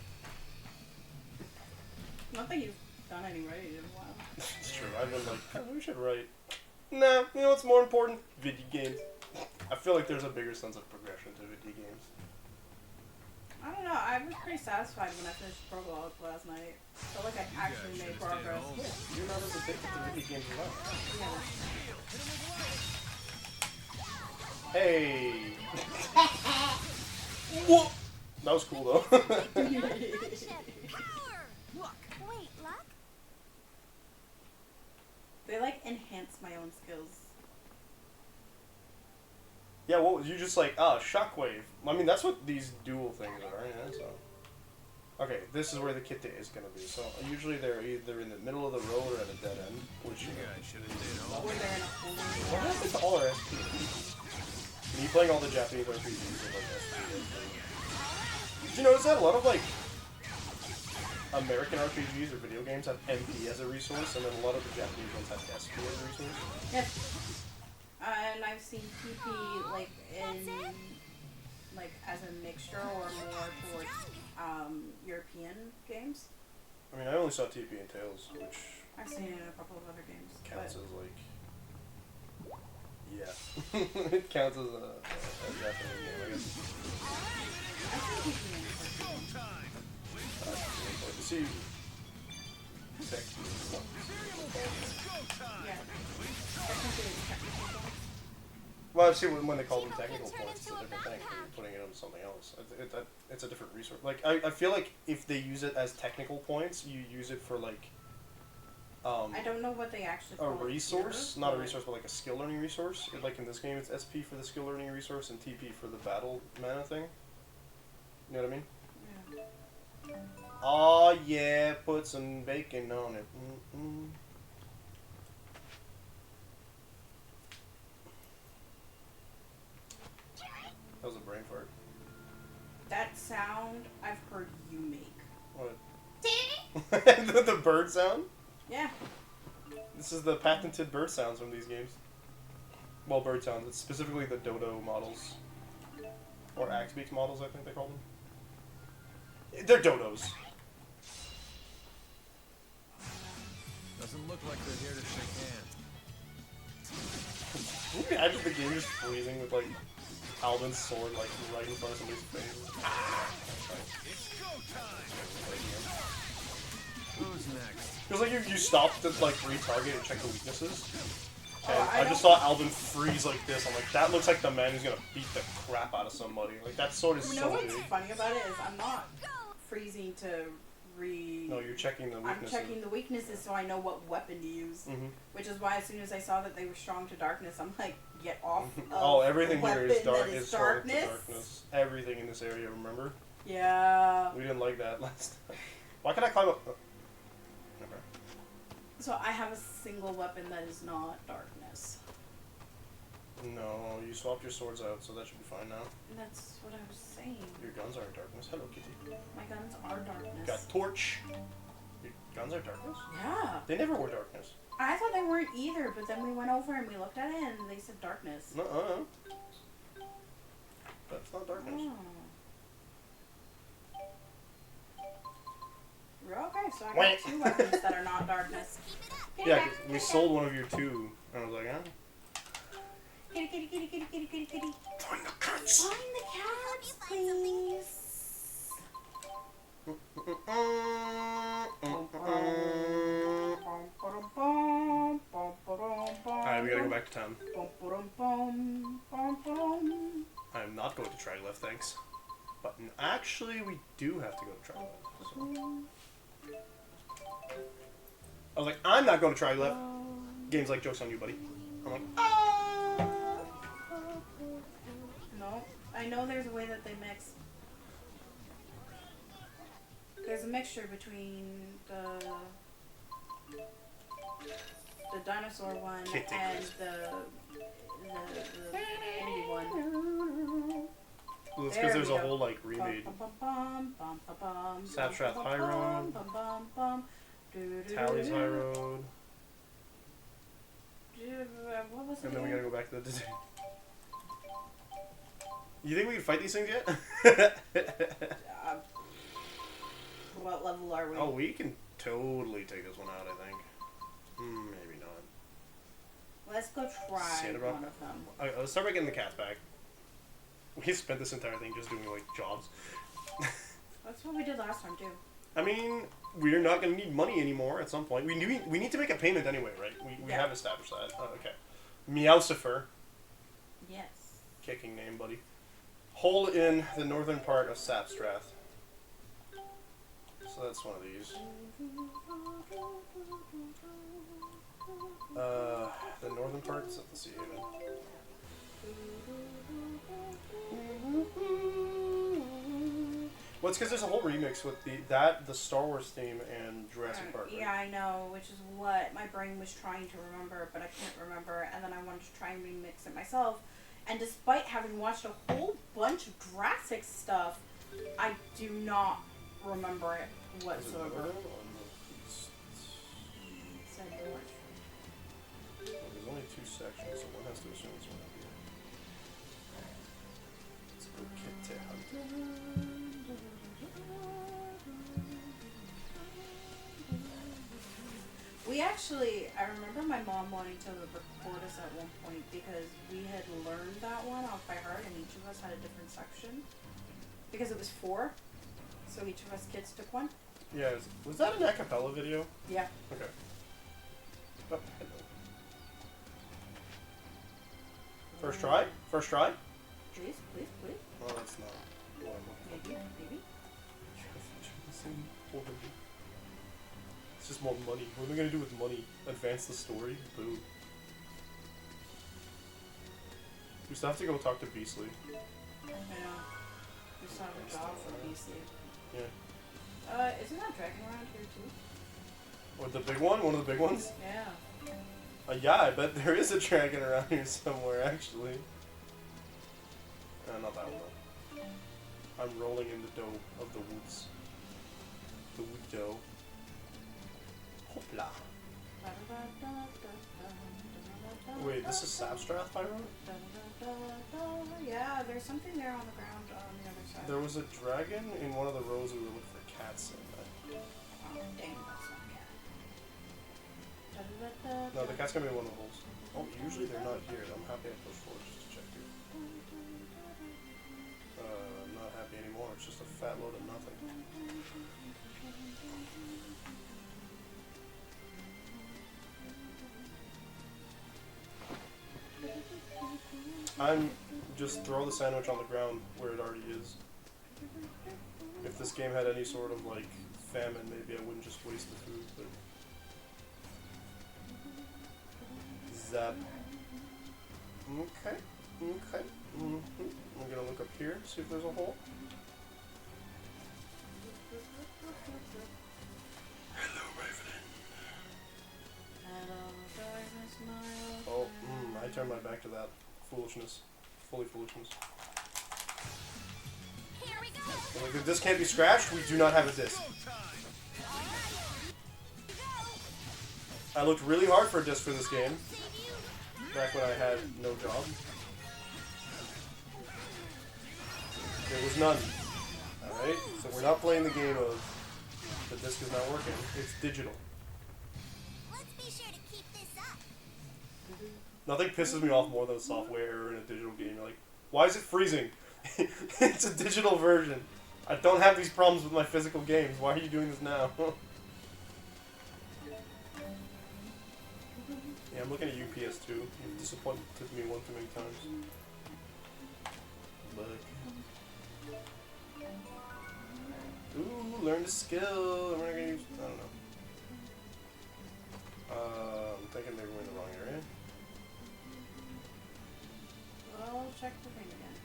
Not that you've done any writing in a while. It's true, I've been like, oh, we should write. Nah, you know what's more important? Video games. I feel like there's a bigger sense of progression to video games. I don't know, I was pretty satisfied when I finished Prologue last night. Felt like I actually made progress. Yeah, you're not as addicted to video games as I am. Hey! Whoa! That was cool though. Wait, Luck? They like enhance my own skills. Yeah, what was you just like, shockwave. I mean, that's what these dual things are, yeah, so. Okay, this is where the kit is gonna be. So, usually they're either in the middle of the road or at a dead end, which you guys should have stayed home. What happened to all our SP? Me playing all the Japanese RPGs with like SP. Did you notice that a lot of like American RPGs or video games have MP as a resource, and then a lot of the Japanese ones have SP as a resource? Yep. And I've seen PP like in like as a mixture or more towards European games. I mean, I only saw TP and Tales, which I've seen it in a couple of other games. counts as like, yeah, it counts as a Japanese game, I guess. See, well, I've seen when they call them technical points, it's a different thing. You're putting it on something else. It's a different resource. Like, I feel like if they use it as technical points, you use it for, like, I don't know what they actually call a resource? Not a resource, but like a skill learning resource. Like in this game, it's SP for the skill learning resource and TP for the battle mana thing. You know what I mean? Yeah. Oh, yeah, put some bacon on it. Mm-mm. That was a brain fart. That sound I've heard you make. What? the bird sound? Yeah. This is the patented bird sounds from these games. Well, bird sounds. It's specifically the Dodo models. Or Axbeaks models, I think they call them. They're dodos. Doesn't look like they're here to shake hands. Can you imagine the game just freezing with, like, Alvin's sword, like, right in front of somebody's face? It's go time! Who's next? It was like you stopped to, like, retarget and check the weaknesses. And Oh, I just saw Alvin freeze like this. I'm like, that looks like the man who's gonna beat the crap out of somebody. Like, that sword is You know so what's big. funny about it is I'm not freezing to re. No, you're checking the weaknesses. I'm checking the weaknesses so I know what weapon to use. Which is why as soon as I saw that they were strong to darkness, I'm like, get off. Oh, everything here is dark. is strong to darkness. Everything in this area, remember? Yeah. We didn't like that last time. Why can I climb up? Oh. Okay. So I have a single weapon that is not darkness. No, you swapped your swords out, so that should be fine now. That's what I was saying. Your guns aren't darkness. Hello, Kitty. My guns are darkness. Got torch. Your guns are darkness? Yeah. They never were darkness. I thought they weren't either, but then we went over and we looked at it and they said darkness. Nuh-uh. That's not darkness. Oh. Okay, so I got 2 weapons that are not darkness. Yeah, 'cause we sold one of your 2, and I was like, huh? Kitty, kitty, kitty, kitty, kitty, kitty, kitty. Find the cats! Find the cats, please. Alright, we gotta go back to town. I'm not going to Triglyph, thanks. But actually, we do have to go to Triglyph. So. I was like, I'm not going to Triglyph. Game's like, joke's on you, buddy. I'm like, No, I know there's a way that they mix. There's a mixture between the dinosaur one and the indie one. Well, it's because there's a whole, like, remade. Sapstrath High Road. Tally's High Road. What was And then we gotta go back to the... You think we can fight these things yet? What level are we? Oh, we can totally take this one out, I think. Maybe not. Let's go try one of them. Okay, let's start by getting the cats back. We spent this entire thing just doing, like, jobs. That's what we did last time, too. I mean, we're not going to need money anymore at some point. We need to make a payment anyway, right? We have established that. Okay. Meowsifer. Yes. Kicking name, buddy. Hole in the northern part of Sapstrath. So that's one of these. The northern part's at the Sea Haven. Well, it's because there's a whole remix with the Star Wars theme and Jurassic Park. Right? Yeah, I know, which is what my brain was trying to remember, but I can't remember, and then I wanted to try and remix it myself. And despite having watched a whole bunch of Jurassic stuff, I do not remember it whatsoever. There's only 2 sections, so one has to assume it's one up here. Let's go Kitty Hunt. We actually, I remember my mom wanting to record us at one point because we had learned that one off by heart and each of us had a different section. Because it was 4, so each of us kids took one. Yeah, was that an a cappella video? Yeah. Okay. Oh, hello. First try? First try? Please, please, please. Well, that's not what I'm looking for. Maybe. It's just more money. What are we gonna do with money? Advance the story? Boo. We still have to go talk to Beastly. I know. We still have a job for Beastly. Yeah. Isn't that dragon around here too? Or the big one? One of the big ones? Yeah. Yeah, I bet there is a dragon around here somewhere, actually. Not that one, though. I'm rolling in the dough of the woods. The wood dough. Hoopla. Wait, this is Sapstrath High Road? Yeah, there's something there on the ground on the other side. There was a dragon in one of the rows we were looking for cats in. Oh, dang, that's not cat. No, the cat's gonna be in one of the holes. Oh, usually they're not here. I'm happy I pushed forward just to check too. Not happy anymore. It's just a fat load of nothing. Just throw the sandwich on the ground where it already is. If this game had any sort of like famine, maybe I wouldn't just waste the food, but zap. Okay, okay. I'm gonna look up here, see if there's a hole. Hello, Raven. Oh, I turned my back to that foolishness. Fully foolishness. Like, if this can't be scratched, we do not have a disc. I looked really hard for a disc for this game, back when I had no job. There was none. Alright? So we're not playing the game of the disc is not working. It's digital. Let's be sure to keep this up. Nothing pisses me off more than a software error in a digital game. You're like, why is it freezing? It's a digital version. I don't have these problems with my physical games. Why are you doing this now? Yeah, I'm looking at UPS too. You've disappointed me one too many times. Look. Ooh, learn the skill. We're not gonna use. I don't know. I'm thinking maybe we're in the wrong area. Well, check the thing again.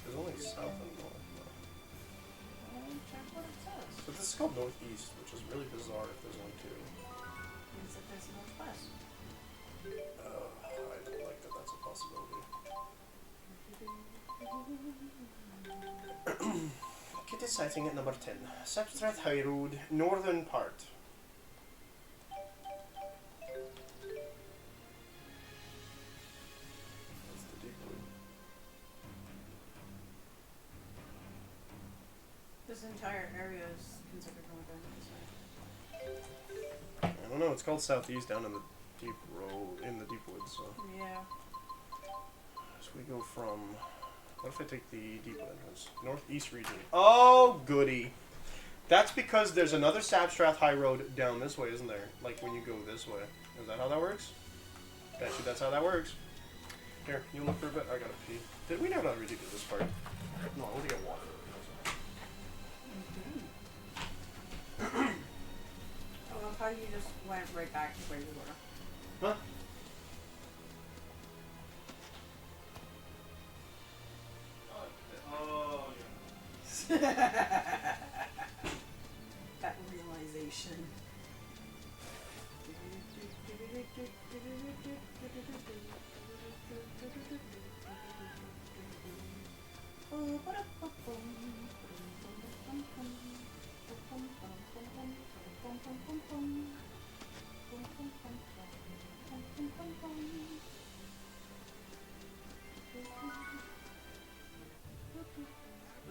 There's only south and north. No. Well, check what it says. But this is called northeast, which is really bizarre if there's only two. Means that there's northwest. I don't like that that's a possibility. Kitty sighting at number 10. Substrath High Road, northern part. That's the deep wood. This entire area is considered northern. I don't know, it's called southeast down in the deep road, in the deep woods, so. Yeah. So we go from, what if I take the deep wood entrance? Northeast region. Oh, goody. That's because there's another Sapstrath High Road down this way, isn't there? Like when you go this way. Is that how that works? Bet you that's how that works. Here, you look for a bit. I gotta pee. Did we not already do this part? No, I want to get water. I love how you just went right back to where you were. Huh? Oh, yeah. That realization.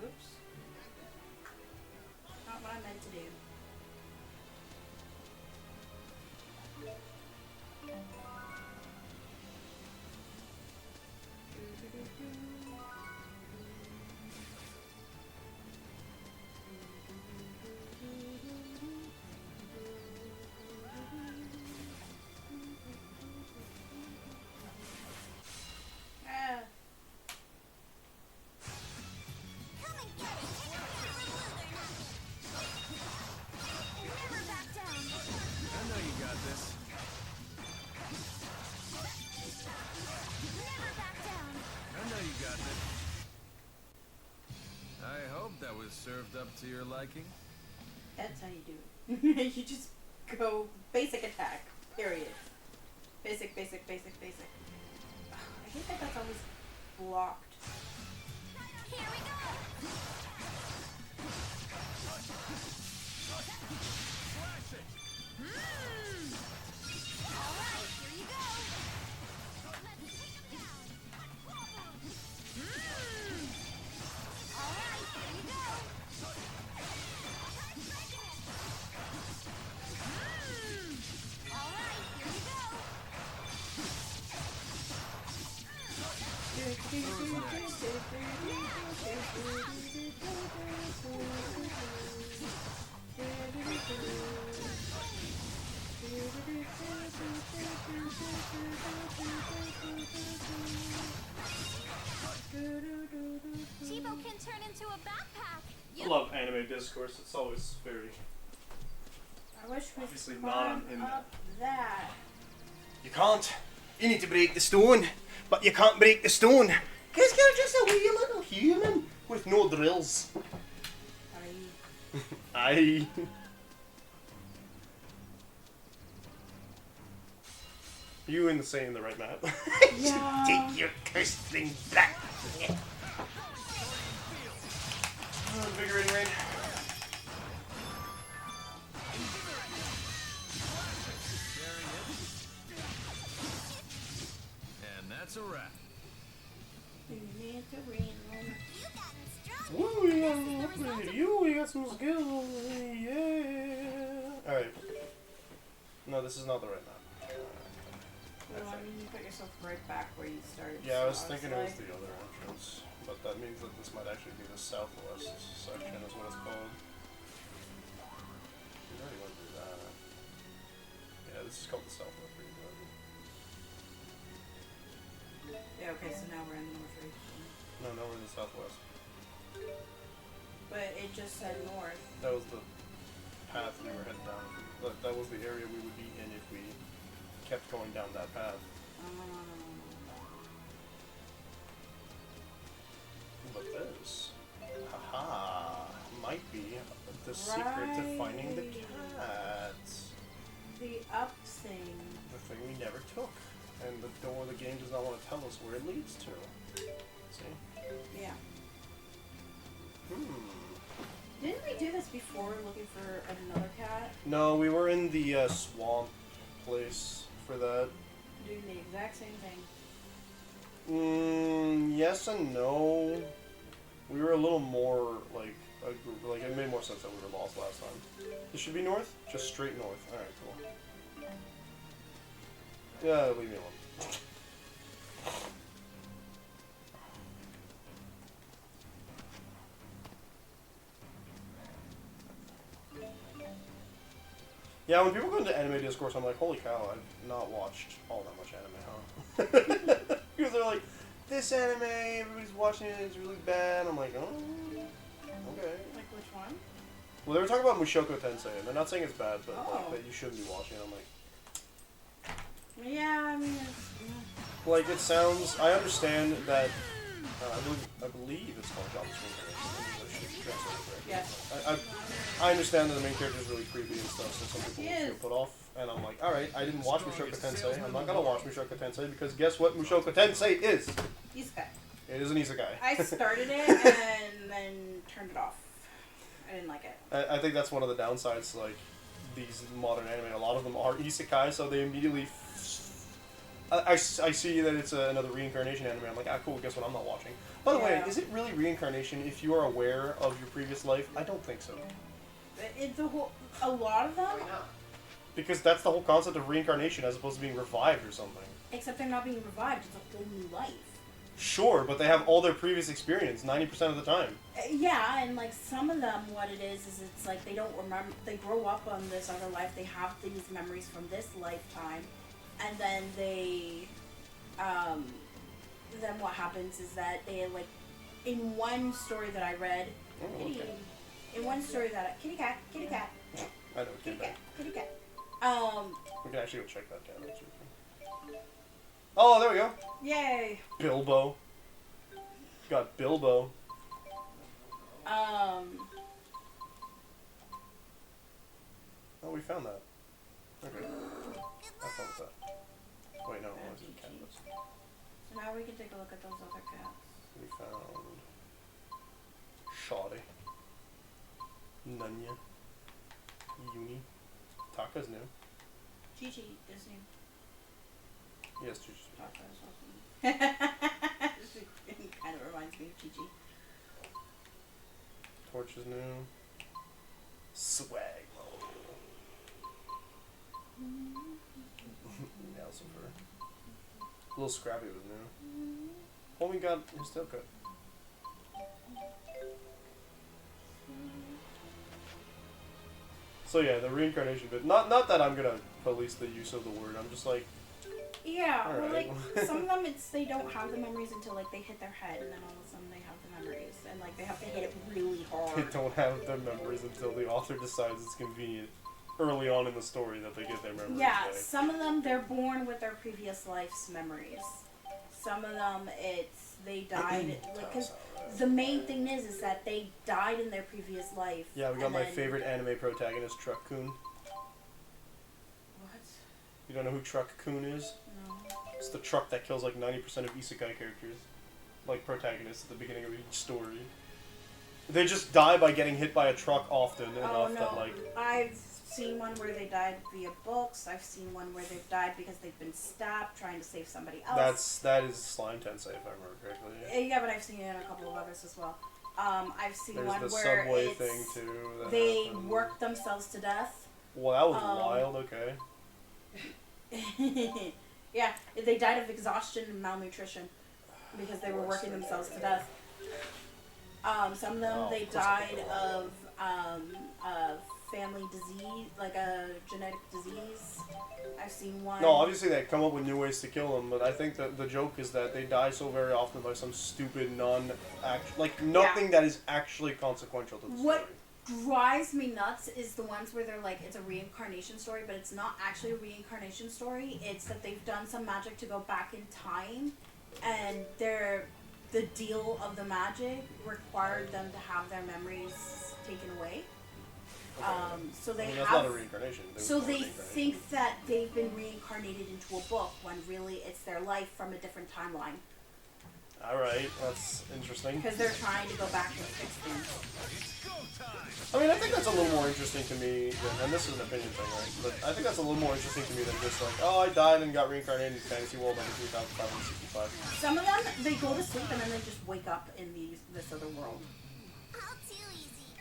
Oops. Not what I meant to do. Served up to your liking? That's how you do it. You just go basic attack. Period. Basic, basic, basic, basic. I hate that that's always blocked. Here we go. All right, here you go. Let's take him down. All right, here you go. All right, here you go. Chibo can turn into a backpack. You I love anime discourse. It's always very. I wish we Obviously could not climb in up that. You can't. You need to break the stone, but you can't break the stone. Because you're just a wee little human with no drills. Aye. You in the right map. Yeah. Take your cursed thing back. Invigorating rain. And that's a wrap. Woo, we got a little upgrade. We got some skills. Yeah. Alright. No, this is not the right map. Well, I mean, you put yourself right back where you started. Yeah, I was so thinking like... it was the other entrance. But that means that this might actually be the southwest section is what it's called. We already went through that. Yeah, this is called the southwest region. Yeah, okay, so now we're in the north region. No, we're in the southwest. But it just said north. That was the path we were heading down. That was the area we would be in if we kept going down that path. But this, haha, might be the secret to finding the cat. The up thing. The thing we never took. And the door the game does not want to tell us where it leads to. See? Yeah. Hmm. Didn't we do this before looking for another cat? No, we were in the swamp place for that. Doing the exact same thing. Yes and no. We were a little more like a group. Like it made more sense that we were lost last time. This should be north? Just straight north. Alright, cool. Yeah, leave me alone. Yeah, when people go into anime discourse, I'm like, holy cow, I've not watched all that much anime, huh? Because they're like, this anime, everybody's watching it, it's really bad. I'm like, oh, okay. Like which one? Well, they were talking about Mushoku Tensei, and they're not saying it's bad, but like, Oh. that you shouldn't be watching it. I'm like, Yeah, I mean, it's, like it sounds. I understand that. I believe it's called Job Description. yes. I understand that the main character is really creepy and stuff, so some people He feel put off. And I'm like, alright, I didn't watch Mushoku Tensei. I'm not gonna watch Mushoku Tensei because guess what Mushoku Tensei is? Isekai. It is an isekai. I started it and then turned it off. I didn't like it. I think that's one of the downsides to like these modern anime. A lot of them are isekai, so they immediately. I see that it's another reincarnation anime. I'm like, ah, cool. Guess what? I'm not watching. By the way, is it really reincarnation if you are aware of your previous life? I don't think so. It's a lot of them. Because that's the whole concept of reincarnation, as opposed to being revived or something. Except they're not being revived. It's a whole new life. Sure, but they have all their previous experience 90% of the time. Yeah, and like some of them, what it is it's like they don't remember. They grow up on this other life. They have these memories from this lifetime, and then they, then what happens is that they like, in one story that I read, okay. in one story that kitty cat. I know, kitty cat. We can actually go check that down. Oh, there we go. Yay. Bilbo. Got Bilbo. Oh, we found that. Okay. I found that. Wait, no, it wasn't canvas. So now we can take a look at those other cats. We found Shoddy. Nunya. Uni. Taka's new. Chi-Chi is new. Yes, Chi-Chi's new. Taka is also new. It kind of reminds me of Chi-Chi. Torch is new. Swag mode. Lucifer. Little Scrappy was new. Oh, we got his tail cut. So yeah, the reincarnation bit. Not that I'm gonna police the use of the word. I'm just like, Yeah, All well, right. like some of them, it's they don't have the memories until like they hit their head, and then all of a sudden they have the memories, and like they have to hit it really hard. They don't have their memories until the author decides it's convenient early on in the story that they get their memories Yeah, back. some of them they're born with their previous life's memories. Some of them it's they died like because the main thing is that they died in their previous life. Yeah, we got and my then- favorite anime protagonist, Truck Kun. What? You don't know who Truck Kun is? No. It's the truck that kills like 90% of isekai characters, like protagonists at the beginning of each story. They just die by getting hit by a truck often Oh enough no! that like. I've seen one where they died via books. I've seen one where they've died because they've been stabbed trying to save somebody else. That is Slime Tensei if I remember correctly. Yeah, but I've seen it in a couple of others as well. I've seen There's one the where subway it's, thing too. That they happened. worked themselves to death. Well, that was wild. Okay. Yeah, they died of exhaustion and malnutrition because they were working themselves to death. Some of them they died of family disease, like a genetic disease. I've seen one. No, obviously they come up with new ways to kill them, but I think that the joke is that they die so very often by some stupid like nothing that is actually consequential to the story. What drives me nuts is the ones where they're like, it's a reincarnation story, but it's not actually a reincarnation story. It's that they've done some magic to go back in time, and the deal of the magic required them to have their memories taken away. So they that's have. not a reincarnation. So they think that they've been reincarnated into a book when really it's their life from a different timeline. All right, that's interesting. Because they're trying to go back and fix things. I mean, I think that's a little more interesting to me and this is an opinion thing, right? But I think that's a little more interesting to me than just like, oh, I died and got reincarnated in Fantasy World number 3565. Some of them, they go to sleep and then they just wake up in this other world.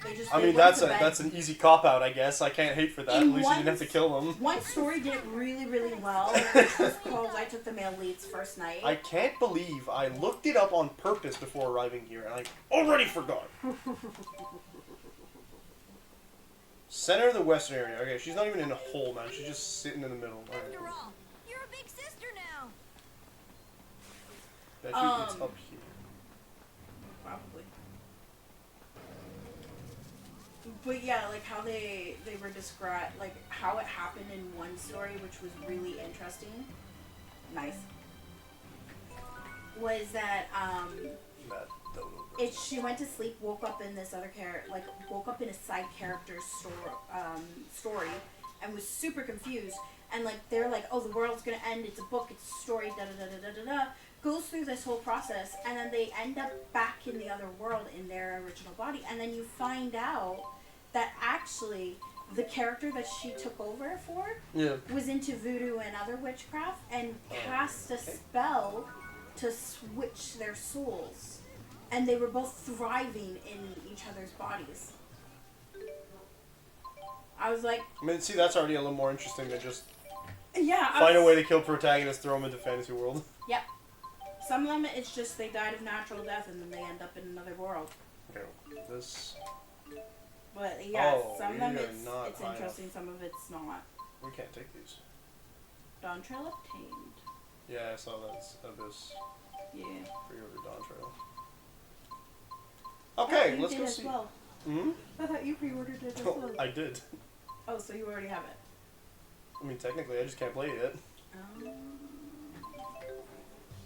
They just, I mean, that's an easy cop out, I guess. I can't hate for that. At least you didn't have to kill them. One story did it really, really well, which was called I Took the Male Lead's First Night. I can't believe I looked it up on purpose before arriving here, and I already forgot. Center of the western area. Okay, she's not even in a hole, man. She's just sitting in the middle. All right. After all, you're a big sister now. Bet you it's up here. Probably. But yeah, like how they were described, like how it happened in one story, which was really interesting. Nice. Was that she went to sleep, woke up in this other woke up in a side character's story, and was super confused. And like they're like, oh, the world's gonna end. It's a book. It's a story. Da da da da da da. Goes through this whole process, and then they end up back in the other world in their original body, and then you find out that actually the character that she took over for was into voodoo and other witchcraft and cast a spell to switch their souls. And they were both thriving in each other's bodies. I was like... I mean, see, that's already a little more interesting than just yeah, find a way to kill protagonists, throw them into fantasy world. Yep. Some of them, it's just they died of natural death and then they end up in another world. Okay, this... But yeah, Oh, some of them we are it's not high interesting, some of it's not. We can't take these. Dawn Trail obtained. Yeah, I saw that. Abyss. Yeah. Pre-order Dawn Trail. Okay, you let's did go as see. well. Hmm? I thought you pre-ordered it as well. I did. Oh, so you already have it. I mean, technically, I just can't play it yet.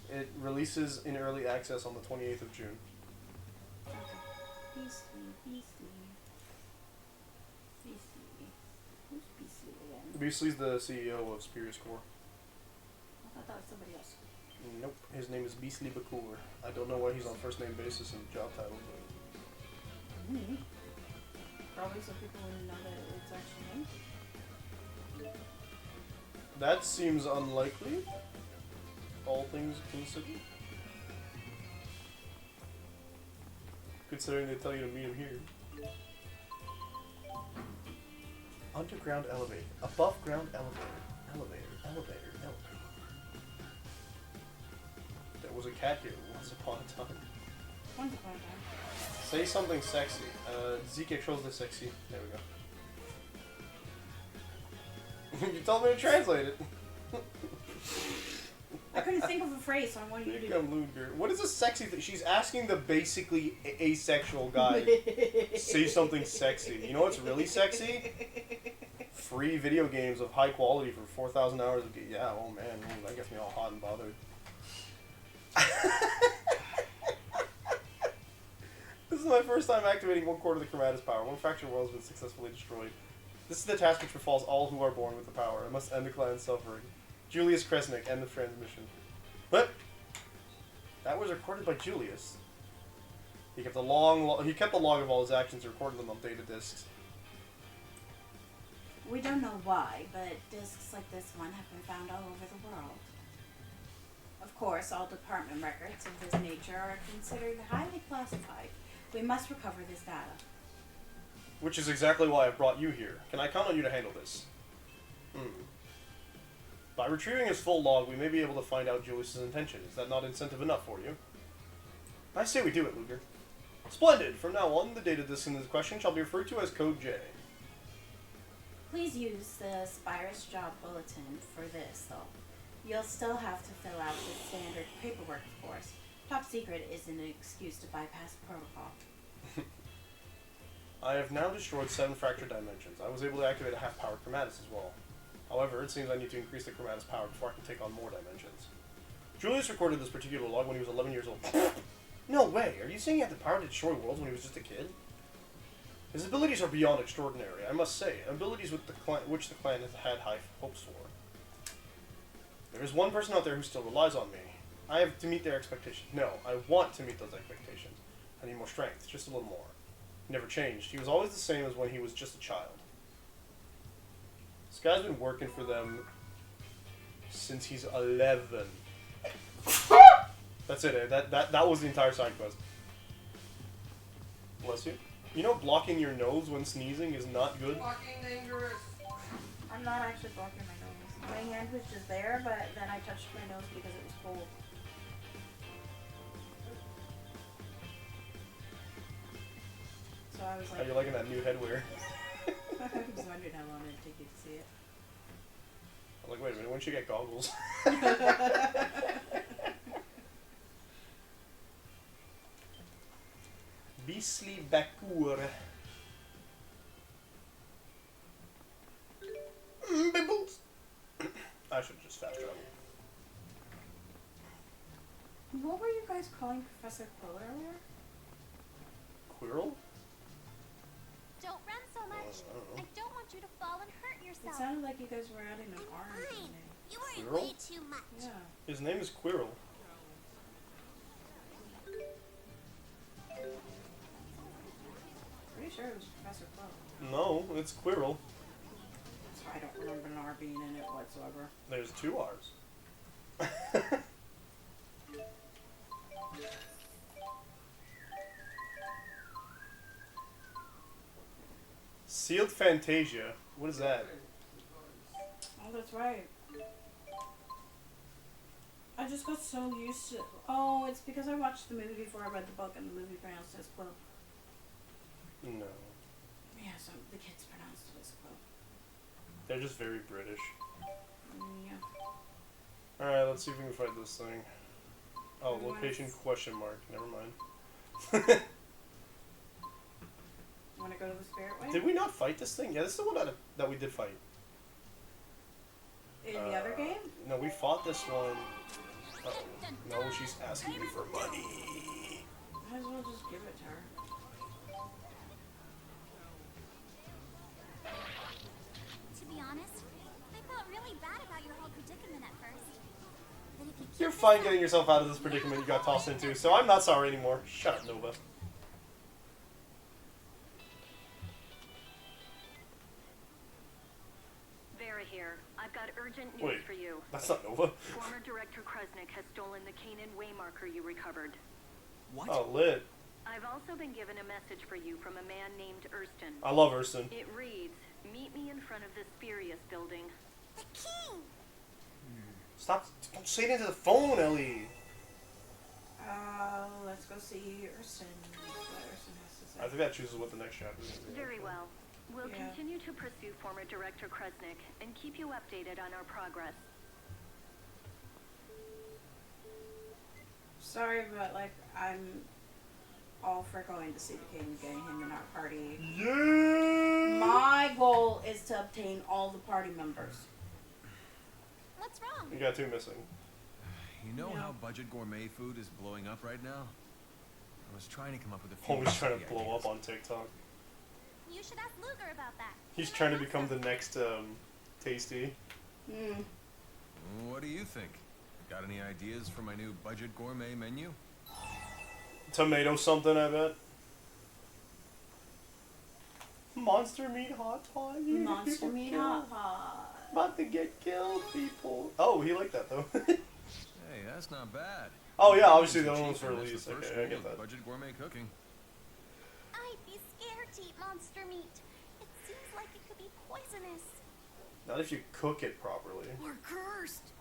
It releases in early access on the 28th of June. Beastly. Who's Beastly again? Beastly's the CEO of Spurious Core. I thought that was somebody else. Nope, his name is Beastly Bakur. I don't know why he's on first name basis in the job title, but... Probably so people wouldn't know that it's actually him. That seems unlikely, all things considered. Considering they tell you to meet him here. Underground elevator. Above ground elevator. Elevator. There was a cat here once upon a time. Once upon a time. Say something sexy. Zeke controls the sexy. There we go. You told me to translate it. couldn't think of a phrase, so I wanted you to. Luger. What is a sexy thing? She's asking the basically asexual guy say something sexy. You know what's really sexy? Free video games of high quality for 4,000 hours of game. Yeah, oh man, that gets me all hot and bothered. This is my first time activating 1/4 of the Chromatus power. One fractured world has been successfully destroyed. This is the task which befalls all who are born with the power. I must end the clan's suffering. Julius Kresnik, end of transmission. But that was recorded by Julius. He kept a he kept a log of all his actions and recorded them on data discs. We don't know why, but discs like this one have been found all over the world. Of course, all department records of this nature are considered highly classified. We must recover this data. Which is exactly why I brought you here. Can I count on you to handle this? By retrieving his full log, we may be able to find out Julius's intention. Is that not incentive enough for you? I say we do it, Luger. Splendid! From now on, the data disk in this question shall be referred to as Code J. Please use the Spirus job bulletin for this, though. You'll still have to fill out the standard paperwork, of course. Top secret isn't an excuse to bypass protocol. I have now destroyed 7 fractured dimensions. I was able to activate a half-powered Chromatus as well. However, it seems I need to increase the Chromatus power before I can take on more dimensions. Julius recorded this particular log when he was 11 years old. No way! Are you saying he had the power to destroy worlds when he was just a kid? His abilities are beyond extraordinary, I must say. Abilities with which the clan has had high hopes for. There is one person out there who still relies on me. I have to meet their expectations. No, I want to meet those expectations. I need more strength, just a little more. He never changed. He was always the same as when he was just a child. This guy's been working for them since he's 11. That's it. That was the entire side quest. Bless you. You know, blocking your nose when sneezing is not good. Fucking dangerous. I'm not actually blocking my nose. My hand was just there, but then I touched my nose because it was cold. So I was like... How you liking that new headwear? I was wondering how long it'd take you to see it. I'm like, wait a minute, when should you get goggles? Beastly Bakur. Bimbles! I should just fast travel. What were you guys calling Professor Quill earlier? Quirrell? Don't run so much. I don't want you to fall and hurt It yourself. sounded like you guys were adding an R into the name. You worry Quirrell? way too much. Yeah. His name is Quirrell. Pretty sure it was Professor Quill. No, it's Quirrell. I don't remember an R being in it whatsoever. There's 2 R's. Sealed Fantasia. What is that? Oh, that's right. I just got so used to... Oh, it's because I watched the movie before I read the book, and the movie pronounced it as Quill. No. Yeah, so the kids pronounced it as Quill. They're just very British. Yeah. Alright, let's see if we can find this thing. Oh, location question mark. Never mind. You want to go to the spirit way? Did we not fight this thing? Yeah, this is the one that we did fight. In the other game? No, we fought this one. Uh-oh. No, she's asking me for money. Might as well just give it to her. To be honest, I felt really bad about your whole predicament at first. But if you keep You're fine getting yourself out of this predicament you got tossed into, so I'm not sorry anymore. Shut up, Nova. Vera here. I've got urgent news for you. That's not Nova. Former Director Kresnik has stolen the Kanan waymarker you recovered. What? Oh, lit. I've also been given a message for you from a man named Erston. I love Erston. It reads, meet me in front of the Spurious building. The king! Stop. Don't say it into the phone, Ellie. Let's go see Erston. What Erston has to say. I think that chooses what the next chapter is. Very well. We'll continue to pursue former Director Kresnik and keep you updated on our progress. sorry, but like I'm all for going to see the king and getting him in our party. Yeah. My goal is to obtain all the party members. What's wrong? You got 2 missing. You know Yeah. how budget gourmet food is blowing up right now? I was trying to come up with a few. Always trying to recipe blow ideas. up on TikTok. You should ask Luger about that. He's trying to become the next Tasty. Mm. What do you think? Got any ideas for my new budget gourmet menu? Tomato something, I bet. Monster meat hot pot. Monster meat hot pot. About to get killed, people. Oh, he liked that though. Hey, that's not bad. Oh yeah, obviously the Cheap, other one's for and that's release. the first Okay, I rule get of that. Budget gourmet cooking. I'd be scared to eat monster meat. It seems like it could be poisonous. Not if you cook it properly. Or cursed.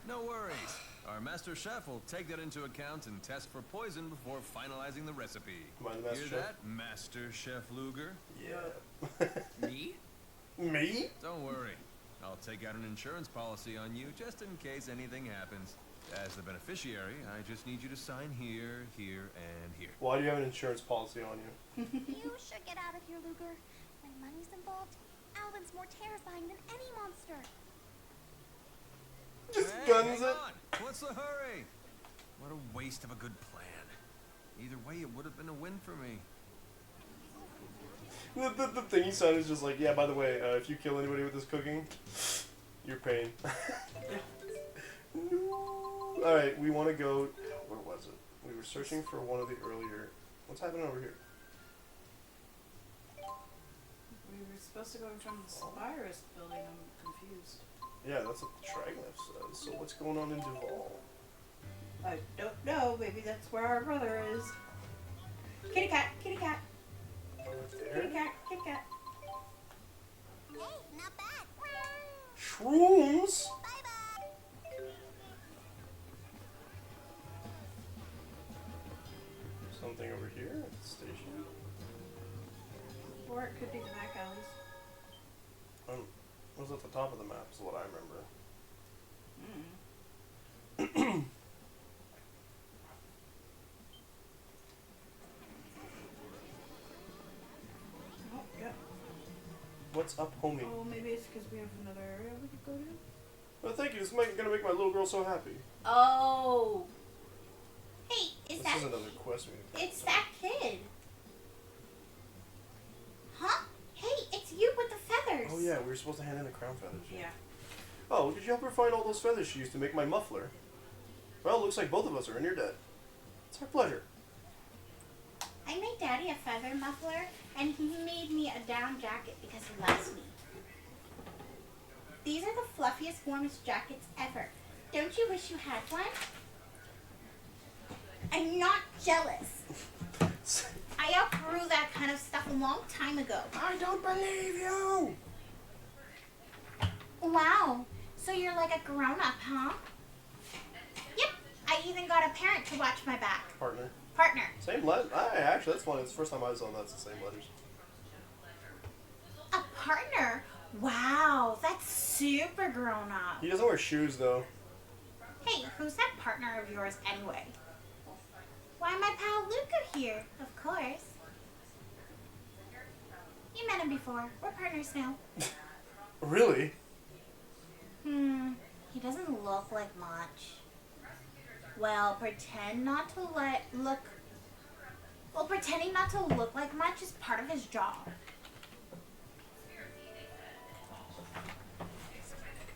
No worries. Our master chef will take that into account and test for poison before finalizing the recipe. Am I the master Hear chef? that, Master Chef Luger? Yeah. Me? Me? Don't worry. I'll take out an insurance policy on you just in case anything happens. As the beneficiary, I just need you to sign here, here, and here. Why do you have an insurance policy on you? You should get out of here, Luger. When money's involved, Alvin's more terrifying than any monster. Just Hey, guns hang it. on. What's the hurry? What a waste of a good plan. Either way, it would have been a win for me. The thing he said is just like, yeah, by the way, if you kill anybody with this cooking, you're paying. No. Alright, we want to go... Where was it? We were searching for one of the earlier... What's happening over here? We were supposed to go in front of the Spirus building. I'm confused. Yeah, that's what the Traglyph says. So what's going on in Duval? I don't know. Maybe that's where our brother is. Kitty cat, kitty cat. Kitty cat, kitty cat. Hey, not bad. Shrooms? Something over here at the station. Or it could be the back alleys. It was at the top of the map, is what I remember. Oh, yeah. What's up, homie? Oh, maybe it's because we have another area we could go to. Well, thank you. This is gonna make my little girl so happy. Oh. Hey, This is another quest we need to it's that kid. Huh? Hey, it's you with the feathers. Oh yeah, we were supposed to hand in the crown feathers. Yeah. Oh, could you help her find all those feathers she used to make my muffler? Well, looks like both of us are in your debt. It's our pleasure. I made Daddy a feather muffler, and he made me a down jacket because he loves me. These are the fluffiest, warmest jackets ever. Don't you wish you had one? I'm not jealous. I outgrew that kind of stuff a long time ago. I don't believe you! Wow, so you're like a grown-up, huh? Yep, I even got a parent to watch my back. Partner. Partner. Same letter. Actually, that's funny. It's the first time I saw that's the same letters. A partner? Wow, that's super grown-up. He doesn't wear shoes, though. Hey, who's that partner of yours anyway? Why, my pal Luca here, of course. You met him before. We're partners now. Really? He doesn't look like much. Well, pretending not to look like much is part of his job.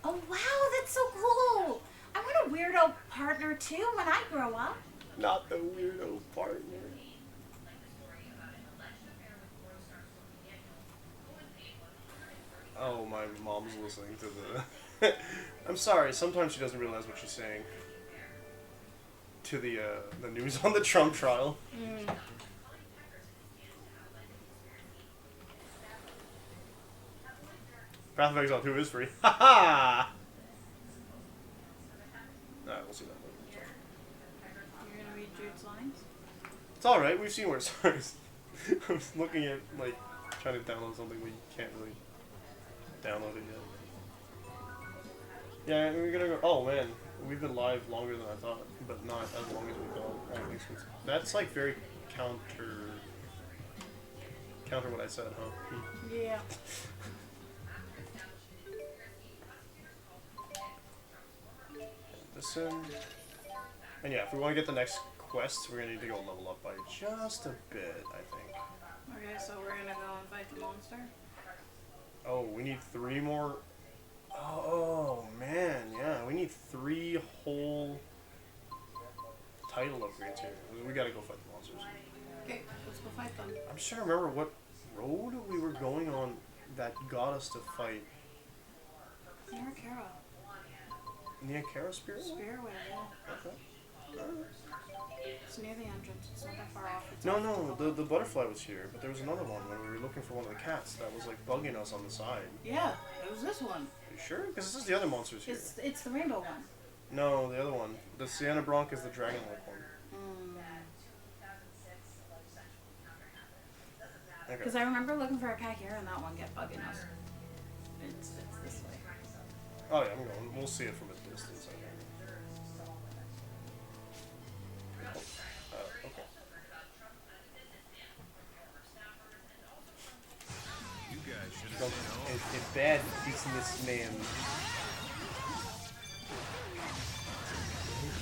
Oh wow, that's so cool! I want a weirdo partner too when I grow up. Not the weirdo partner. Oh, my mom's listening to the... I'm sorry, sometimes she doesn't realize what she's saying. To the news on the Trump trial. Path of Exile 2 is free. Ha ha! Alright, we'll see that later. You're gonna read Jude's lines? It's alright, we've seen where it starts. I was looking at, like, trying to download something, but you can't really download it yet. Yeah, we're gonna go. Oh man, We've been live longer than I thought, but not as long as we thought. At least that's like very counter what I said, huh? Yeah. Listen. And yeah, if we want to get the next quest, we're gonna need to go level up by just a bit, I think. Okay, so we're gonna go and fight the monster. Oh, we need 3 more. Oh man, yeah, we need 3 whole title upgrades here. We gotta go fight the monsters. Okay, let's go fight them. I'm just trying to remember what road we were going on that got us to fight. Near Kara. Near Kara Spirit? Spiritway, yeah. Okay. It's near the entrance. It's not that far off. It's No, the butterfly was here, but there was another one when we were looking for one of the cats that was like bugging us on the side. Yeah, it was this one. Are you sure? Because this is the other monsters here. It's the rainbow one. No, the other one. The Sienna Bronc is the dragon-like one. Because I remember looking for a cat here and that one kept bugging us. It's this way. Oh yeah, I'm going. We'll see it from a distance, I think. Okay. You guys should have A bad businessman.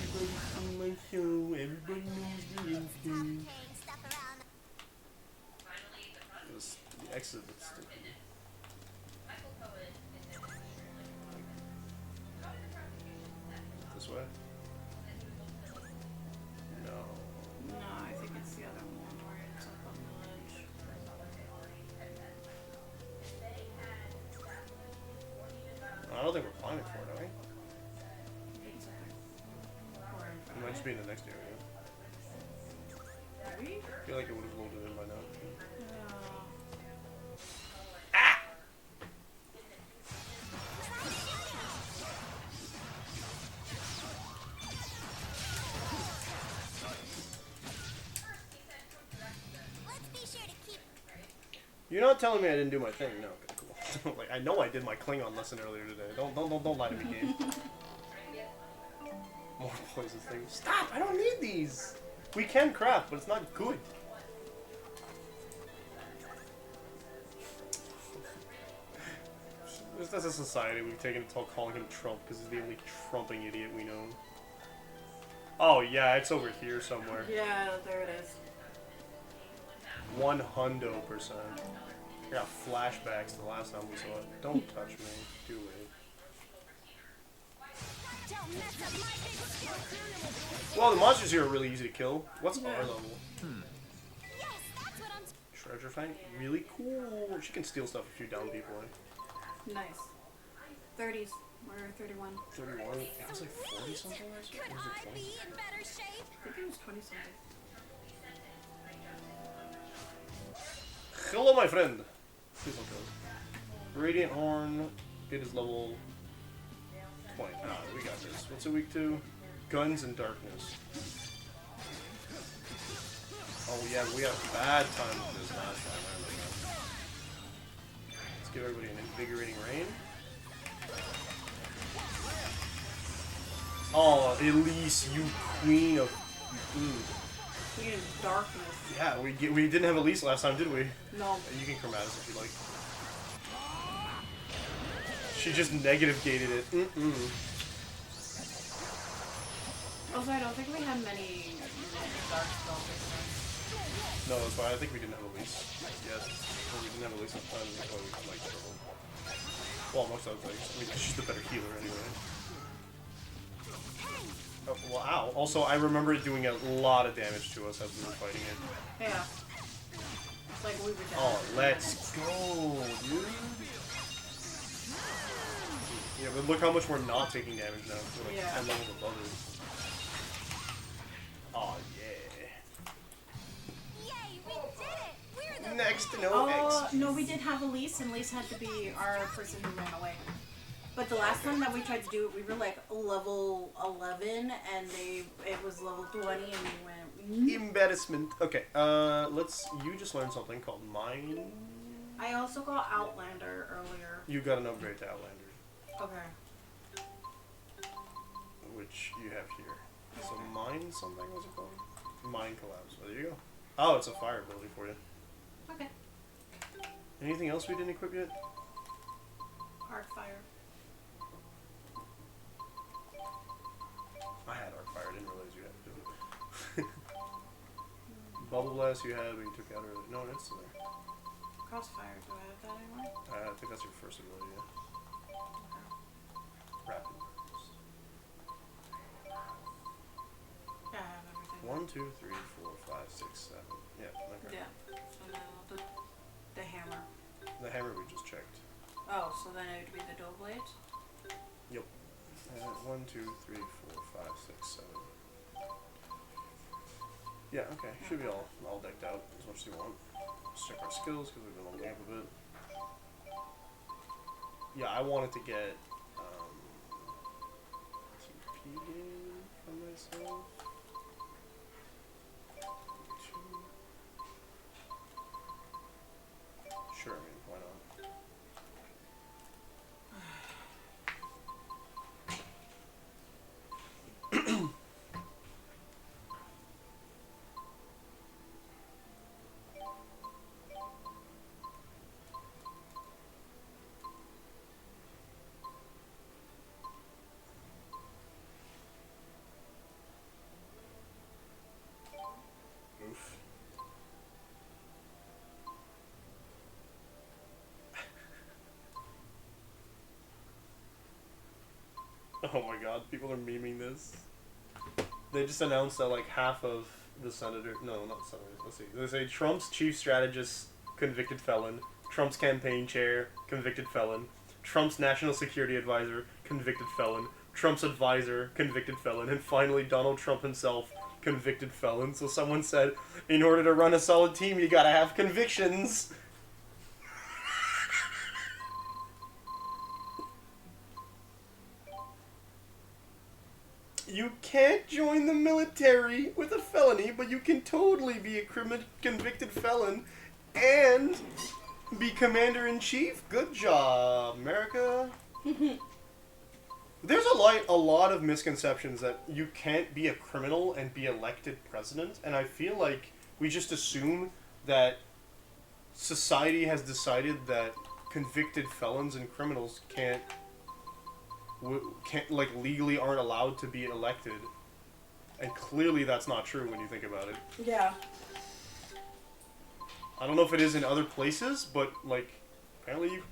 Everybody's on my show. Everybody knows the info. The exit looks sticky. This way? No. No, I think it's the other one where it's up on the ledge. I don't think we're climbing for it, are we? I think it's up there. Or in front It might of just be in the next area. Maybe? I feel like it would have loaded in by now. You're not telling me I didn't do my thing, no. Okay, cool. Like I know I did my Klingon lesson earlier today. Don't lie to me, game. More poison things. Stop! I don't need these. We can craft, but it's not good. As a society, we've taken it to calling him Trump because he's the only Trumping idiot we know. Oh yeah, it's over here somewhere. Yeah, there it is. 100%. I got flashbacks to the last time we saw it. Don't touch me. Do it. Well, the monsters here are really easy to kill. What's our level? Treasure Fang? Really cool. She can steal stuff if you down people, eh? Nice. 30s. We're 31. 31? It was like 40 something or something? Or was it 20? I think it was 20 something. Hello, my friend. Please don't kill. Radiant Horn. It is level 20. Ah, we got this. What's it weak to? Guns and Darkness. Oh yeah, we had a bad time with this last time. I remember that. Let's give everybody an invigorating rain. Oh, Elise, you queen of food. Queen of darkness. Yeah, we didn't have Elise last time, did we? No. You can chromatis if you like. She just negative gated it. Also, I don't think we had many dark spells. No, that's why I think we didn't have Elise. Yes. Well, we didn't have Elise at the time. That's why we like struggled. Well, most of the things. I mean, she's the better healer anyway. Oh, well, ow. Also, I remember it doing a lot of damage to us as we were fighting it. Yeah. It's like we were down. Oh, let's go, dude. Yeah, but look how much we're not taking damage now. We're like 10 levels above it. Oh, yeah. Next, no X. No, we did have Elise, and Elise had to be our person who ran away. But the last time that we tried to do it, we were like level 11, and it was level 20, and we went... Embarrassment. Okay, you just learned something called Mine. I also got Outlander earlier. You got an upgrade to Outlander. Okay. which you have here. So mine something was it called? Mine collapse. Well, there you go. Oh, it's a fire ability for you. Okay. Anything else we didn't equip yet? Hard fire. I had arc fire. I didn't realize you had to do it. Bubble blast you had, but you took out earlier. No, it's still there. Crossfire. Do I have that anymore? I think that's your first ability. Yeah. Rapid burst. Yeah, I have everything. 1, 2, 3, 4, 5, 6, 7. Yeah. Okay. Yeah. So now the hammer. The hammer we just checked. Oh, so then it would be the dual blades? Yep. 1, 2, 3, 4, 5, 6, 7. Yeah, okay. Should be all decked out as much as you want. Let's check our skills because we've been leveling up a bit. Yeah, I wanted to get TP game for myself. 2. Sure, I mean, why not? Oof. Oh my god, people are memeing this. They just announced that like half of the senators, no, not senators, let's see. They say Trump's chief strategist, convicted felon. Trump's campaign chair, convicted felon. Trump's national security advisor, convicted felon. Trump's advisor, convicted felon. And finally, Donald Trump himself, convicted felon. So someone said, in order to run a solid team, you gotta have convictions. You can't join the military with a felony, but you can totally be a convicted felon and be commander-in-chief. Good job, America. There's a lot of misconceptions that you can't be a criminal and be elected president, and I feel like we just assume that society has decided that convicted felons and criminals can't like legally aren't allowed to be elected, and clearly that's not true when you think about it. Yeah. I don't know if it is in other places, but like apparently you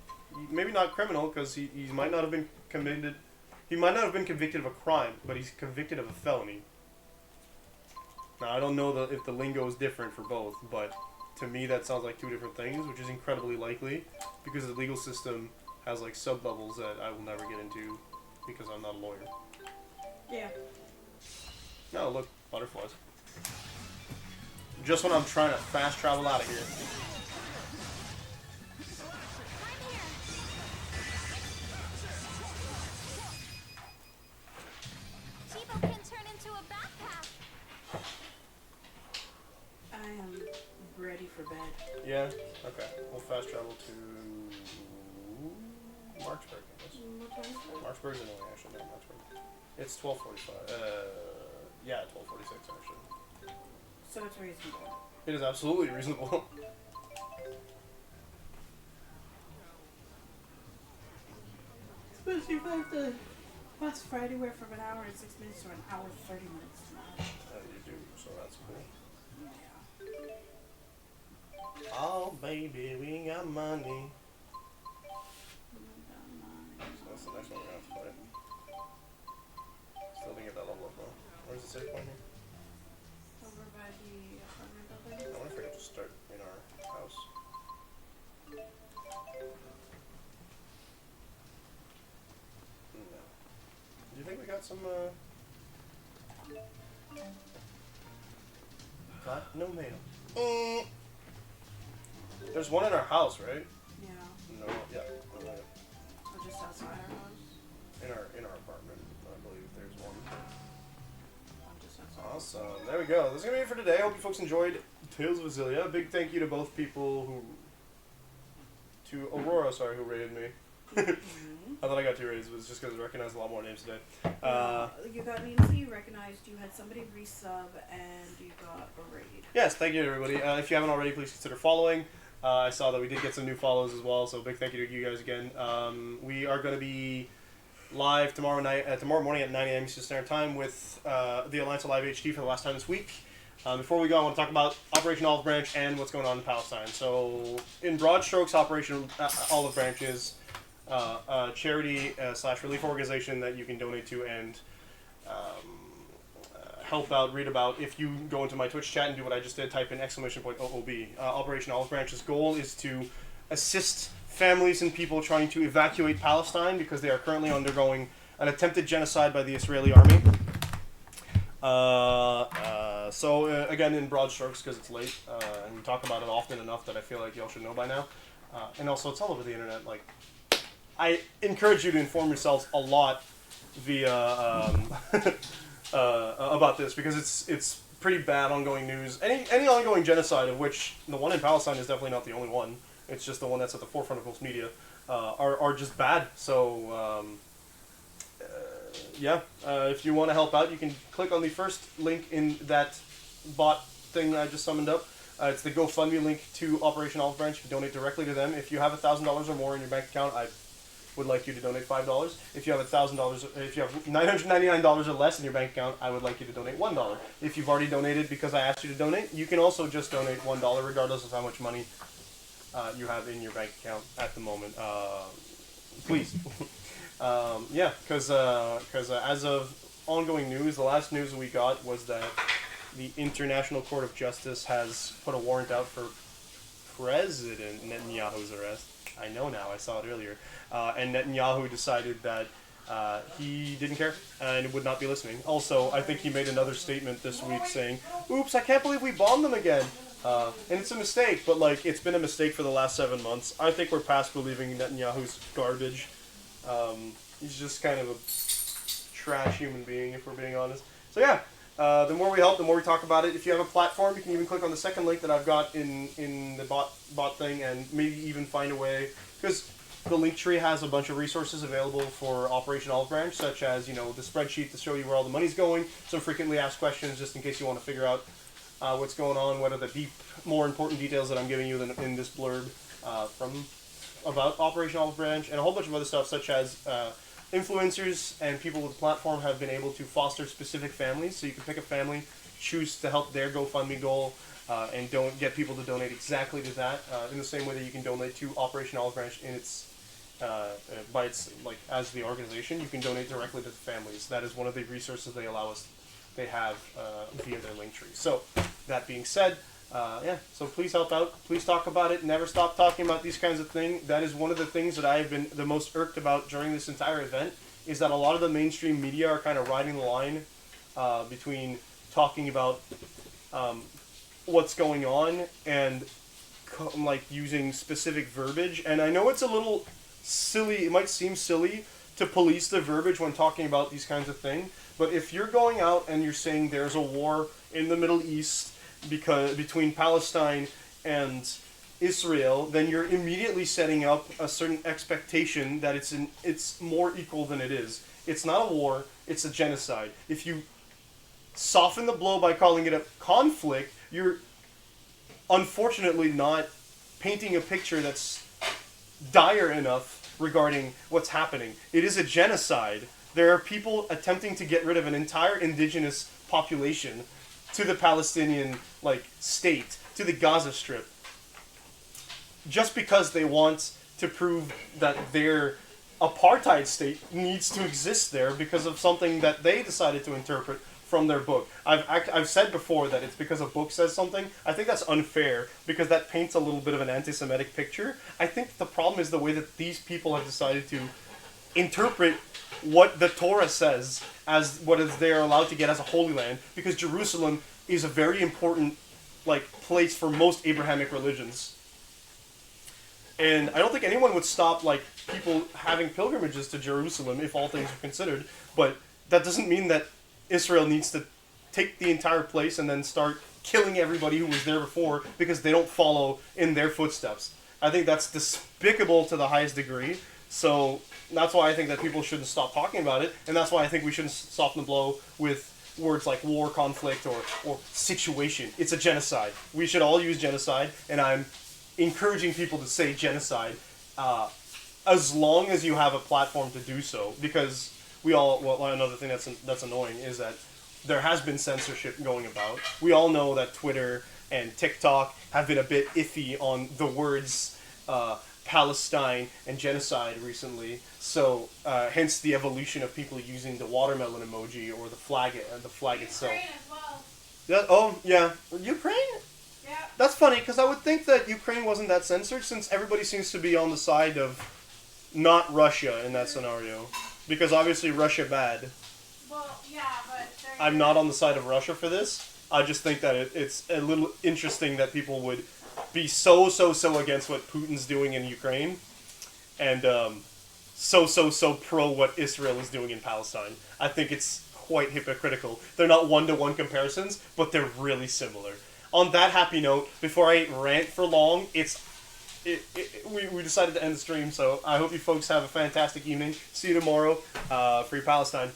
maybe not criminal because he might not have been committed. He might not have been convicted of a crime, but he's convicted of a felony. Now I don't know if the lingo is different for both, but to me that sounds like two different things, which is incredibly likely because the legal system has like sub-levels that I will never get into because I'm not a lawyer. Yeah. No, look, butterflies. Just when I'm trying to fast travel out of here. Chibo can turn into a backpack. I am ready for bed. Yeah? Okay. We'll fast travel to Marksburg, I guess. Marksburg's annoying, actually, not Marksburg. It's 12:45. Yeah, 12:46, actually. So it's reasonable. It is absolutely reasonable. Especially if I have to pass Friday where from an hour and 6 minutes to an hour 30 minutes tomorrow. You do, so that's cool. Oh, baby, we got money. So that's the next one we're gonna have to fight. Still didn't get that level up though. Where's the save point here? Over by the apartment I building. wonder if I can just start in our house. No. Do you think we got some, got no mail. There's one in our house, right? Yeah. No, yeah. No mail. Or just outside our house. In our apartment, I believe there's one. I'm just outside. Awesome. There we go. This is gonna be it for today. I hope you folks enjoyed Tales of Azealia. Big thank you to both people to Aurora, sorry, who rated me. I thought I got 2 ratings, but it's just because I recognized a lot more names today. You got Nancy, you recognized, you had somebody resub, and you got a raid. Yes, thank you, everybody. If you haven't already, please consider following. I saw that we did get some new follows as well, so big thank you to you guys again. We are going to be live tomorrow morning at 9 a.m. Eastern Standard Time with the Alliance Live HD for the last time this week. Before we go, I want to talk about Operation Olive Branch and what's going on in Palestine. So, in broad strokes, Operation Olive Branch is a charity / relief organization that you can donate to and help out, read about. If you go into my Twitch chat and do what I just did, type in !OOB. Operation Olive Branch's goal is to assist families and people trying to evacuate Palestine because they are currently undergoing an attempted genocide by the Israeli army. Again, in broad strokes, because it's late, and we talk about it often enough that I feel like y'all should know by now. And also, it's all over the internet. Like, I encourage you to inform yourselves a lot via about this, because it's pretty bad ongoing news. Any ongoing genocide, of which the one in Palestine is definitely not the only one. It's just the one that's at the forefront of most media. Are just bad. So. If you want to help out, you can click on the first link in that bot thing I just summoned up. It's the GoFundMe link to Operation Olive Branch. You can donate directly to them. If you have $1,000 or more in your bank account, I would like you to donate $5. If you have $1,000, if you have $999 or less in your bank account, I would like you to donate $1. If you've already donated because I asked you to donate, you can also just donate $1 regardless of how much money you have in your bank account at the moment. Please. Because as of ongoing news, the last news we got was that the International Court of Justice has put a warrant out for President Netanyahu's arrest. I know now, I saw it earlier. And Netanyahu decided that he didn't care and would not be listening. Also, I think he made another statement this week saying, "Oops, I can't believe we bombed them again." And it's a mistake, but like it's been a mistake for the last 7 months. I think we're past believing Netanyahu's garbage. He's just kind of a trash human being, if we're being honest. So yeah, the more we help, the more we talk about it. If you have a platform, you can even click on the second link that I've got in the bot thing, and maybe even find a way, because the Linktree has a bunch of resources available for Operation Olive Branch, such as, the spreadsheet to show you where all the money's going, some frequently asked questions just in case you want to figure out what's going on, what are the more important details that I'm giving you in this blurb about Operation Olive Branch, and a whole bunch of other stuff, such as influencers and people with the platform have been able to foster specific families. So you can pick a family, choose to help their GoFundMe goal, and don't get people to donate exactly to that. In the same way that you can donate to Operation Olive Branch in its as the organization, you can donate directly to the families. That is one of the resources they have via their Linktree. So that being said. So please help out. Please talk about it. Never stop talking about these kinds of things. That is one of the things that I have been the most irked about during this entire event, is that a lot of the mainstream media are kind of riding the line between talking about what's going on and using specific verbiage. And I know it's a little silly. It might seem silly to police the verbiage when talking about these kinds of things. But if you're going out and you're saying there's a war in the Middle East between Palestine and Israel, then you're immediately setting up a certain expectation that it's more equal than it is. It's not a war, it's a genocide. If you soften the blow by calling it a conflict, you're unfortunately not painting a picture that's dire enough regarding what's happening. It is a genocide. There are people attempting to get rid of an entire indigenous population to the Palestinian state, to the Gaza Strip, just because they want to prove that their apartheid state needs to exist there because of something that they decided to interpret from their book. I've said before that it's because a book says something. I think that's unfair because that paints a little bit of an anti-Semitic picture. I think the problem is the way that these people have decided to interpret what the Torah says as what is they're allowed to get as a holy land, because Jerusalem is a very important place for most Abrahamic religions. And I don't think anyone would stop people having pilgrimages to Jerusalem if all things are considered, but that doesn't mean that Israel needs to take the entire place and then start killing everybody who was there before because they don't follow in their footsteps. I think that's despicable to the highest degree. So that's why I think that people shouldn't stop talking about it, and that's why I think we shouldn't soften the blow with words like war, conflict, or situation. It's a genocide. We should all use genocide, and I'm encouraging people to say genocide as long as you have a platform to do so, because another thing that's annoying is that there has been censorship going about. We all know that Twitter and TikTok have been a bit iffy on the words Palestine and genocide recently. So hence the evolution of people using the watermelon emoji or the flag itself. Ukraine as well. Yeah. Oh yeah. Ukraine. Yeah. That's funny because I would think that Ukraine wasn't that censored, since everybody seems to be on the side of not Russia in that scenario, because obviously Russia bad. Well, yeah, but I'm not on the side of Russia for this. I just think that it's a little interesting that people would be so against what Putin's doing in Ukraine, and so pro what Israel is doing in Palestine. I think it's quite hypocritical. They're not one-to-one comparisons, but they're really similar. On that happy note, before I rant for long, we decided to end the stream, so I hope you folks have a fantastic evening. See you tomorrow. Free Palestine.